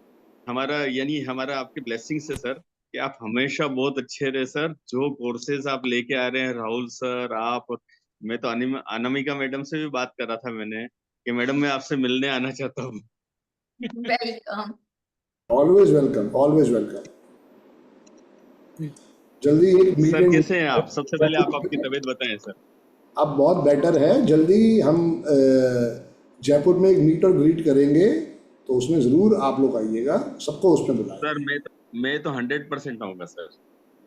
हमारा यानी हमारा आपके ब्लेसिंग से सर कि आप हमेशा बहुत अच्छे रहे सर। जो कोर्सेज आप लेके आ रहे हैं, राहुल सर, आप, मैं तो अनामिका मैडम से भी बात कर रहा था मैंने कि मैडम मैं आपसे मिलने आना चाहता हूँ। Welcome. Always welcome, always welcome. जल्दी एक मीट सर एंड कैसे हैं आप? सबसे पहले आप आपकी तबीयत बताएं सर। अब बहुत बेटर है। जल्दी हम जयपुर में एक मीट और ग्रीट करेंगे, तो उसमें जरूर आप लोग आइएगा, सबको उसमें बुलाएं। सर मैं तो 100% आऊंगा सर।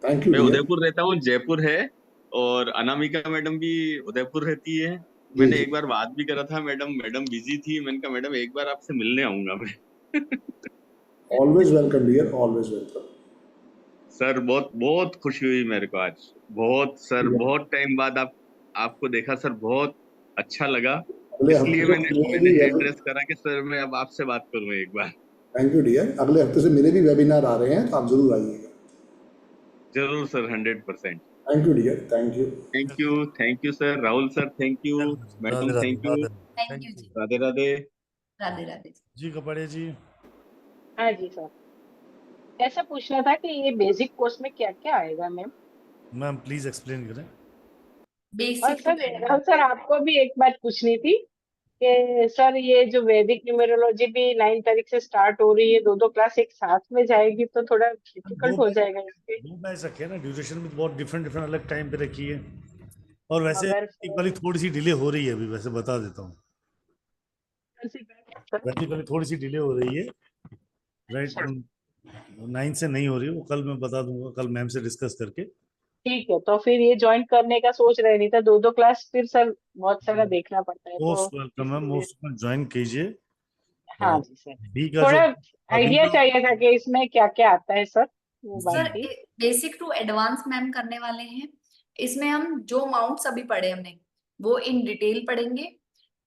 थैंक यू मैं डियर। उदयपुर रहता हूँ, जयपुर है, और अनामिका मैडम भी उदयपुर रहती है। जी मैंने जी, एक बार बात भी करा था, मैडम बिजी थी। मैंने कहा मैडम एक बार आपसे मिलने आऊंगा मैं। Always welcome dear, always welcome. Sir बहुत बहुत खुशी हुई मेरे को आज, बहुत सर, बहुत टाइम बाद आपको देखा सर, बहुत अच्छा लगा। अगले इसलिए हफ्ते से मेरे मैंने भी एड्रेस करा कि सर मैं अब आपसे बात करूं एक बार। थैंक यू डियर, अगले हफ्ते से मेरे भी वेबिनार आ रहे हैं, तो आप जरूर आइएगा। जरूर सर, 100%। Thank you dear, thank you. Thank you sir, Rahul sir thank you, Radhe madam Radhe thank you, Radhe. Thank you जी। राधे राधे। राधे राधे जी कपड़े जी। हाँ जी सर, ऐसा पूछना था कि ये बेसिक कोर्स में क्या क्या आएगा मैम? मैम प्लीज एक्सप्लेन करें। और बेसिक सर राहुल सर, आपको भी एक बात पूछनी थी कि सर ये जो वैदिक न्यूमेरोलॉजी भी 9 तारीख से स्टार्ट हो रही है, 2 क्लास एक साथ में जाएगी तो थोड़ा डिफिकल्ट हो जाएगा इसके। 2 बैच रखे हैं ना, ड्यूरेशन भी बहुत डिफरेंट डिफरेंट अलग टाइम पे रखी है, और वैसे मगर एक वाली थोड़ी सी डिले हो रही है अभी, वैसे बता देता हूँ। वैसे वाली थोड़ी सी डिले हो रही है, राइट, 9 से नहीं हो रही है, वो कल मैं बता दूंगा, कल मैम से डिस्कस करके। ठीक है, तो फिर ये ज्वाइन करने का सोच रहे, नहीं था 2 क्लास फिर सर बहुत सारा देखना पड़ता है, तो मोस्ट वेलकम मैम, इसलिए। मोस्ट वेलकम, ज्वाइन कीजिए। हाँ जी सर, बी का जो थोड़ा अभी आइडिया जो चाहिए था कि इसमें क्या क्या आता है सर, वो बात सर थी। बेसिक टू एडवांस मैम करने वाले हैं। इसमें हम जो माउंट्स अभी पढ़े हमने, वो इन डिटेल पढ़ेंगे,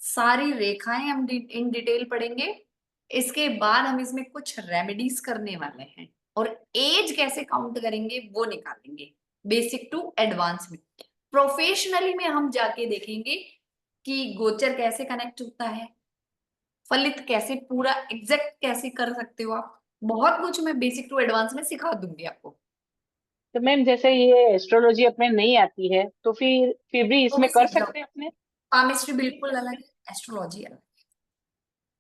सारी रेखाएं हम इन डिटेल पढ़ेंगे। इसके बाद हम इसमें कुछ रेमेडीज करने वाले हैं, और एज कैसे काउंट करेंगे वो निकालेंगे। बेसिक टू एडवांस में प्रोफेशनली में हम जाके देखेंगे कि गोचर कैसे कनेक्ट होता है, फलित कैसे पूरा एग्जैक्ट कैसे कर सकते हो आप। बहुत कुछ मैं बेसिक टू एडवांस में सिखा दूंगी आपको। तो मैम जैसे ये एस्ट्रोलॉजी अपने नहीं आती है, तो फिर भी तो भी इसमें कर सीख जाओ, सकते हैं अपने? पामिस्ट्री बिल्कुल अलग है, एस्ट्रोलॉजी अलग।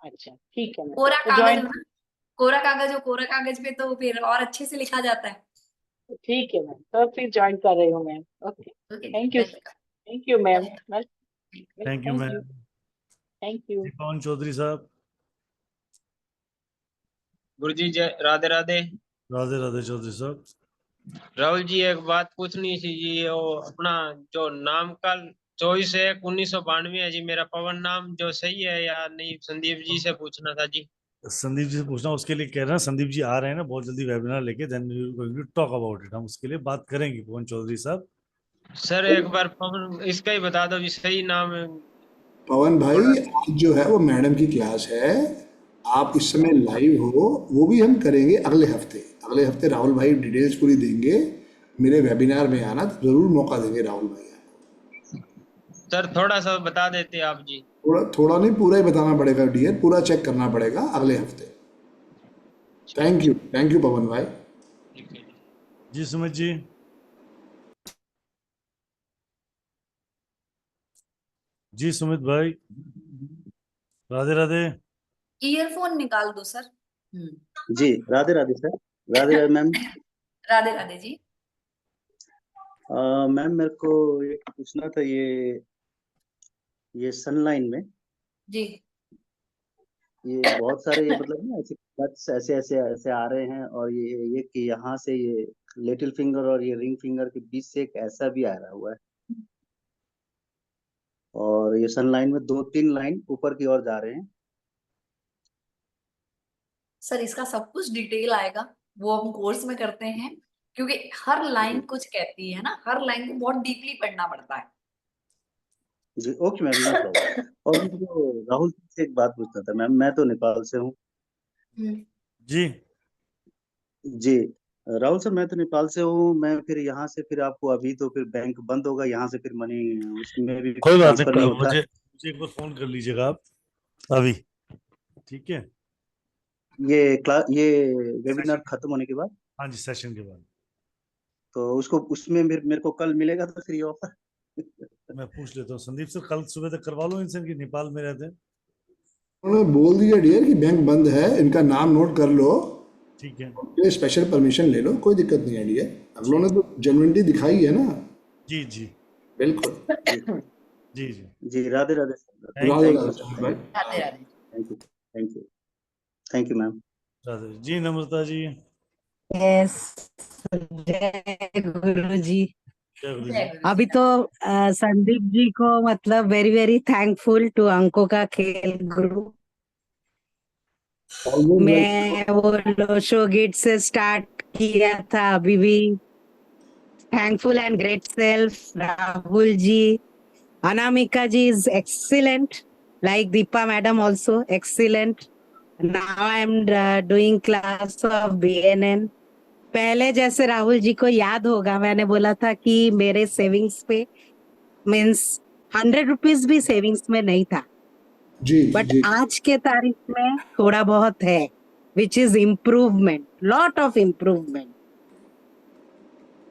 अच्छा ठीक है मैम, कोरा तो कागज ज्वाइन, हो ना, कोरा कागज हो, कोरा कागज पे तो फिर और अच्छे से लिखा जाता है। ठीक है मैम, तो फिर ज्वाइन कर रही हूँ ma'am. Okay, okay, thank you, thank you ma'am, thank you ma'am. Thank you. Pavan Chaudhary साहब। गुरुजी जय राधे राधे। राधे राधे चौधरी साहब। राहुल जी एक बात पूछनी थी जी, वो अपना जो नाम का 24/1/1992 है जी, मेरा पवन नाम जो सही है या नहीं, संदीप जी से पूछना था जी। संदीप जी से पूछना, उसके लिए कह रहे हैं संदीप जी आ रहे हैं ना बहुत जल्दी वेबिनार लेके, then we will going to talk about it. हम उसके लिए बात करेंगे पवन चौधरी साहब। सर एक बार पवन इसका ही बता दो जी, सही नाम है। पवन भाई आज जो है वो मैडम की क्लास है, आप इस समय लाइव हो, वो भी हम करेंगे अगले हफ्ते। अगले हफ्ते राहुल भाई डिटेल्स पूरी देंगे, मेरे वेबिनार में आना, तो जरूर मौका देंगे राहुल भाई। सर थोड़ा सा बता देते आप जी। थोड़ा थोड़ा नहीं, पूरा ही बताना पड़ेगा डियर, पूरा चेक करना पड़ेगा अगले हफ्ते। थैंक यू पवन भाई। जी सुमित जी। जी सुमित भाई, राधे राधे। ईयरफोन निकाल दो सर। जी Radhe Radhe sir. Radhe Radhe ma'am. Radhe Radhe ji. Ma'am मेरे को एक पूछना था, ये सनलाइन में जी ये बहुत सारे ये मतलब ना ऐसे cuts ऐसे ऐसे ऐसे आ रहे हैं, और ये कि यहाँ से ये लिटिल फिंगर और ये रिंग फिंगर के बीच से एक ऐसा भी आ रहा हुआ है, और ये सनलाइन में 2-3 लाइन ऊपर की ओर जा रहे हैं। सर इसका सब कुछ डिटेल आएगा, वो हम कोर्स में करते हैं, क्योंकि हर लाइन कुछ कहती है ना, हर लाइन को बहुत डीपली पढ़ना पड़ता है। जी ओके मैम, नो प्रॉब्लम। और मुझको राहुल से एक बात पूछना था मैम, मैं तो नेपाल से हूँ। जी जी राहुल सर, मैं तो नेपाल से हूँ। मैं फिर यहाँ से फिर आपको अभी तो फिर बैंक बंद होगा, यहाँ से फिर मनी उसमें भी कोई बात ट्रांसफर नहीं, नहीं होता। मुझे एक बार फोन कर लीजिएगा आप अभी, ठीक है? ये वेबिनार खत्म होने के बाद, हाँ जी, सेशन के बाद। तो उसको उसमें मेरे को कल मिलेगा तो फ्री ऑफर? मैं पूछ लेता हूँ संदीप सर, कल सुबह तक करवा लो इनसे, कि नेपाल में रहते हैं। उन्होंने बोल दिया डियर कि बैंक बंद है, इनका नाम नोट कर लो, ठीक है? ये स्पेशल परमिशन ले लो, कोई दिक्कत नहीं है डियर। अगलों ने तो जेन्युइनिटी दिखाई है ना। जी जी बिल्कुल। जी जी जी राधे राधे सर। राधे राधे भाई। Radhe Radhe. Thank you ma'am. Radhe ji. Namrata ji. Yes, जय गुरु जी। जय गुरु जी। अभी तो संदीप जी को मतलब वेरी वेरी थैंकफुल टू अंकों का खेल गुरु। मैं वो लोशो गिट से स्टार्ट किया था, अभी भी thankful and great self. Rahul ji, Anamika ji is excellent, like Deepa madam also excellent. Now I am doing class of BNN. पहले जैसे राहुल जी को याद होगा, मैंने बोला था कि मेरे सेविंग्स पे मीन्स 100 रुपीज भी सेविंग्स में नहीं था, बट आज के तारीख में थोड़ा बहुत है, which is improvement, lot of improvement.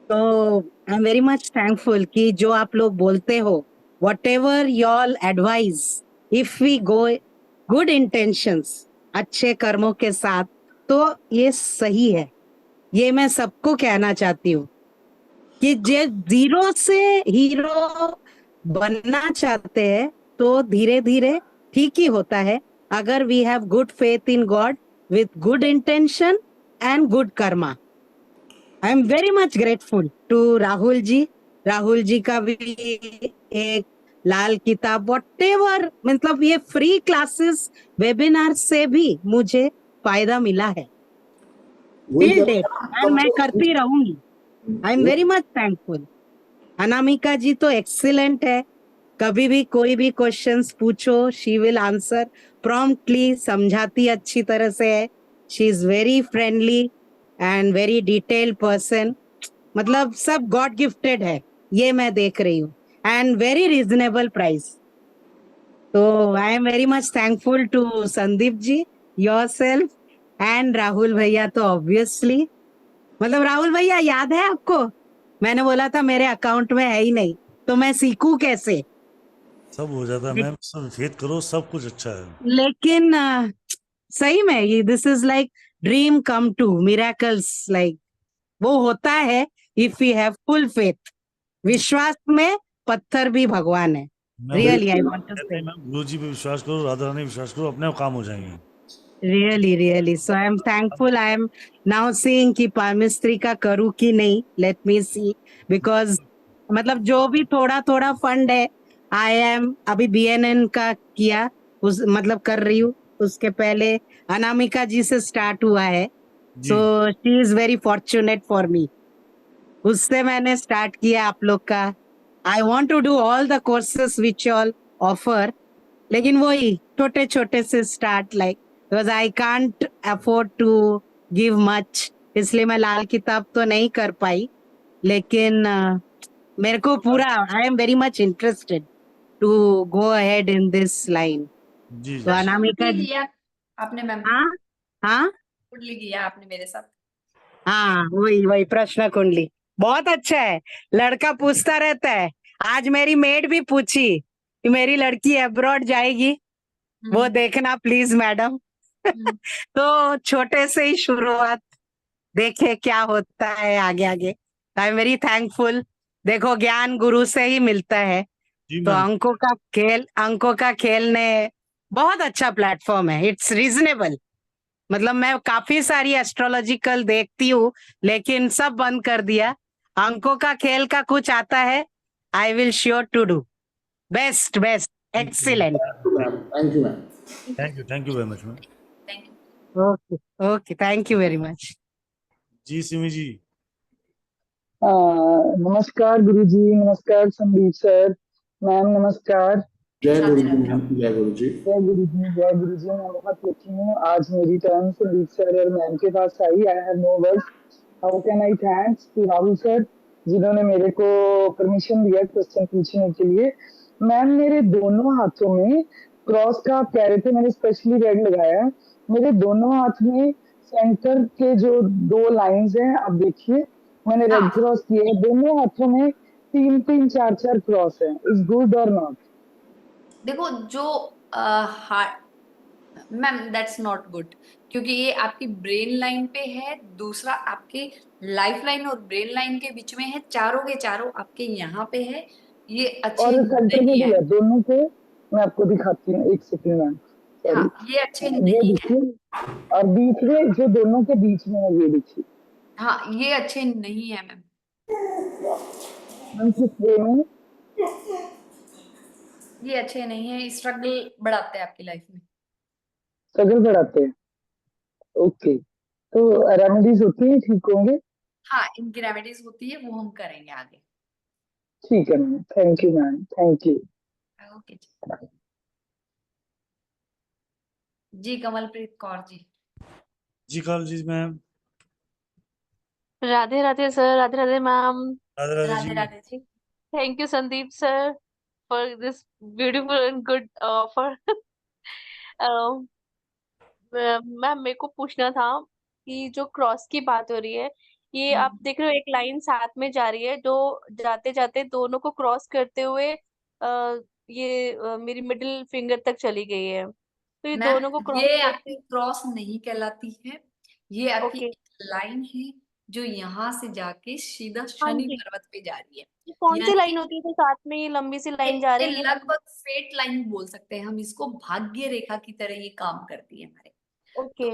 तो I am very much thankful कि जो आप लोग बोलते हो, whatever your advice, if we go good intentions, अच्छे कर्मों के साथ, तो ये सही है। ये मैं सबको कहना चाहती हूँ कि जो जीरो से हीरो बनना चाहते हैं तो धीरे धीरे ठीक ही होता है, अगर we have good faith in God with good intention and good karma. I am very much grateful to Rahul ji. Rahul ji का भी एक लाल किताब व्हाटएवर, मतलब ये फ्री क्लासेस वेबिनार से भी मुझे फायदा मिला है टिल डेट, एंड मैं करती रहूंगी। I am very much thankful. Anamika ji तो एक्सीलेंट है, कभी भी कोई भी क्वेश्चंस पूछो, शी विल आंसर प्रॉम्प्टली, समझाती अच्छी तरह से है। She is very friendly and very detailed person, मतलब सब गॉड गिफ्टेड है, ये मैं देख रही हूँ, एंड वेरी रीजनेबल प्राइस। तो I am very much thankful to Sandeep ji, yourself and Rahul भैया। तो ऑब्वियसली, मतलब राहुल भैया याद है आपको, मैंने बोला था मेरे अकाउंट में है ही नहीं, तो मैं सीखूं कैसे? सब हो जाता है ले- मैम, सब फेथ करो, सब कुछ अच्छा है। लेकिन सही में ये this is like dream come to miracles, like वो होता है if you have full faith. विश्वास में पत्थर भी भगवान है। मैं वही रियली आई वांट टू कहते से, हैं मैम, गुरु जी पे विश्वास करो, राधा रानी पे विश्वास करो, अपने आप काम हो जाएंगे। Really so I am thankful. I am now seeing कि पामिस्त्री का करूँ कि नहीं, लेट मी सी, बिकॉज मतलब जो भी थोड़ा थोड़ा फंड है, आई एम अभी बीएनएन का किया, उस मतलब कर रही हूँ। उसके पहले अनामिका जी से स्टार्ट हुआ है, जी so she is very fortunate for me. उससे मैंने स्टार्ट किया आप लोग का। I want to do all the courses which all offer, लेकिन वही छोटे छोटे से start, like because I can't afford to give much, इसलिए मैं लाल किताब तो नहीं कर पाई। लेकिन मेरे को पूरा I am very much interested to go ahead in this line. जी तो जी अनामिका जी, लिया आपने मैम, हाँ हाँ कुंडली किया आपने मेरे साथ। हाँ, वही वही प्रश्न कुंडली बहुत अच्छा है। लड़का पूछता रहता है, आज मेरी मेड भी पूछी कि मेरी लड़की अब्रॉड जाएगी, वो देखना प्लीज मैडम। तो छोटे से ही शुरुआत, देखे क्या होता है आगे आगे। आई एम वेरी थैंकफुल। देखो ज्ञान गुरु से ही मिलता है। जी तो मैम। अंकों का खेल ने बहुत अच्छा प्लेटफॉर्म है, इट्स रीजनेबल। मतलब मैं काफी सारी एस्ट्रोलॉजिकल देखती हूँ, लेकिन सब बंद कर दिया। अंकों का खेल का कुछ आता है, I will sure to do best best excellent. Thank you ma'am. Thank you very much ma'am. Thank you. Okay okay, thank you very much. जी सिमी जी। नमस्कार गुरुजी, नमस्कार संदीप सर, मैम नमस्कार। जय गुरु राधे जी राधे। मैम, जय गुरु जी। जय गुरुजी, जय गुरुजी। मैं बहुत लकी हूँ, आज मेरी टर्न संदीप सर और मैम के पास आई। I have no words, how can I thanks to Rahul sir जिन्होंने मेरे को परमिशन दिया क्वेश्चन पूछने के लिए। मैम मेरे दोनों हाथों में क्रॉस का आप कह रहे थे, मैंने स्पेशली रेड लगाया है। मेरे दोनों हाथ में सेंटर के जो 2 लाइंस हैं, आप देखिए मैंने रेड हाँ क्रॉस किए हैं। दोनों हाथों में 3-3 4-4 क्रॉस है। इज गुड और नॉट? देखो जो मैम दैट्स नॉट गुड, क्योंकि ये आपकी ब्रेन लाइन पे है, दूसरा आपके लाइफ लाइन और ब्रेन लाइन के बीच में है, चारों के चारों आपके यहाँ पे है, ये अच्छे और सेंटर में नहीं भी है। है दोनों के। मैं आपको दिखाती हूँ, एक सेकंड मैम, हाँ सॉरी। ये अच्छे ये नहीं है। देखिए, और बीच में जो दोनों के बीच में है, ये देखिए हाँ ये अच्छे नहीं है मैम। मैम किस वे में? ये अच्छे नहीं है, स्ट्रगल बढ़ाते हैं आपकी लाइफ में। स्ट्रगल बढ़ाते हैं। ओके, तो रेमेडीज होती है, ठीक होंगे? हाँ इनकी रेमेडीज होती है, वो हम करेंगे आगे। ठीक है ma'am, thank you ma'am, thank you. Okay जी कमलप्रीत कौर जी। जी कॉल जी ma'am. Radhe Radhe sir, Radhe Radhe ma'am. Radhe Radhe Radhe ji. Radhe ji. Thank you Sandeep sir for this beautiful and good offer. Ma'am मेरे को पूछना था कि जो क्रॉस की बात हो रही है, ये आप देख रहे हो एक लाइन साथ में जा रही है, जो जाते जाते दोनों को क्रॉस करते हुए ये मेरी मिडिल फिंगर तक चली गई है, तो ये मैम दोनों को क्रॉस ये आपकी करते। क्रॉस नहीं कहलाती है, ये आपकी ओके, लाइन है जो यहाँ से जाके सीधा हाँ शनि जी, पर्वत पे जा रही है। ये कौन सी लाइन यानी होती है जो साथ में ये लंबी सी ये लाइन जा ये रही है? लगभग फेट लाइन बोल सकते हैं हम इसको, भाग्य रेखा की तरह ये काम करती है हमारे। ओके,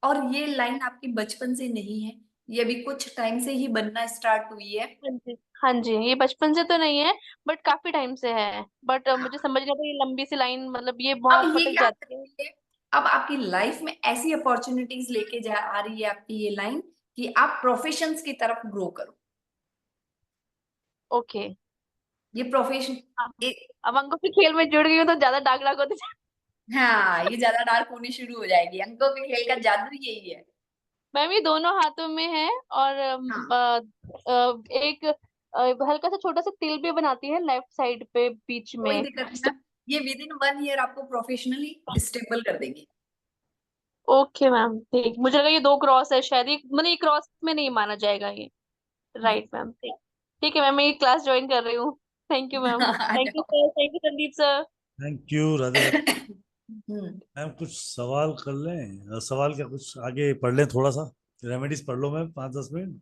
और ये लाइन आपकी बचपन से नहीं है, ये अभी कुछ टाइम से ही बनना स्टार्ट हुई है। हाँ जी, हाँ जी, ये बचपन से तो नहीं है बट काफी टाइम से है, बट मुझे समझ नहीं आता ये लंबी सी लाइन मतलब ये वहां अब ऊपर ये तक क्या जाती है। करती है, अब आपकी लाइफ में ऐसी अपॉर्चुनिटीज लेके जा आ रही है आपकी ये लाइन कि आप प्रोफेशंस की तरफ ग्रो करो। ओके, ये प्रोफेशन अब अंकों के खेल में जुड़ गई हूँ तो ज्यादा डार्क डार्क होते हाँ ये ज्यादा डार्क होनी शुरू हो जाएगी, अंकों के खेल का जादू यही है। मैम ये दोनों हाथों में है और एक हल्का सा छोटा सा तिल भी बनाती है लेफ्ट साइड पे बीच कोई में। दिक्कत नहीं मैम, ये विद इन 1 ईयर आपको प्रोफेशनली स्टेबल कर देगी। ओके मैम, ठीक, मुझे लगा ये 2 क्रॉस है शायद, ये मतलब ये क्रॉस में नहीं माना जाएगा ये। राइट मैम, ठीक, ठीक है मैम, मैं ये क्लास ज्वाइन कर रही हूँ। Thank you ma'am, thank you sir, thank you Sandeep sir. Thank you Radhe Radhe. Hmm, ma'am कुछ सवाल कर लें? सवाल क्या, कुछ आगे पढ़ लें थोड़ा सा, रेमेडीज पढ़ लो मैम 5-10 मिनट।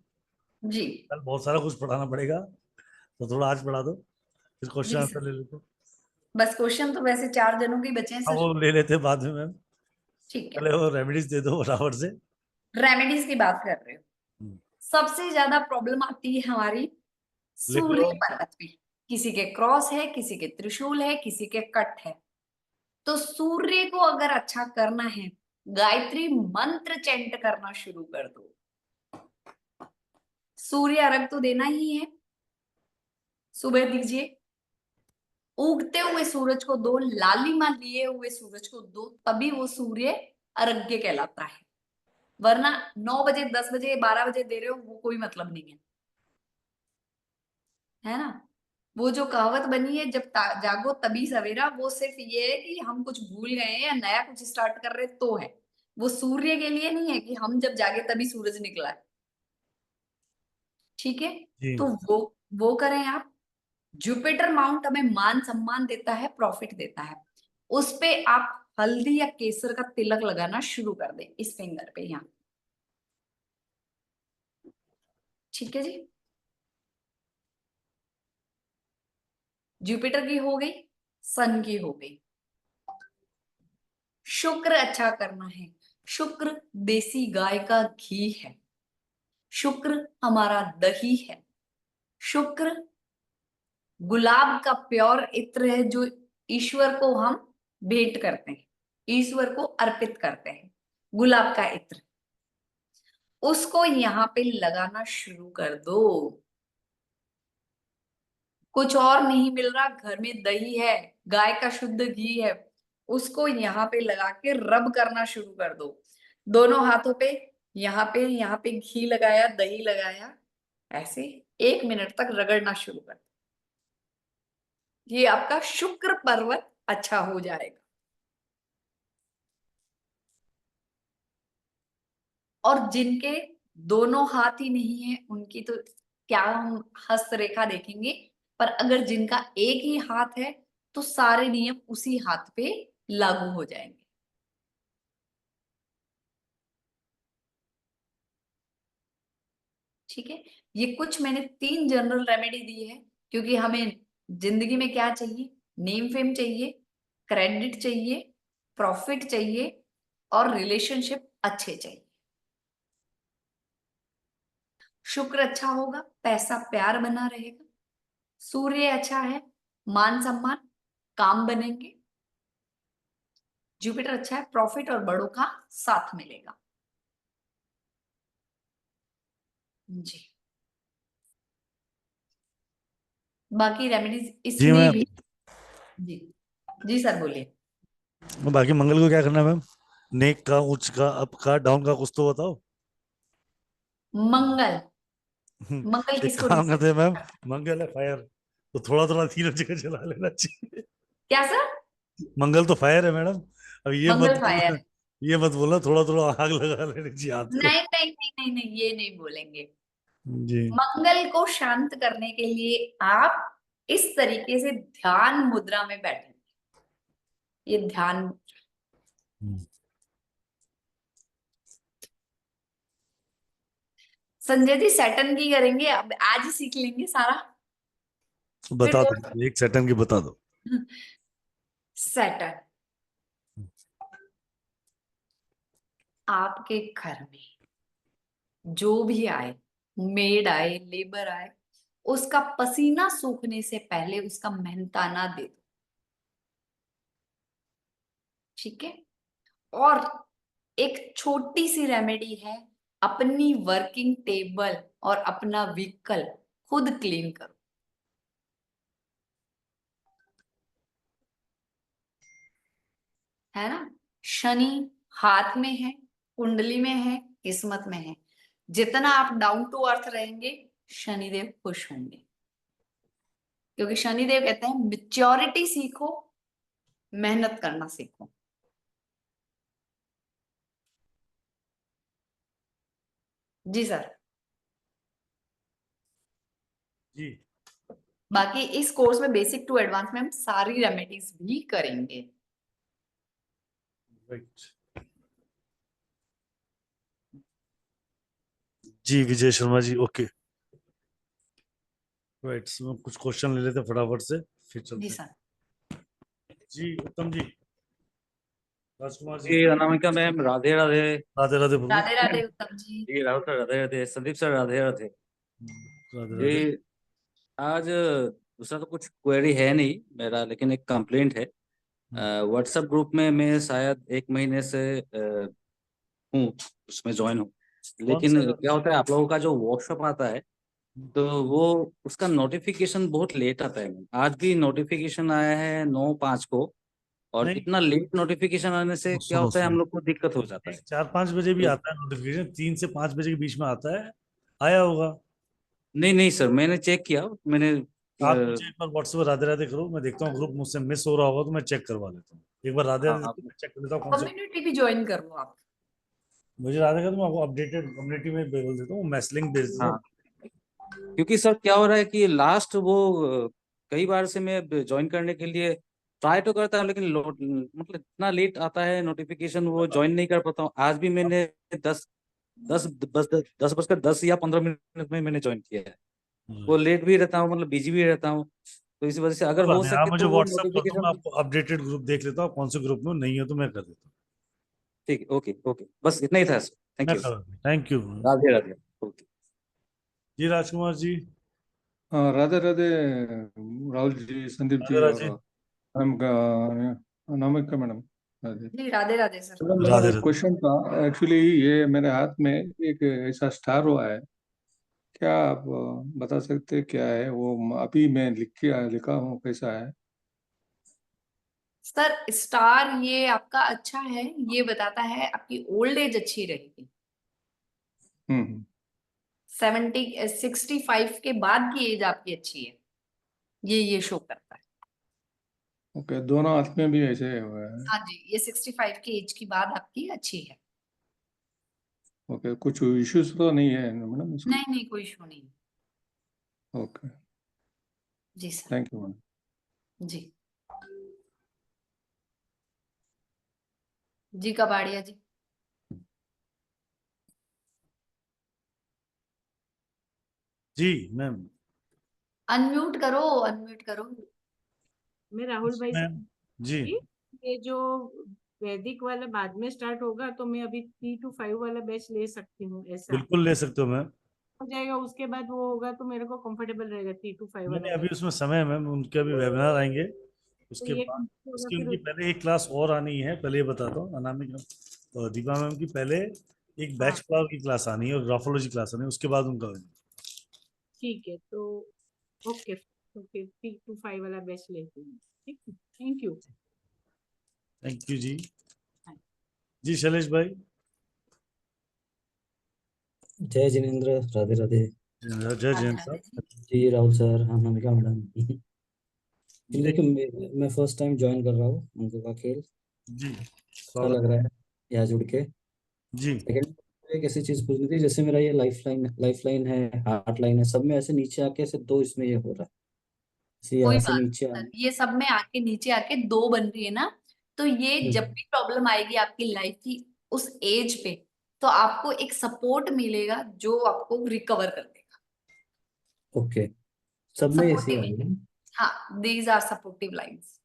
जी कल बहुत सारा कुछ पढ़ाना पड़ेगा, तो थोड़ा आज पढ़ा दो, फिर क्वेश्चन जी आंसर सर। ले लेते। बस क्वेश्चन तो वैसे 4 जनों के ही बचे हैं हाँ सर। वो ले लेते बाद में मैम, ठीक है, पहले वो रेमेडीज दे दो बराबर से। रेमेडीज की बात कर रहे हो। हम्म, सबसे ज्यादा प्रॉब्लम आती है हमारी लिख लो। सूर्य पर्वत पे। किसी के क्रॉस है, किसी के त्रिशूल है, किसी के कट है। तो सूर्य को अगर अच्छा करना है, गायत्री मंत्र चैंट करना शुरू कर दो। सूर्य अर्घ तो देना ही है, सुबह दीजिए। उगते हुए सूरज को दो, लालिमा लिए हुए सूरज को दो, तभी वो सूर्य अर्घ्य कहलाता है। वरना 9 बजे, 10 बजे, 12 बजे दे रहे हो, वो कोई मतलब नहीं है ना। वो जो कहावत बनी है, जब जागो तभी सवेरा, वो सिर्फ ये है कि हम कुछ भूल गए हैं या नया कुछ स्टार्ट कर रहे तो है। वो सूर्य के लिए नहीं है कि हम जब जागे तभी सूरज निकला है। ठीक है, जी तो वो करें आप। जुपिटर माउंट हमें मान सम्मान देता है, प्रॉफिट देता है। उस पे आप हल्दी या केसर का तिलक लगाना शुरू कर दें इस फिंगर पे, यहाँ। ठीक है जी, जुपिटर की हो गई, सन की हो गई। शुक्र अच्छा करना है। शुक्र देसी गाय का घी है। शुक्र हमारा दही है। शुक्र गुलाब का प्योर इत्र है, जो ईश्वर को हम भेंट करते हैं, ईश्वर को अर्पित करते हैं। गुलाब का इत्र, उसको यहाँ पे लगाना शुरू कर दो। कुछ और नहीं मिल रहा, घर में दही है, गाय का शुद्ध घी है, उसको यहाँ पे लगा के रब करना शुरू कर दो। दोनों हाथों पे, यहाँ पे घी लगाया, दही लगाया, ऐसे 1 मिनट तक रगड़ना शुरू कर दो। ये आपका शुक्र पर्वत अच्छा हो जाएगा। और जिनके दोनों हाथ ही नहीं है, उनकी तो क्या हम हस्तरेखा देखेंगे। पर अगर जिनका एक ही हाथ है, तो सारे नियम उसी हाथ पे लागू हो जाएंगे। ठीक है, ये कुछ मैंने 3 जनरल रेमेडी दी है, क्योंकि हमें जिंदगी में क्या चाहिए? नेम फेम चाहिए, क्रेडिट चाहिए, प्रॉफिट चाहिए, और रिलेशनशिप अच्छे चाहिए। शुक्र अच्छा होगा, पैसा प्यार बना रहेगा। सूर्य अच्छा है, मान सम्मान, काम बनेंगे। जुपिटर अच्छा है, प्रॉफिट और बड़ों का साथ मिलेगा। जी, बाकी रेमेडीज जी इसमें मैम। भी। जी जी सर, बोलिए। बाकी मंगल को क्या करना है मैम? नेक का, उच्च का, अप का, डाउन का कुछ तो बताओ। मंगल, मंगल एक किसको नहीं काम करते चाहिए? हैं मैम, मंगल है फायर, तो थोड़ा थोड़ा तीनों जगह चला लेना चाहिए। क्या सर? मंगल तो फायर है मैडम, अब ये मत मंगल फायर बोलना, ये मत बोलना थोड़ा थोड़ा आग लगा लेनी चाहिए हाथ को। नहीं नहीं नहीं नहीं नहीं, ये नहीं बोलेंगे। जी मंगल को शांत करने के लिए आप इस तरीके से ध्यान मुद्रा में बैठेंगे। ये ध्यान, संजय जी सैटर्न की करेंगे, अब आज ही सीख लेंगे सारा। फिर बता तो दो, 1 सेकंड की बता दो। सैटर्न आपके घर में जो भी आए, मेड आए, लेबर आए, उसका पसीना सूखने से पहले उसका मेहनताना दे दो। ठीक है, और एक छोटी सी रेमेडी है, अपनी वर्किंग टेबल और अपना व्हीकल खुद क्लीन करो। है ना, शनि हाथ में है, कुंडली में है, किस्मत में है। जितना आप डाउन टू अर्थ रहेंगे, शनिदेव खुश होंगे। क्योंकि शनिदेव कहते हैं मेच्योरिटी सीखो, मेहनत करना सीखो। जी सर। जी बाकी इस कोर्स में बेसिक टू एडवांस में हम सारी रेमेडीज भी करेंगे। राइट जी, विजय शर्मा जी, ओके राइट। कुछ क्वेश्चन ले लेते हैं फटाफट से, फिर जी चलते हैं। सर। जी उत्तम जी, राजकुमार जी, जी अनामिका मैम, राधे राधे। राधे राधे प्रभु। राधे राधे उत्तम जी। जी राहुल सर राधे राधे, संदीप सर राधे राधे। राधे राधे। जी आज दूसरा तो कुछ क्वेरी है नहीं मेरा, लेकिन एक कंप्लेंट है। व्हाट्सएप ग्रुप में मैं शायद 1 महीने से हूँ, उसमें ज्वाइन हूँ, कौन लेकिन सा? क्या होता है आप लोगों का जो वर्कशॉप आता है तो वो उसका नोटिफिकेशन बहुत लेट आता है। आज भी नोटिफिकेशन आया है 9/5 को, और नहीं, इतना लेट नोटिफिकेशन आने से क्या सुनो होता है हम सुनो, लोग को दिक्कत हो जाता है। 4-5 बजे भी तो आता है नोटिफिकेशन, 3 से 5 बजे के बीच में आता है, आया होगा। नहीं नहीं सर, मैंने चेक किया, मैंने आप मुझे एक बार व्हाट्सएप पर राधे राधे करो, मैं देखता हूँ ग्रुप मुझसे मिस हो रहा होगा तो मैं चेक करवा लेता हूँ। एक बार राधे हाँ राधे आप मैं चेक कर लेता हूँ कौन से। कम्युनिटी भी ज्वाइन कर लो आप। मुझे राधे का तो मैं आपको अपडेटेड कम्युनिटी में बोल देता हूँ, मैस लिंक भेज देता हूँ। हाँ, क्योंकि सर क्या हो रहा है कि लास्ट वो कई बार से मैं ज्वाइन करने के लिए ट्राई तो करता हूँ, लेकिन मतलब इतना लेट आता है नोटिफिकेशन, वो ज्वाइन नहीं कर पाता हूँ। आज भी मैंने 10 बजकर 10 या 15 मिनट में मैंने ज्वाइन किया है। वो लेट भी रहता हूँ, मतलब बिजी भी रहता हूँ, तो इस वजह से कोई अगर बात हो नहीं, आप सके मुझे तो वो व्हाट्सएप कर दो, मैं नोटिफिकेशन। आपको अपडेटेड ग्रुप देख लेता हूँ कौन से ग्रुप में नहीं हो तो मैं कर देता हूँ। ठीक है, ओके ओके, बस इतना ही था सर। थैंक मैं यू। कर, thank you. Radhe Radhe. Okay जी राजकुमार जी। हाँ राधे राधे राहुल जी, संदीप राधे जी राधे। और अनामिका मैडम। राधे जी राधे राधे सर। चलो, मेरा राधे एक राधे। क्वेश्चन था। एक्चुअली ये मेरे हाथ में एक ऐसा स्टार हुआ है, क्या आप बता सकते हैं क्या है वो? अभी मैं लिखा हूँ, कैसा है? सर स्टार ये आपका अच्छा है, ये बताता है आपकी ओल्ड एज अच्छी रहेगी। हम्म 65 के बाद की एज आपकी अच्छी है, ये शो करता है। ओके, दोनों हाथ में भी ऐसे हुआ है? हाँ जी, ये 65 की एज की बाद आपकी अच्छी है। ओके, कुछ इश्यूज तो नहीं है मैडम इसको? नहीं नहीं, कोई इशू नहीं। ओके, जी सर। Thank you madam. जी जी कबाड़िया जी। जी मैम। अनम्यूट करो, अनम्यूट करो। मैं राहुल भाई से मैम जी। कि ये जो वैदिक वाला बाद में स्टार्ट होगा, तो मैं अभी 3 to 5 वाला बैच ले सकती हूँ, ऐसा बिल्कुल ले सकते हो मैम। हो जाएगा? उसके बाद वो होगा तो मेरे को कंफर्टेबल रहेगा 3 to 5 नहीं वाला नहीं, अभी बैच। उसमें समय है मैम, उनके अभी वेबिनार आएंगे, तो उसके ये बाद complete होगा, उसकी फिर उनकी पहले एक क्लास और आनी है। पहले ये बताता हूँ, अनामिका तो दीपा मैम की पहले एक बैच हाँ फ्लावर की क्लास आनी है और ग्राफोलॉजी क्लास आनी है, उसके बाद उनका ठीक है, तो ओके ओके 3 to 5 वाला बैच लेती हूँ। ठीक है, थैंक यू। थैंक यू जी। जी शैलेश भाई। जय जिनेन्द्र, राधे राधे। जय जैन साहब। जी राहुल सर, अनामिका मैडम। देखिए मैं फर्स्ट टाइम ज्वाइन कर रहा हूँ उनको का खेल, जी अच्छा लग रहा है यहाँ जुड़ के। जी। लेकिन एक ऐसी चीज पूछनी थी, जैसे मेरा ये लाइफ लाइन है, हार्ट लाइन है, सब में ऐसे नीचे आके ऐसे दो इसमें ये हो रहा है, ऐसे कोई यहाँ से बात नीचे नहीं सर, ये सब में आके नीचे आके 2 बन रही है ना, तो ये जब भी प्रॉब्लम आएगी आपकी लाइफ की उस एज पे, तो आपको एक सपोर्ट मिलेगा जो आपको रिकवर कर देगा। ओके, सब में ऐसे सपोर्टिव आ रही है। हाँ, these are supportive lines.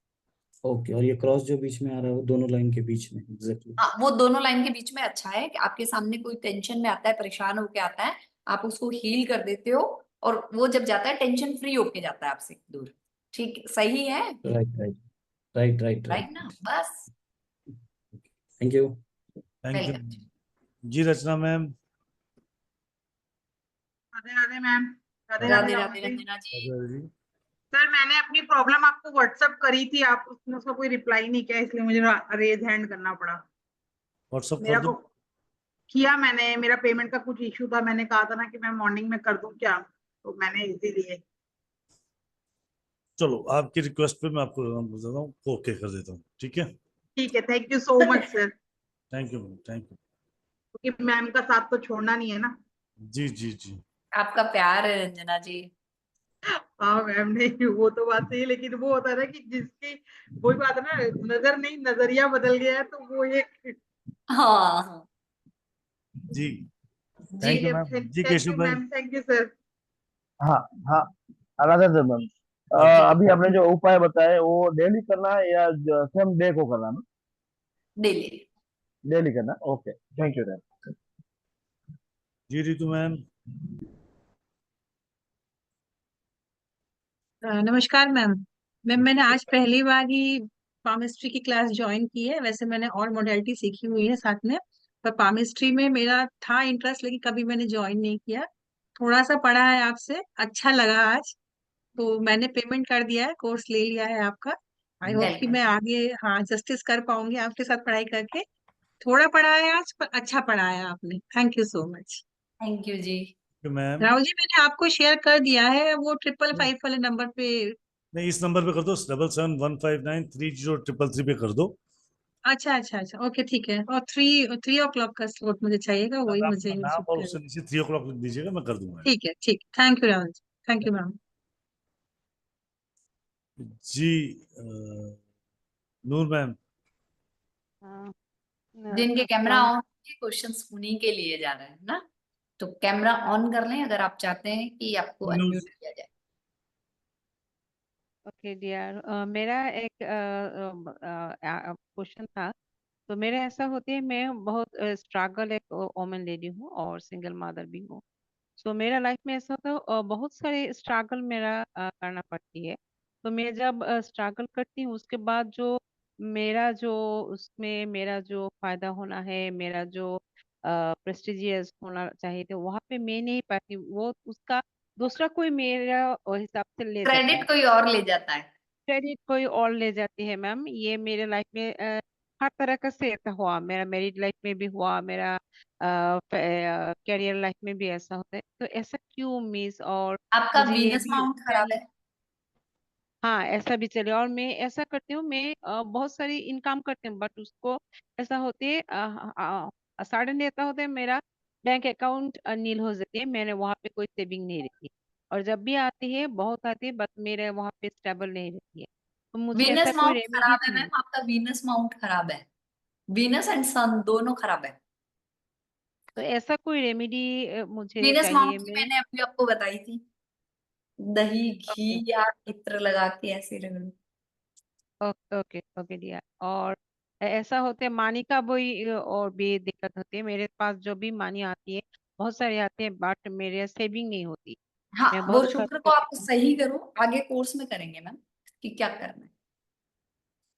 Okay, और ये क्रॉस जो बीच में आ रहा है वो दोनों लाइन के बीच में एग्जैक्टली। हाँ, वो दोनों लाइन के बीच में अच्छा है कि आपके सामने कोई टेंशन में आता है, परेशान होके आता है, आप उसको हील कर देते हो, और वो जब जाता है टेंशन फ्री होके जाता है आपसे दूर। ठीक, सही है। Right right right right right right. ना, बस। Thank you. Thank you welcome. जी। Rachna ma'am. Radhe Radhe ma'am. Radhe Radhe Radhe Radhe Ranjana ji. Sir, मैंने अपनी प्रॉब्लम आपको व्हाट्सएप करी थी, आप उसने उसका कोई रिप्लाई नहीं किया, इसलिए मुझे रेज हैंड करना पड़ा। व्हाट्सएप मेरा कर को दो। किया मैंने, मेरा पेमेंट का कुछ इशू था, मैंने कहा था ना कि मैं मॉर्निंग में कर दूं क्या, तो मैंने इसीलिए। चलो आपकी रिक्वेस्ट पे मैं आपको बताता हूँ, ओके कर देता हूँ, ठीक है। ठीक है, thank you so much sir, thank you ma'am, thank you. क्योंकि मैम का साथ तो छोड़ना नहीं है ना। जी जी जी। आपका प्यार है रंजना जी। हाँ मैम, नहीं वो तो बात सही है, लेकिन वो होता है ना कि जिसकी, वही बात है ना, नजर नहीं नजरिया बदल गया है, तो वो एक। हाँ हाँ जी जी थैंक यू ठीक है, मैम। जी थैंक केशव यू भाई। Ma'am, thank you sir. हाँ हाँ, राधा मैम, जी अभी आपने जो उपाय बताए वो डेली करना है या सेम डे को करना है ना? डेली। डेली करना, ओके, थैंक यू मैम। जी रितु मैम। नमस्कार मैम। मैम मैंने आज पहली बार ही पामिस्ट्री की क्लास ज्वाइन की है। वैसे मैंने और मोडेलिटी सीखी हुई है साथ में, पर पामिस्ट्री में मेरा था इंटरेस्ट, लेकिन कभी मैंने ज्वाइन नहीं किया। थोड़ा सा पढ़ा है आपसे, अच्छा लगा आज, तो मैंने पेमेंट कर दिया है, कोर्स ले लिया है आपका। आई होप कि वेलकम। मैं आगे हाँ जस्टिस कर पाऊंगी आपके साथ पढ़ाई करके। थोड़ा पढ़ा है आज, पर अच्छा पढ़ाया आपने, thank you so much. Thank you जी। मैम राहुल जी, मैंने आपको शेयर कर दिया है वो 555 वाले नंबर पे। नहीं, इस नंबर पे कर दो, 7715930333 पे कर दो। अच्छा अच्छा अच्छा, ओके ठीक है। और 3 o'clock का स्लॉट मुझे चाहिएगा, वही आप मुझे अपना नाम सूट और करे। उससे नीचे 3 o'clock लिख दीजिएगा, मैं कर दूंगा। ठीक है, ठीक, thank you Rahul ji, thank you ma'am. जी नूर मैम। हाँ, जिनके कैमरा अस्सलाम। ऑन है क्वेश्चंस उन्हीं के लिए जा रहे हैं ना, तो कैमरा ऑन कर लें अगर आप चाहते हैं कि आपको नूर अनम्यूट किया जाए। ओके डियर, मेरा एक क्वेश्चन था। तो मेरा ऐसा होती है, मैं बहुत स्ट्रगल एक वोमेन लेडी हूँ और सिंगल मदर भी हूँ। सो मेरा लाइफ में ऐसा होता है, बहुत सारे स्ट्रगल मेरा करना पड़ती है। तो मैं जब स्ट्रगल करती हूँ उसके बाद जो मेरा जो उसमें मेरा जो फायदा होना है, मेरा जो प्रेस्टिजियस होना चाहिए था, वहाँ पे मैं नहीं पाती, वो उसका दूसरा कोई मेरा हिसाब से ले जाता है। क्रेडिट कोई और ले जाता है। क्रेडिट कोई और ले जाती है मैम। ये मेरे लाइफ में हर तरह का से ऐसा हुआ, मेरा मैरिड लाइफ में भी हुआ, मेरा कैरियर लाइफ में भी ऐसा होता है। तो ऐसा क्यों मिस, और आपका मुझे ये वीनस भी माउंट खराब चाहिए। है। हाँ, ऐसा भी चले। और मैं ऐसा करती हूँ, मैं बहुत सारी इनकम करती हूँ, बट उसको ऐसा होती है सडनली ऐसा होता है, मेरा बैंक अकाउंट नील हो जाती है, मैंने वहाँ पे कोई सेविंग नहीं रहती। और जब भी आती है बहुत आती है, बट मेरे वहाँ पे स्टेबल नहीं रहती है। तो मुझे ऐसा वीनस कोई माउंट रेमेडी खराब है चाहिए। मैम, आपका वीनस माउंट खराब है। वीनस एंड सन दोनों खराब है। तो ऐसा कोई रेमेडी मुझे वीनस चाहिए। माउंट की मैं मैंने अभी आपको बताई थी, दही घी ओके या इत्र लगा के ऐसे रगड़ो। Okay okay okay dear. और ऐसा होता है मानी का भी और भी दिक्कत होती है। मेरे पास जो भी मानी आती है, बहुत सारी आती है, बट मेरे सेविंग नहीं होती, मैं हाँ वो बहुत खर्च शुक्र को कर आप देती हूँ। सही करो, आगे कोर्स में करेंगे मैम कि क्या करना है।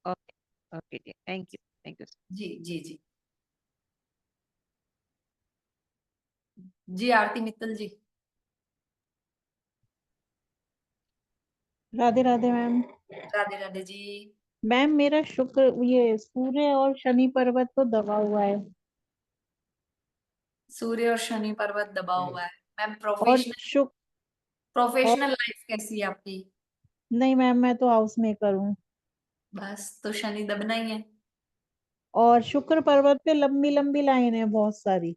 Okay okay dear, thank you. जी जी जी। जी आरती मित्तल जी। राधे राधे मैम। राधे राधे जी। मैम मेरा शुक्र, ये सूर्य और शनि पर्वत तो दबा हुआ है। सूर्य और शनि पर्वत दबा हुआ है। मैम और प्रोफेशनल शुक्र, और प्रोफेशनल लाइफ कैसी है आपकी? नहीं मैम, मैं तो हाउस मेकर हूँ। बस तो शनि दबना ही है। और शुक्र पर्वत पे लंबी लंबी लाइन है बहुत सारी।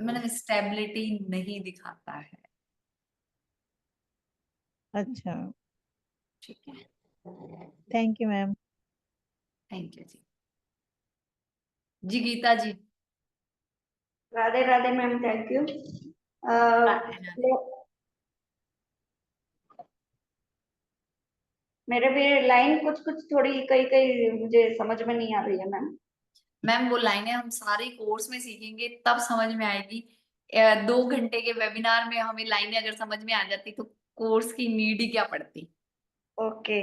मैंने स्टेबिलिटी नहीं दिखाता है। अच्छा, ठीक है, thank you ma'am. Thank you जी। जी Geeta ji. Radhe Radhe ma'am, thank you. Radhe Radhe. मेरे भी लाइन कुछ कुछ थोड़ी कई कई मुझे समझ में नहीं आ रही है मैम। मैम वो लाइनें हम सारे कोर्स में सीखेंगे तब समझ में आएगी। 2 घंटे के वेबिनार में हमें लाइनें अगर समझ में आ जाती तो कोर्स की नीड ही क्या पड़ती। ओके।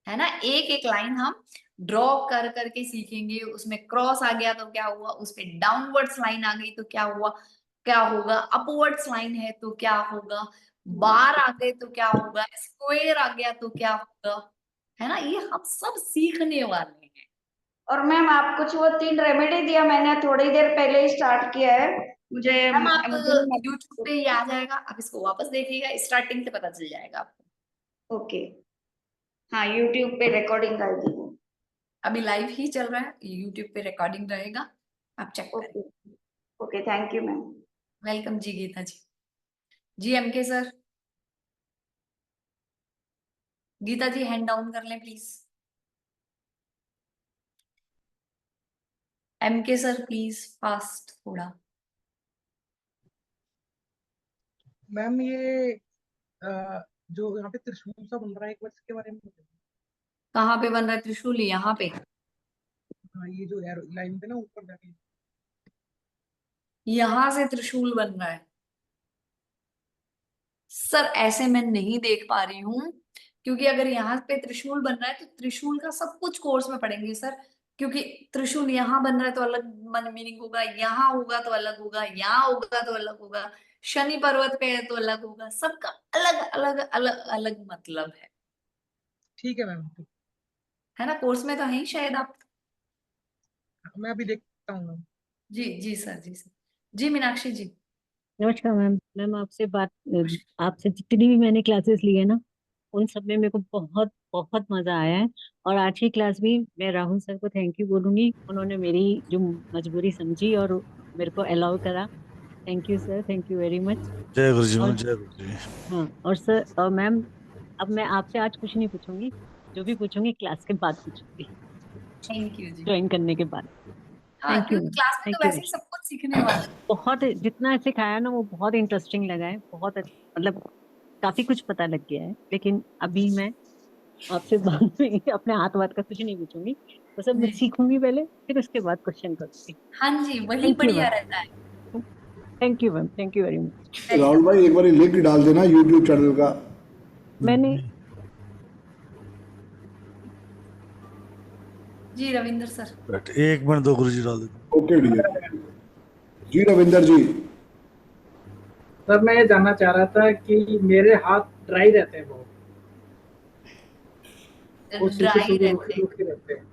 है ना, एक एक लाइन हम ड्रॉ कर करके सीखेंगे, उसमें क्रॉस आ गया तो क्या हुआ, उसमें डाउनवर्ड्स लाइन आ गई तो क्या हुआ, क्या होगा, अपवर्ड्स लाइन है तो क्या होगा, बार आ गए तो क्या होगा, स्क्वायर आ गया तो क्या होगा। है ना, ये हम सब सीखने वाले हैं। और मैम आप कुछ वो 3 रेमेडी दिया, मैंने थोड़ी देर पहले ही स्टार्ट किया है। मुझे मैम आप मुझे यूट्यूब पे ही आ जाएगा, आप इसको वापस देखिएगा, स्टार्टिंग से पता चल जाएगा आपको। ओके। हाँ, यूट्यूब पे रिकॉर्डिंग कर दी। अभी लाइव ही चल रहा है, यूट्यूब पे रिकॉर्डिंग रहेगा, आप चेक करें। Okay okay, thank you ma'am. Welcome जी गीता जी। जी MK sir, Geeta ji hand down कर लें please. MK sir please fast थोड़ा। मैम ये जो यहाँ पे त्रिशूल सा बन रहा है, एक बार इसके बारे में बताइए। कहाँ पे बन रहा है त्रिशूल? यहाँ पे? हाँ, ये जो एरो लाइन पे ना ऊपर जाके। यहाँ से त्रिशूल बन रहा है सर? ऐसे मैं नहीं देख पा रही हूँ, क्योंकि अगर यहाँ पे त्रिशूल बन रहा है तो त्रिशूल का सब कुछ कोर्स में पढ़ेंगे सर, क्योंकि त्रिशूल यहाँ बन रहा है तो अलग मन मीनिंग होगा, यहाँ होगा तो अलग होगा, यहाँ होगा तो अलग होगा, शनि पर्वत पे है तो अलग होगा, सबका अलग अलग अलग अलग मतलब है। ठीक है मैम, है ना? कोर्स में तो है ही शायद आप। मैं अभी देखता हूँ मैम। जी जी सर, जी सर। जी मीनाक्षी जी। नमस्कार मैम। मैम आपसे आपसे जितनी भी मैंने क्लासेस ली है ना, उन सब में मेरे को बहुत बहुत मजा आया है। और आज की क्लास भी मैं राहुल सर को थैंक यू बोलूंगी, उन्होंने मेरी जो मजबूरी समझी और मेरे को अलाउ करा। Thank you sir, thank you very much. जय गुरु जी और मैम, जय गुरु जी। हाँ, और सर और मैम, अब मैं आपसे आज कुछ नहीं पूछूंगी, जो भी पूछूंगी क्लास के बाद पूछूंगी, थैंक यू जी। ज्वाइन करने के बाद। हाँ, थैंक यू क्योंकि मैम, क्लास में थैंक तो यू। वैसे ही सब कुछ सीखने वाला है। बहुत जितना सिखाया ना वो बहुत इंटरेस्टिंग लगा है, बहुत मतलब काफी कुछ पता लग गया है। लेकिन अभी मैं आपसे बाद में अपने हाथ वाथ का कुछ नहीं पूछूंगी, तो सब मैं जी। सीखूंगी पहले, फिर उसके बाद क्वेश्चन करूंगी। हाँ जी, वही थैंक यू बढ़िया मैम, रहता है। Thank you ma'am, thank you very much. Rahul भाई एक बार लिंक डाल देना यूट्यूब चैनल का। मैंने जी रविंदर सर। एक मिनट दो गुरु जी, डाल देते। Okay dear. जी रविंदर जी। सर मैं ये जानना चाह रहा था कि मेरे हाथ ड्राई रहते हैं बहुत, वो सूखे ड्राई सूखे रहते हैं, रूखे रहते हैं।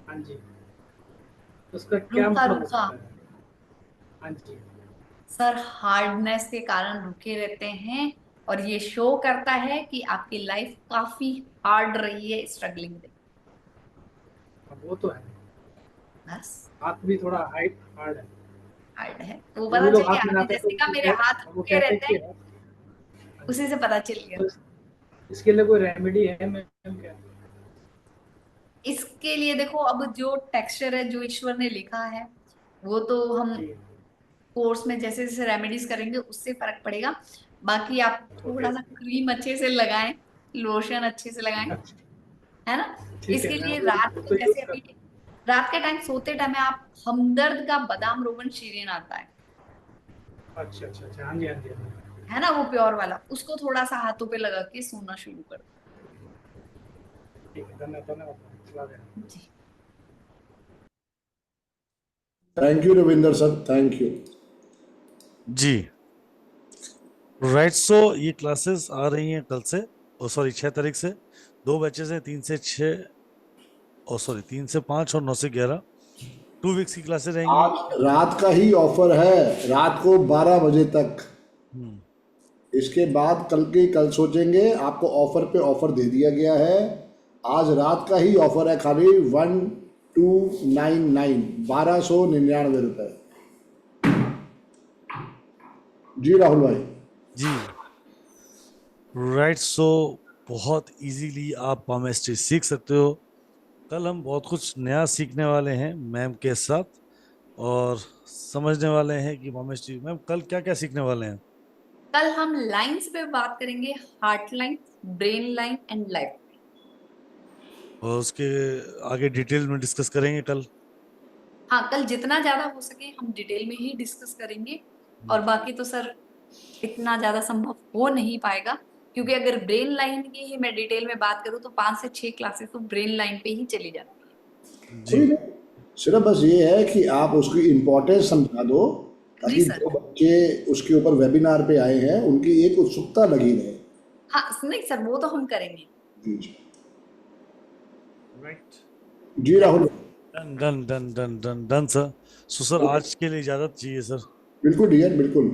हाँ जी, उसका क्या रूखा मतलब हो रूखा। सकता है? हाँ जी। सर हार्डनेस के कारण रुके रहते हैं, और ये शो करता है कि आपकी लाइफ काफी हार्ड रही है, स्ट्रगलिंग रही। वो तो है, बस हाथ भी थोड़ा हार्ड है। हार्ड है तो जो भी पता लोग चल हाथ गया, मिलाते हैं जैसे का मेरे हाथ वो रुके कहते हैं रहते कि हैं, उसी से पता चल गया। तो इसके लिए कोई रेमेडी है मैम क्या? इसके लिए देखो, अब जो टेक्सचर है जो ईश्वर ने लिखा है, वो तो हम कोर्स में जैसे जैसे रेमेडीज करेंगे उससे फर्क पड़ेगा। बाकी आप थोड़ा सा क्रीम अच्छे से लगाएं, लोशन अच्छे से लगाएं, है ना? ठीक है, इसके मैं लिए वो रात तो को जैसे यूज अभी रात के टाइम सोते टाइम आप हमदर्द का बादाम रोगन शीरीन आता है अच्छा अच्छा अच्छा, हाँ जी हाँ जी हाँ जी। है ना, वो प्योर वाला, उसको थोड़ा सा हाथों पे लगा के सोना शुरू कर ठीक है, धन्यवाद चला देना। जी। Thank you Ravinder sir, thank you. जी राइट। सो ये क्लासेस आ रही हैं कल से, ओ सॉरी 6 तारीख से। 2 बैचेस हैं, 3 से 6, ओ सॉरी 3 से 5 और 9 से 11। 2 वीक्स की क्लासेस रहेंगी। आज रात का ही ऑफर है, रात को 12 बजे तक। इसके बाद कल सोचेंगे, आपको ऑफर पे ऑफर दे दिया गया है। आज रात का ही ऑफर है, खाली 1299 रुपए। जी राहुल भाई। जी राइट। सो बहुत इजीली आप पामेस्ट्री सीख सकते हो। कल हम बहुत कुछ नया सीखने वाले हैं मैम के साथ, और समझने वाले हैं कि पामेस्ट्री मैम कल क्या क्या सीखने वाले हैं। कल हम लाइंस पे बात करेंगे, heart line, brain line and life. और उसके आगे डिटेल में डिस्कस करेंगे कल। हाँ, कल जितना ज्यादा हो सके हम डिटेल में ही डिस्कस करेंगे, और बाकी तो सर इतना ज्यादा संभव हो नहीं पाएगा, क्योंकि अगर ब्रेन लाइन की ही मैं डिटेल में बात करूँ तो 5 से 6 क्लासेस तो ब्रेन लाइन पे ही चली जाती है। कोई नहीं, सिर्फ बस ये है कि आप उसकी इम्पोर्टेंस समझा दो, ताकि जो बच्चे उसके ऊपर वेबिनार पे आए हैं उनकी एक उत्सुकता लगी रहे। हाँ नहीं सर, वो तो हम करेंगे। जी Rahul. Done done done done done done sir. So sir आज के लिए इजाजत चाहिए सर। बिल्कुल डियर, बिल्कुल।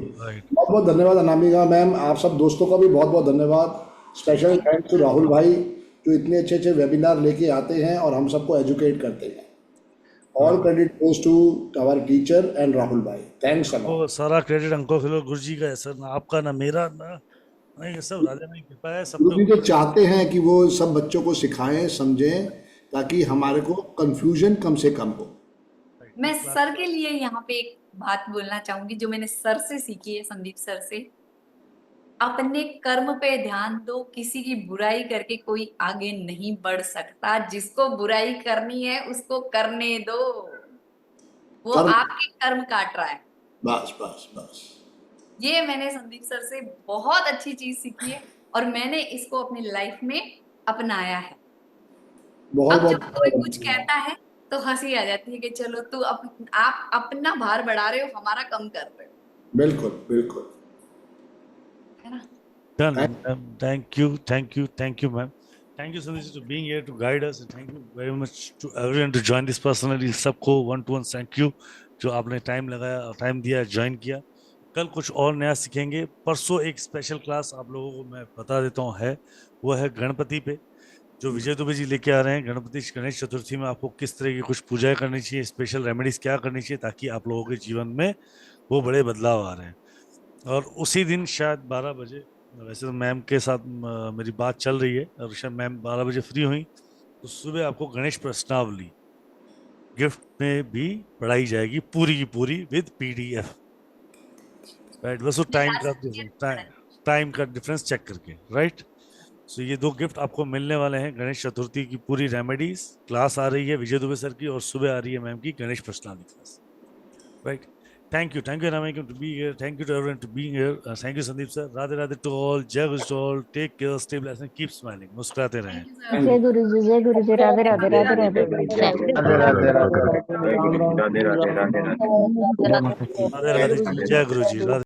बहुत बहुत धन्यवाद अनामिका मैम, आप सब दोस्तों का भी बहुत बहुत धन्यवाद। स्पेशल थैंक्स टू राहुल भाई, जो इतने अच्छे अच्छे वेबिनार लेके आते हैं और हम सबको एजुकेट करते हैं। All credit goes to our teacher and Rahul bhai. Thanks a lot. वो सारा क्रेडिट अंको खिलो गुरु जी का है सर, ना आपका ना मेरा ना, नहीं ये सब राजा की कृपा है, सब गुरु जी तो चाहते हैं कि वो सब बच्चों को सिखाएं, समझें, ताकि हमारे को कंफ्यूजन कम से कम हो। मैं सर के लिए यहाँ पे एक बात बोलना चाहूंगी जो मैंने सर से सीखी है, संदीप सर से। अपने कर्म पे ध्यान दो, किसी की बुराई करके कोई आगे नहीं बढ़ सकता। जिसको बुराई करनी है उसको करने दो, वो कर्म- आपके कर्म काट रहा है। बस बस बस। ये मैंने संदीप सर से बहुत अच्छी चीज सीखी है और मैंने इसको अपनी लाइफ में अपनाया है। बहुत अब जब कोई बहुत कुछ कहता है तो हंसी आ जाती है कि चलो तू आप अपना भार बढ़ा रहे हो, हमारा कम कर रहे हो। बिल्कुल बिल्कुल। है ना? Done. Thank you, ma'am. Thank you so much for being here to guide us, and thank you very much to everyone to join this personally. सबको one to one thank you जो आपने टाइम लगाया, time दिया, join किया। कल कुछ और नया सीखेंगे। परसों एक स्पेशल क्लास आप लोगों को मैं बता देता हूँ है, वो है गणपति पे, जो विजय दुबे जी लेके आ रहे हैं। गणेश चतुर्थी में आपको किस तरह की कुछ पूजाएं करनी चाहिए, स्पेशल रेमेडीज क्या करनी चाहिए, ताकि आप लोगों के जीवन में वो बड़े बदलाव आ रहे हैं। और उसी दिन शायद 12 बजे, वैसे तो मैम के साथ मेरी बात चल रही है, और शायद मैम 12 बजे फ्री हुई तो सुबह आपको गणेश प्रश्नावली गिफ्ट में भी पढ़ाई जाएगी, पूरी की पूरी विद PDF, राइट। बस वो टाइम का डिफरेंस चेक करके, राइट। सो ये 2 गिफ्ट आपको मिलने वाले हैं। गणेश चतुर्थी की पूरी रेमेडीज क्लास आ रही है विजय दुबे सर की, और सुबह आ रही है मैम की गणेश प्रश्नावली class, right. Thank you, Anamika, to be here. Thank you to everyone to being here. Thank you, Sandeep sir. Radhe Radhe to all. Jai Guru to all. Take care, stay blessed, and keep smiling. मुस्कुराते रहें। जय गुरु जी, जय गुरु जी। राधे राधे राधे राधे राधे राधे राधे राधे राधे राधे जी, जय गुरु जी। राधे